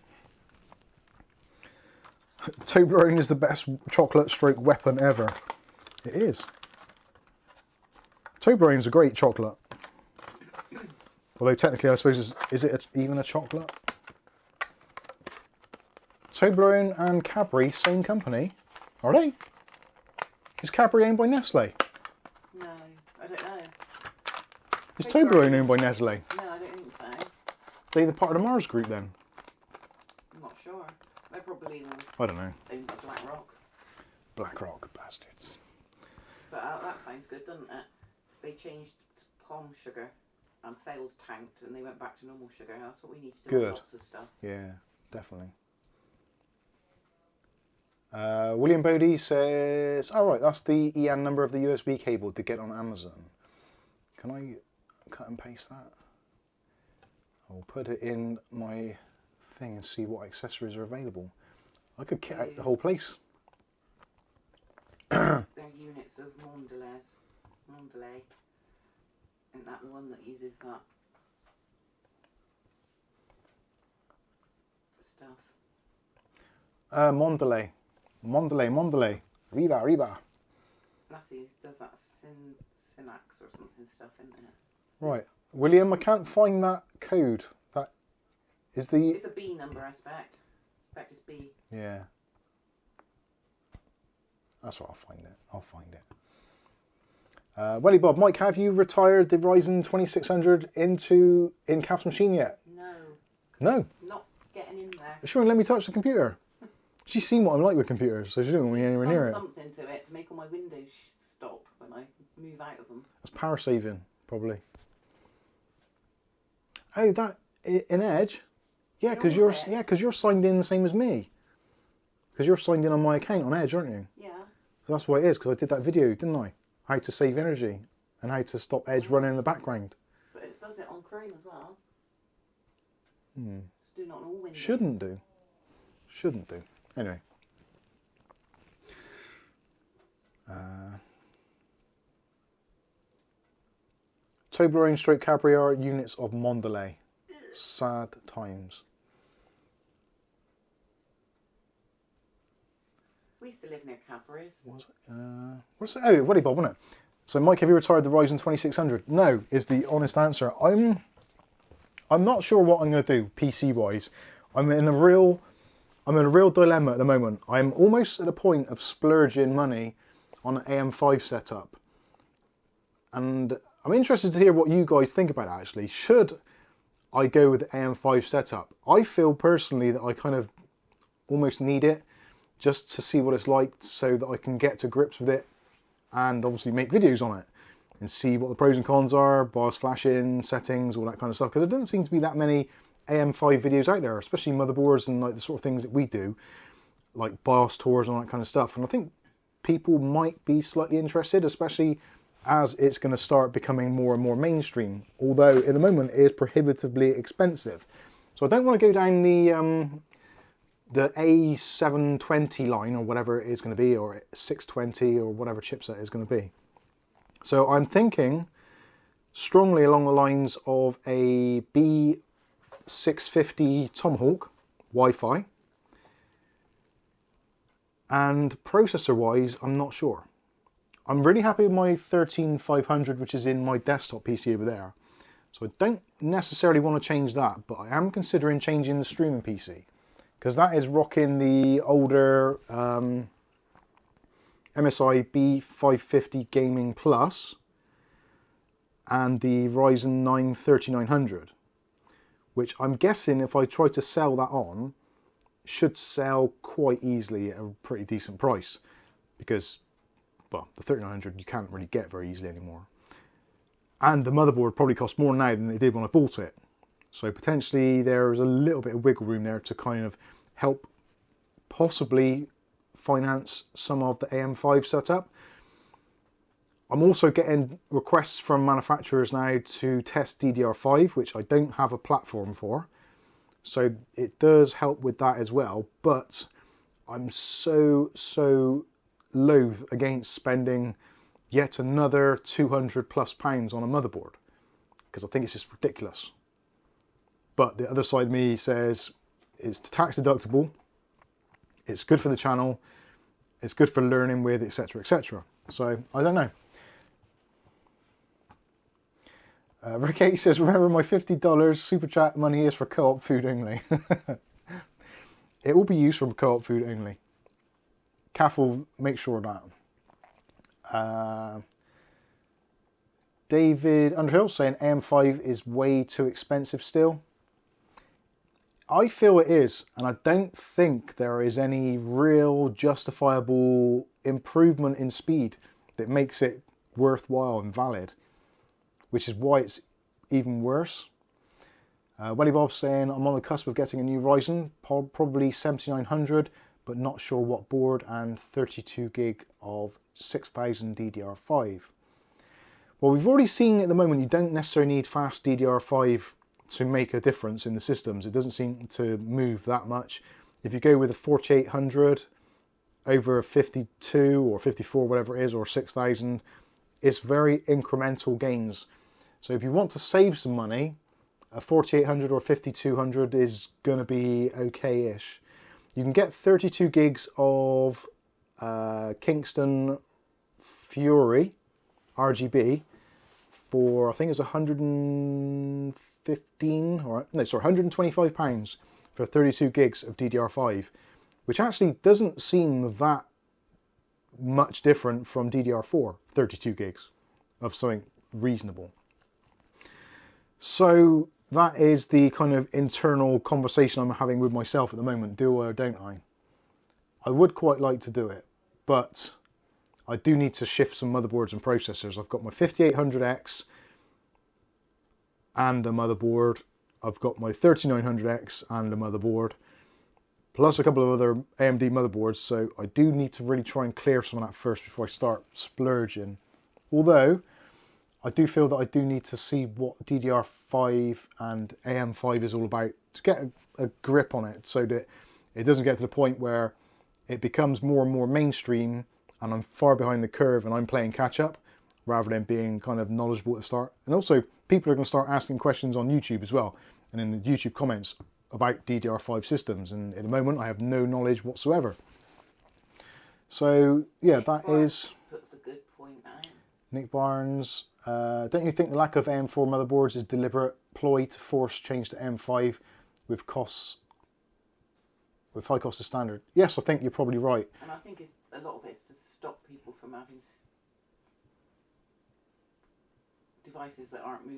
Toblerone is the best chocolate stroke weapon ever. It is. Toblerone is a great chocolate. Although technically, I suppose, is it even a chocolate? Toblerone and Cadbury, same company. Are they? Is Cadbury owned by Nestle? No, I don't know. Is Toblerone owned by Nestle? No, I don't think so. They the part of the Mars group then? I'm not sure. They're probably I don't know. owned by BlackRock. BlackRock bastards. But that sounds good, doesn't it? They changed to palm sugar and sales tanked and they went back to normal sugar. That's what we need to do with lots of stuff. Yeah, definitely. William Bodie says, "All right, that's the EAN number of the USB cable to get on Amazon. Can I cut and paste that? I'll put it in my thing and see what accessories are available. I could kit out the whole place." They're units of Mondelez. Isn't that the one that uses that stuff? Mondelez. Riva. That's who does that Synax or something stuff, isn't it? Right, William, I can't find that code. That is the... It's a B number, I expect. It's B. Yeah. That's right, I'll find it. Welly Bob, Mike, have you retired the Ryzen 2600 in Calf's machine yet? No. No. Not getting in there. She won't let me touch the computer. She's seen what I'm like with computers, so she doesn't want me anywhere near it. Something to it to make all my windows stop when I move out of them. That's power saving, probably. Oh, that in Edge? Yeah, because you're signed in the same as me. Because you're signed in on my account on Edge, aren't you? Yeah. So that's why it is, because I did that video, didn't I? How to save energy and how to stop Edge running in the background. But it does it on Chrome as well. Hmm. It's doing it on all windows. Shouldn't do. Anyway. Toblerone stroke Cadbury are units of Mondelez. Sad times. We used to live near Cadbury's. Was it? What's it? Oh, Willy Bob, wasn't it? So, Mike, have you retired the Ryzen 2600? No, is the honest answer. I'm not sure what I'm going to do PC-wise. I'm in a real dilemma at the moment. I'm almost at a point of splurging money on an AM5 setup. And I'm interested to hear what you guys think about it, actually. Should I go with the AM5 setup? I feel personally that I kind of almost need it just to see what it's like so that I can get to grips with it and obviously make videos on it and see what the pros and cons are, BIOS flashing, settings, all that kind of stuff. Because there doesn't seem to be that many AM5 videos out there, especially motherboards and like the sort of things that we do, like BIOS tours and all that kind of stuff. And I think people might be slightly interested, especially as it's going to start becoming more and more mainstream, although at the moment it is prohibitively expensive. So I don't want to go down the A720 line or whatever it is going to be, or 620 or whatever chipset is going to be. So I'm thinking strongly along the lines of a B650 Tomahawk Wi-Fi, and processor wise I'm not sure. I'm really happy with my 13500, which is in my desktop PC over there, so I don't necessarily want to change that, but I am considering changing the streaming PC, because that is rocking the older MSI B550 Gaming Plus and the Ryzen 9 3900, which I'm guessing if I try to sell that on, should sell quite easily at a pretty decent price, because, well, the 3900 you can't really get very easily anymore. And the motherboard probably costs more now than it did when I bought it. So potentially there's a little bit of wiggle room there to kind of help possibly finance some of the AM5 setup. I'm also getting requests from manufacturers now to test DDR5, which I don't have a platform for. So it does help with that as well, but I'm so loath against spending yet another £200+ on a motherboard, because I think it's just ridiculous. But the other side of me says it's tax deductible, it's good for the channel, it's good for learning with, etc, etc. So I don't know. Rick 8 says, remember my $50 super chat money is for co-op food only. It will be used for co-op food only. Kath will make sure of that. David Underhill saying AM5 is way too expensive still. I feel it is, and I don't think there is any real justifiable improvement in speed that makes it worthwhile and valid, which is why it's even worse. Welly Bob's saying, I'm on the cusp of getting a new Ryzen, probably 7900, but not sure what board, and 32 gig of 6000 DDR5. Well, we've already seen at the moment you don't necessarily need fast DDR5 to make a difference in the systems. It doesn't seem to move that much. If you go with a 4800 over a 52 or 54, whatever it is, or 6000, it's very incremental gains. So if you want to save some money, a 4800 or 5200 is going to be okay-ish. You can get 32 gigs of Kingston Fury RGB for, I think it's 115, or no, sorry, £125 for 32 gigs of DDR5, which actually doesn't seem that much different from DDR4, 32 gigs of something reasonable. So that is the kind of internal conversation I'm having with myself at the moment. Do or don't I? I would quite like to do it, but I do need to shift some motherboards and processors. I've got my 5800X and a motherboard. I've got my 3900X and a motherboard, plus a couple of other AMD motherboards. So I do need to really try and clear some of that first before I start splurging. Although I do feel that I do need to see what DDR5 and AM5 is all about to get a grip on it, so that it doesn't get to the point where it becomes more and more mainstream and I'm far behind the curve and I'm playing catch up rather than being kind of knowledgeable at the start. And also people are going to start asking questions on YouTube as well, and in the YouTube comments about DDR5 systems, and at the moment I have no knowledge whatsoever. So yeah, that is... Puts a good point out. Nick Barnes, don't you think the lack of AM4 motherboards is deliberate ploy to force change to M5 with high cost of standard? Yes, I think you're probably right. And I think it's, a lot of it's to stop people from having devices that aren't don't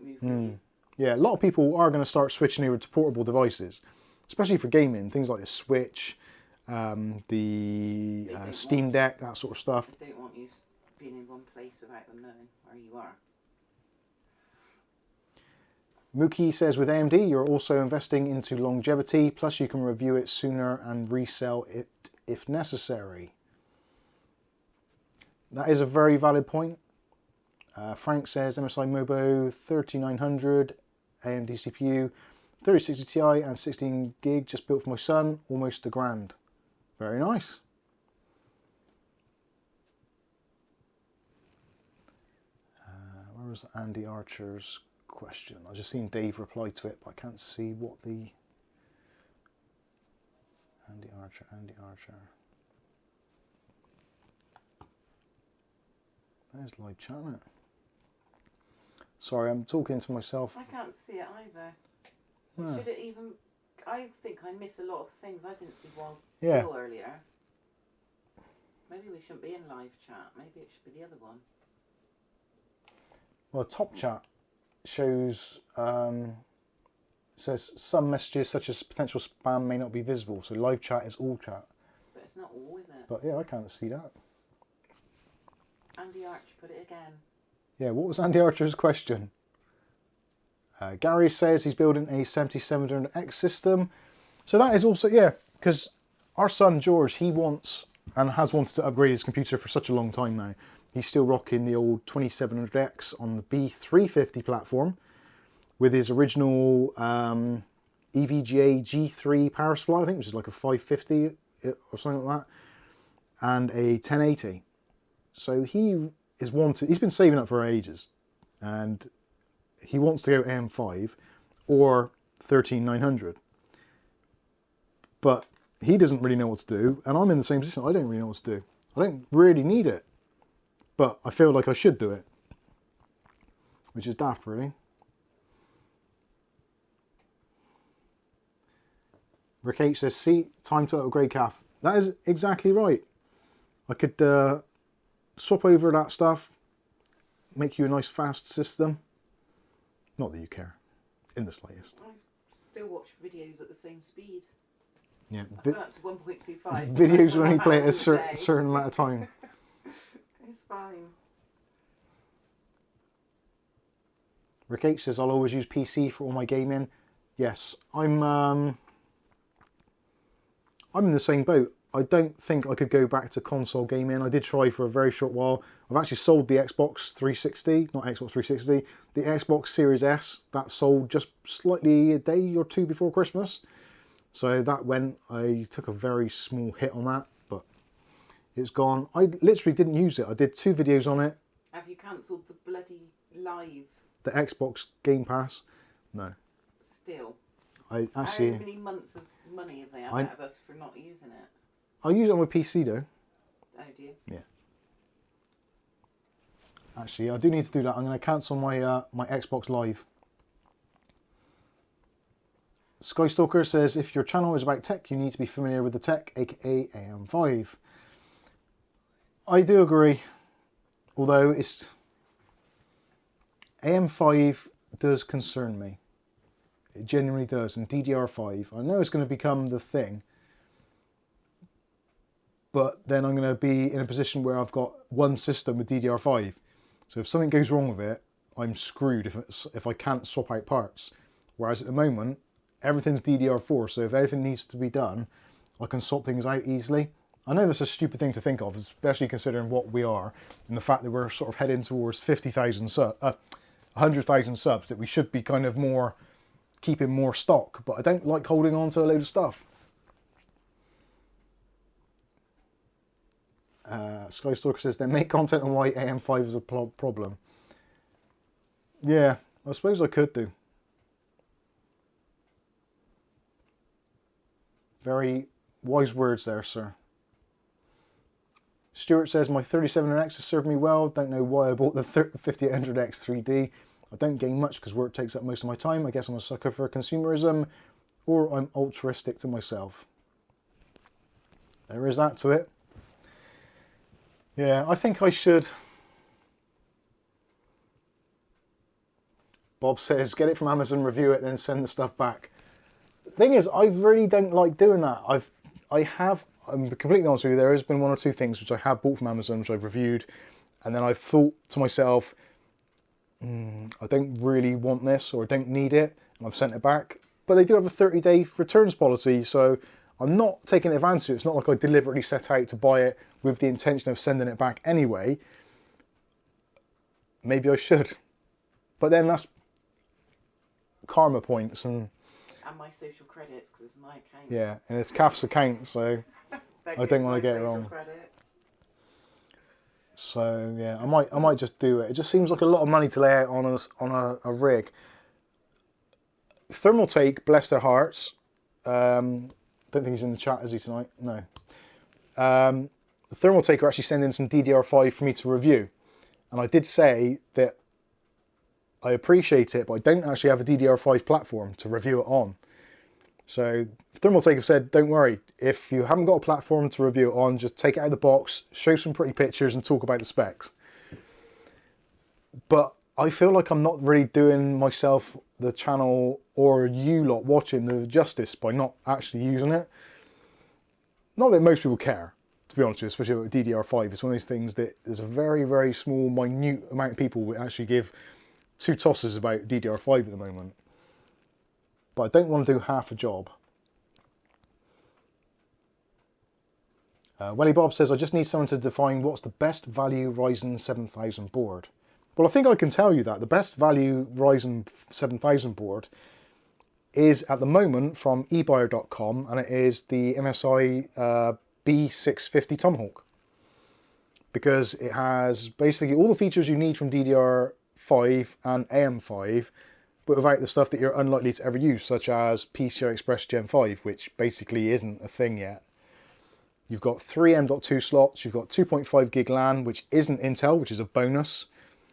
move with you. Yeah, a lot of people are going to start switching over to portable devices, especially for gaming, things like the Switch, the Steam Deck, that sort of stuff. They don't want you being in one place without them knowing where you are. Mookie says with AMD, you're also investing into longevity, plus you can review it sooner and resell it if necessary. That is a very valid point. Frank says MSI Mobo 3900, AMD CPU, 3060 Ti and 16 gig, just built for my son, almost $1,000. Very nice. Where was Andy Archer's question? I've just seen Dave reply to it, but I can't see what the... Andy Archer. There's live chat, isn't it? Sorry, I'm talking to myself. I can't see it either. No. Should it even... I think I miss a lot of things. I didn't see one Yeah. Bill earlier. Maybe we shouldn't be in live chat. Maybe it should be the other one. Well, top chat shows, says some messages such as potential spam may not be visible. So live chat is all chat. But it's not all, is it? But yeah, I can't see that. Andy Arch, put it again. Yeah, what was Andy Archer's question? Gary says he's building a 7700X system. So that is also, yeah, because our son George, he wants and has wanted to upgrade his computer for such a long time now. He's still rocking the old 2700X on the B350 platform with his original EVGA G3 power supply, I think, which is like a 550 or something like that, and a 1080. So he's been saving up for ages, and he wants to go AM5 or 13900. But he doesn't really know what to do, and I'm in the same position. I don't really know what to do. I don't really need it, but I feel like I should do it, which is daft, really. Rick H says, see, time to upgrade calf. That is exactly right. I could swap over that stuff, make you a nice fast system. Not that you care, in the slightest. I still watch videos at the same speed. Yeah, I've gone up to 1.25. videos will only play at a 1.5 day. certain amount of time. It's fine. Rick H says, I'll always use PC for all my gaming. Yes, I'm in the same boat. I don't think I could go back to console gaming. I did try for a very short while. I've actually sold the Xbox 360, not Xbox 360, the Xbox Series S. That sold just slightly a day or two before Christmas. So that went, I took a very small hit on that, but it's gone. I literally didn't use it. I did 2 videos on it. Have you cancelled the bloody live? The Xbox Game Pass? No. Still. I actually... How many months of money have they had out of us for not using it? I use it on my PC though. Oh, do you? Yeah. Actually, I do need to do that. I'm going to cancel my my Xbox Live. Skystalker says, if your channel is about tech, you need to be familiar with the tech, aka AM5. I do agree. Although it's... AM5 does concern me. It genuinely does. And DDR5, I know it's going to become the thing. But then I'm going to be in a position where I've got one system with DDR5. So if something goes wrong with it, I'm screwed if I can't swap out parts. Whereas at the moment, everything's DDR4, so if anything needs to be done, I can swap things out easily. I know that's a stupid thing to think of, especially considering what we are, and the fact that we're sort of heading towards 100,000 subs, that we should be kind of more, keeping more stock, but I don't like holding on to a load of stuff. Skystalker says, then make content on why AM5 is a problem. Yeah, I suppose I could do. Very wise words there, sir. Stuart says, my 3700X has served me well. Don't know why I bought the 5800X 3D. I don't gain much because work takes up most of my time. I guess I'm a sucker for consumerism, or I'm altruistic to myself. There is that to it. Yeah, I think I should. Bob says, get it from Amazon, review it, then send the stuff back. The thing is, I really don't like doing that. I'm completely honest with you, there has been 1 or 2 things which I have bought from Amazon, which I've reviewed, and then I've thought to myself, I don't really want this, or I don't need it, and I've sent it back. But they do have a 30-day returns policy, so I'm not taking advantage of it. It's not like I deliberately set out to buy it with the intention of sending it back anyway. Maybe I should. But then that's karma points and my social credits, because it's my account. yeah, and it's Kath's account, so I don't want to get it wrong. Credits. So yeah, I might just do it. It just seems like a lot of money to lay out on a rig. Thermaltake, bless their hearts. Don't think he's in the chat, is he, tonight? No. The Thermaltake are actually sending some DDR5 for me to review, and I did say that I appreciate it, but I don't actually have a DDR5 platform to review it on. So Thermaltake have said, don't worry, if you haven't got a platform to review it on, just take it out of the box, show some pretty pictures and talk about the specs. But I feel like I'm not really doing myself, the channel, or you lot watching the justice by not actually using it. Not that most people care, to be honest with you, especially with DDR5. It's one of those things that there's a very, very small, minute amount of people that actually give two tosses about DDR5 at the moment. But I don't want to do half a job. Welly Bob says, I just need someone to define what's the best value Ryzen 7000 board. Well, I think I can tell you that. The best value Ryzen 7000 board is at the moment from ebuyer.com, and it is the MSI B650 Tomahawk. Because it has basically all the features you need from DDR5 and AM5, but without the stuff that you're unlikely to ever use, such as PCI Express Gen 5, which basically isn't a thing yet. You've got 3 M.2 slots, you've got 2.5 gig LAN, which isn't Intel, which is a bonus,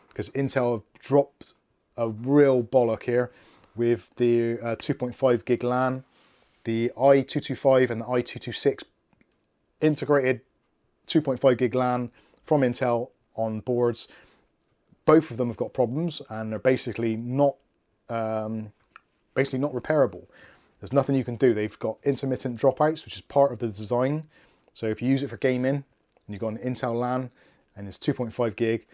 because Intel have dropped a real bollock here with the 2.5 gig LAN, the i225 and the i226 integrated 2.5 gig LAN from Intel on boards. Both of them have got problems, and they're basically not repairable. There's nothing you can do. They've got intermittent dropouts, which is part of the design. So if you use it for gaming and you've got an Intel LAN and it's 2.5 gig,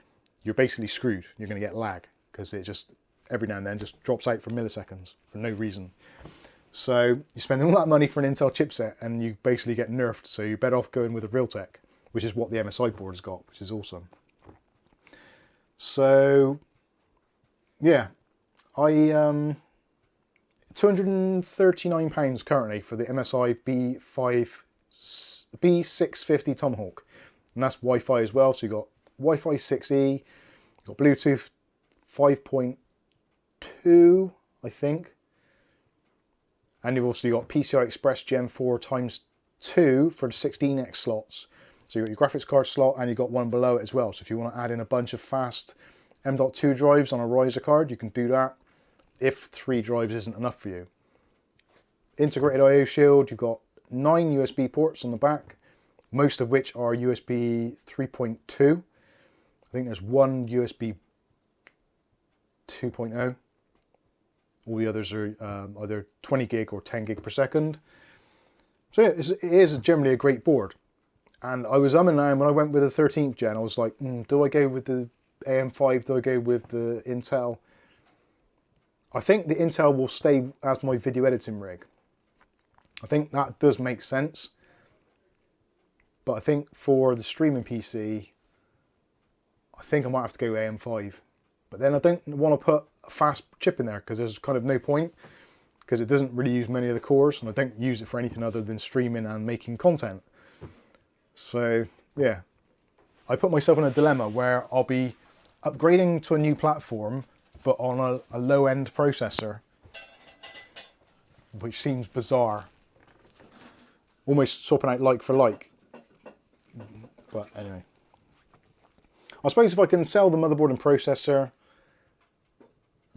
you're basically screwed. You're going to get lag because it just every now and then just drops out for milliseconds for no reason. So you're spending all that money for an Intel chipset and you basically get nerfed. So you're better off going with a Realtek, which is what the MSI board has got, which is awesome. So yeah, I £239 currently for the MSI B650 Tomahawk, and that's Wi-Fi as well. So you got Wi-Fi 6E, you've got Bluetooth 5.2, I think, and you've also got PCI Express Gen 4 × 2 for the 16X slots. So you've got your graphics card slot and you've got one below it as well. So if you want to add in a bunch of fast M.2 drives on a riser card, you can do that if 3 drives isn't enough for you. Integrated I/O shield, you've got 9 USB ports on the back, most of which are USB 3.2. I think there's one USB 2.0. All the others are either 20 gig or 10 gig per second. So yeah, it is generally a great board. And I was umming and when I went with the 13th gen, I was like, do I go with the AM5? Do I go with the Intel? I think the Intel will stay as my video editing rig. I think that does make sense. But I think for the streaming PC, I think I might have to go AM5. But then I don't want to put a fast chip in there because there's kind of no point, because it doesn't really use many of the cores and I don't use it for anything other than streaming and making content. So yeah, I put myself in a dilemma where I'll be upgrading to a new platform but on a low-end processor, which seems bizarre. Almost swapping out like for like. But anyway. I suppose if I can sell the motherboard and processor,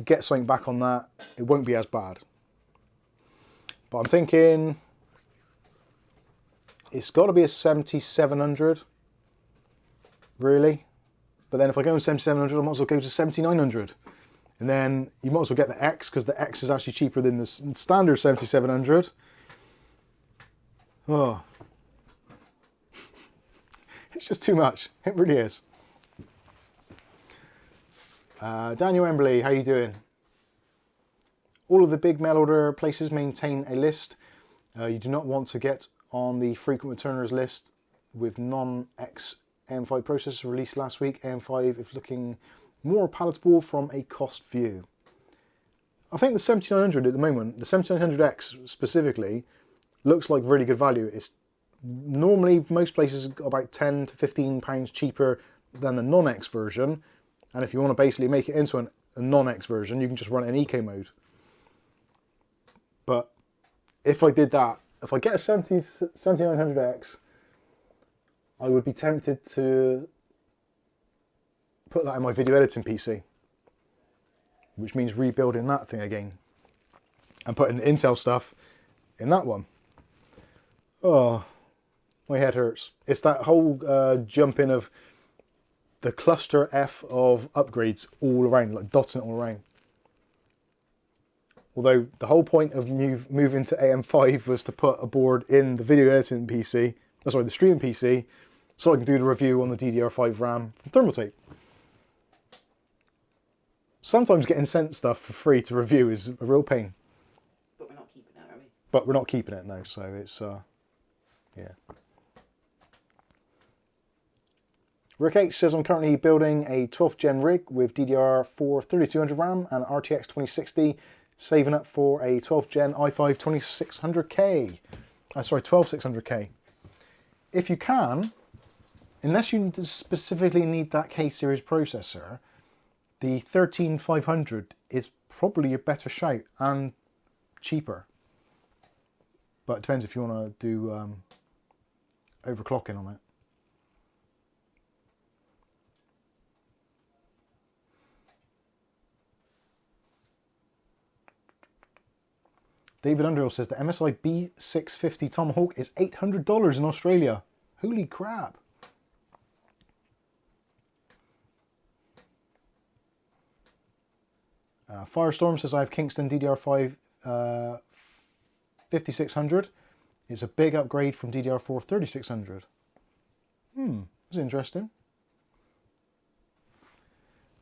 get something back on that, it won't be as bad. But I'm thinking it's got to be a 7700, really. But then if I go with 7700, I might as well go to 7900. And then you might as well get the X, because the X is actually cheaper than the standard 7700. Oh, it's just too much. It really is. Daniel Emberley, how you doing? All of the big mail order places maintain a list. You do not want to get on the frequent returners list with non-X AM5 processor released last week. AM5 is looking more palatable from a cost view. I think the 7900 at the moment, the 7900X specifically, looks like really good value. It's normally, most places are about 10 to 15 pounds cheaper than the non-X version. And if you want to basically make it into a non-X version, you can just run it in eco mode. But if I did that, if I get a 7900X, I would be tempted to put that in my video editing PC, which means rebuilding that thing again and putting the Intel stuff in that one. Oh, my head hurts. It's that whole jumping of the cluster F of upgrades all around, like dotting it all around. Although the whole point of moving to AM5 was to put a board in the video editing PC, sorry, the streaming PC, so I can do the review on the DDR5 RAM from Thermaltape. Sometimes getting sent stuff for free to review is a real pain. But we're not keeping it, are we? But we're not keeping it now, so it's, yeah. Rick H says, I'm currently building a 12th gen rig with DDR4 3200 RAM and RTX 2060, saving up for a 12th gen i5 2600K. Sorry, 12600K. If you can, unless you specifically need that K series processor, the 13500 is probably a better shout and cheaper. But it depends if you want to do overclocking on it. David Underhill says the MSI B650 Tomahawk is $800 in Australia. Holy crap. Firestorm says I have Kingston DDR5 5600. It's a big upgrade from DDR4 3600. That's interesting.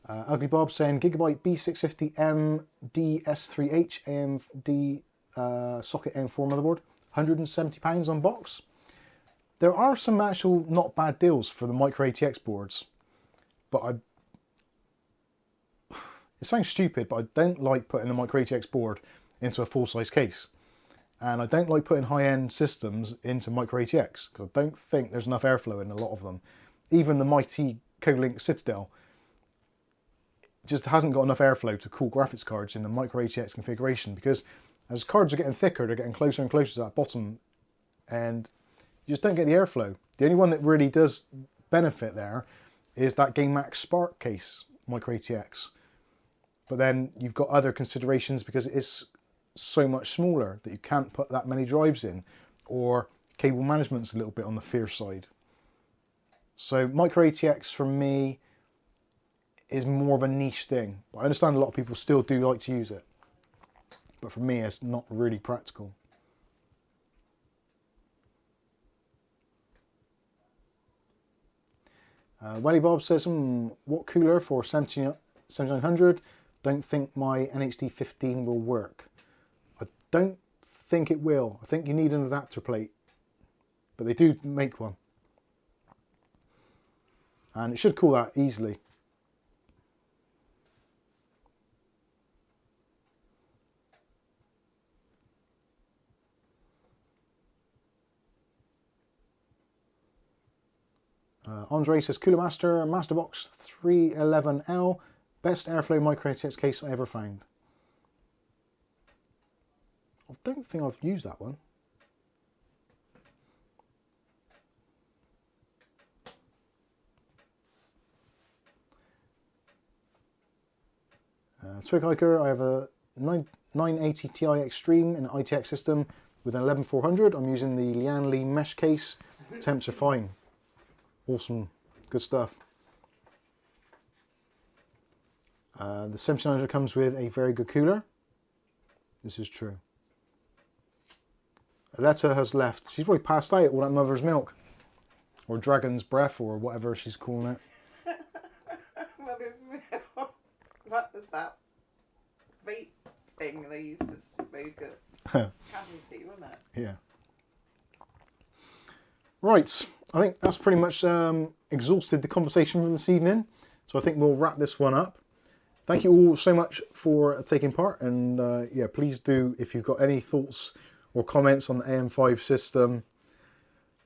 Ugly Bob saying Gigabyte B650M DS3H AMD socket M4 motherboard, £170 on box. There are some actual not bad deals for the micro ATX boards, but it sounds stupid, but I don't like putting a micro ATX board into a full-size case, and I don't like putting high-end systems into micro ATX because I don't think there's enough airflow in a lot of them. Even the mighty Colink Citadel just hasn't got enough airflow to cool graphics cards in the micro ATX configuration, because as cards are getting thicker, they're getting closer and closer to that bottom, and you just don't get the airflow. The only one that really does benefit there is that GameMax Spark case, micro ATX. But then you've got other considerations because it is so much smaller that you can't put that many drives in, or cable management's a little bit on the fierce side. So micro ATX for me is more of a niche thing, but I understand a lot of people still do like to use it. But for me, it's not really practical. Welly Bob says, what cooler for 7900? Don't think my NHD 15 will work. I don't think it will. I think you need an adapter plate, but they do make one. And it should cool that easily. Andre says, Cooler Master, Masterbox 311L, best airflow micro ATX case I ever found. I don't think I've used that one. Twig Hiker, I have a 980 Ti Extreme in an ITX system with an 11400. I'm using the Lian Li mesh case. Temps are fine. Awesome, good stuff. The 7900 comes with a very good cooler. This is true. Aletta has left. She's probably passed out all that mother's milk. Or dragon's breath, or whatever she's calling it. Mother's milk. What was that vape thing they used to smoke at Casualty, wasn't it? Yeah. Right, I think that's pretty much exhausted the conversation for this evening. So I think we'll wrap this one up. Thank you all so much for taking part, and yeah, please do, if you've got any thoughts or comments on the AM5 system,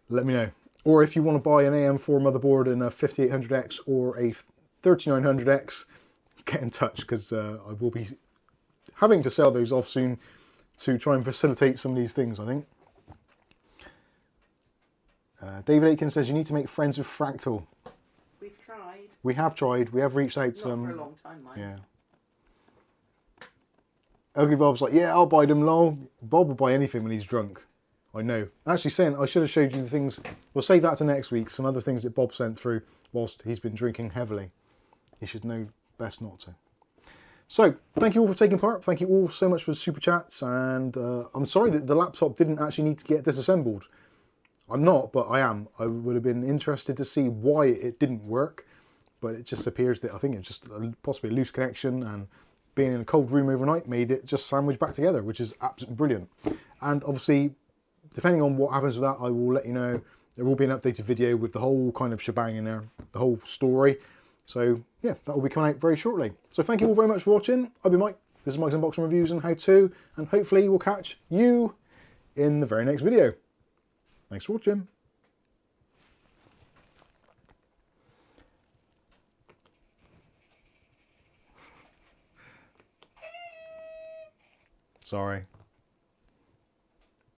let me know. Or if you want to buy an AM4 motherboard and a 5800X or a 3900X, get in touch, because I will be having to sell those off soon to try and facilitate some of these things, I think. David Aiken says you need to make friends with Fractal. We've tried. We have tried. We have reached out Not to for a long time, mind. Yeah. Ugly Bob's like, yeah, I'll buy them, lol. Bob will buy anything when he's drunk. I know. Actually, saying I should have showed you the things. We'll save that to next week. Some other things that Bob sent through whilst he's been drinking heavily. He should know best not to. So, thank you all for taking part. Thank you all so much for the super chats. And I'm sorry that the laptop didn't actually need to get disassembled. I'm not, but I am. I would have been interested to see why it didn't work, but it just appears that I think it's just possibly a loose connection, and being in a cold room overnight made it just sandwich back together, which is absolutely brilliant. And obviously, depending on what happens with that, I will let you know. There will be an updated video with the whole kind of shebang in there, the whole story. So yeah, that will be coming out very shortly. So thank you all very much for watching. I've been Mike. This is Mike's Unboxing Reviews and How To, and hopefully we'll catch you in the very next video. Thanks for watching. Sorry.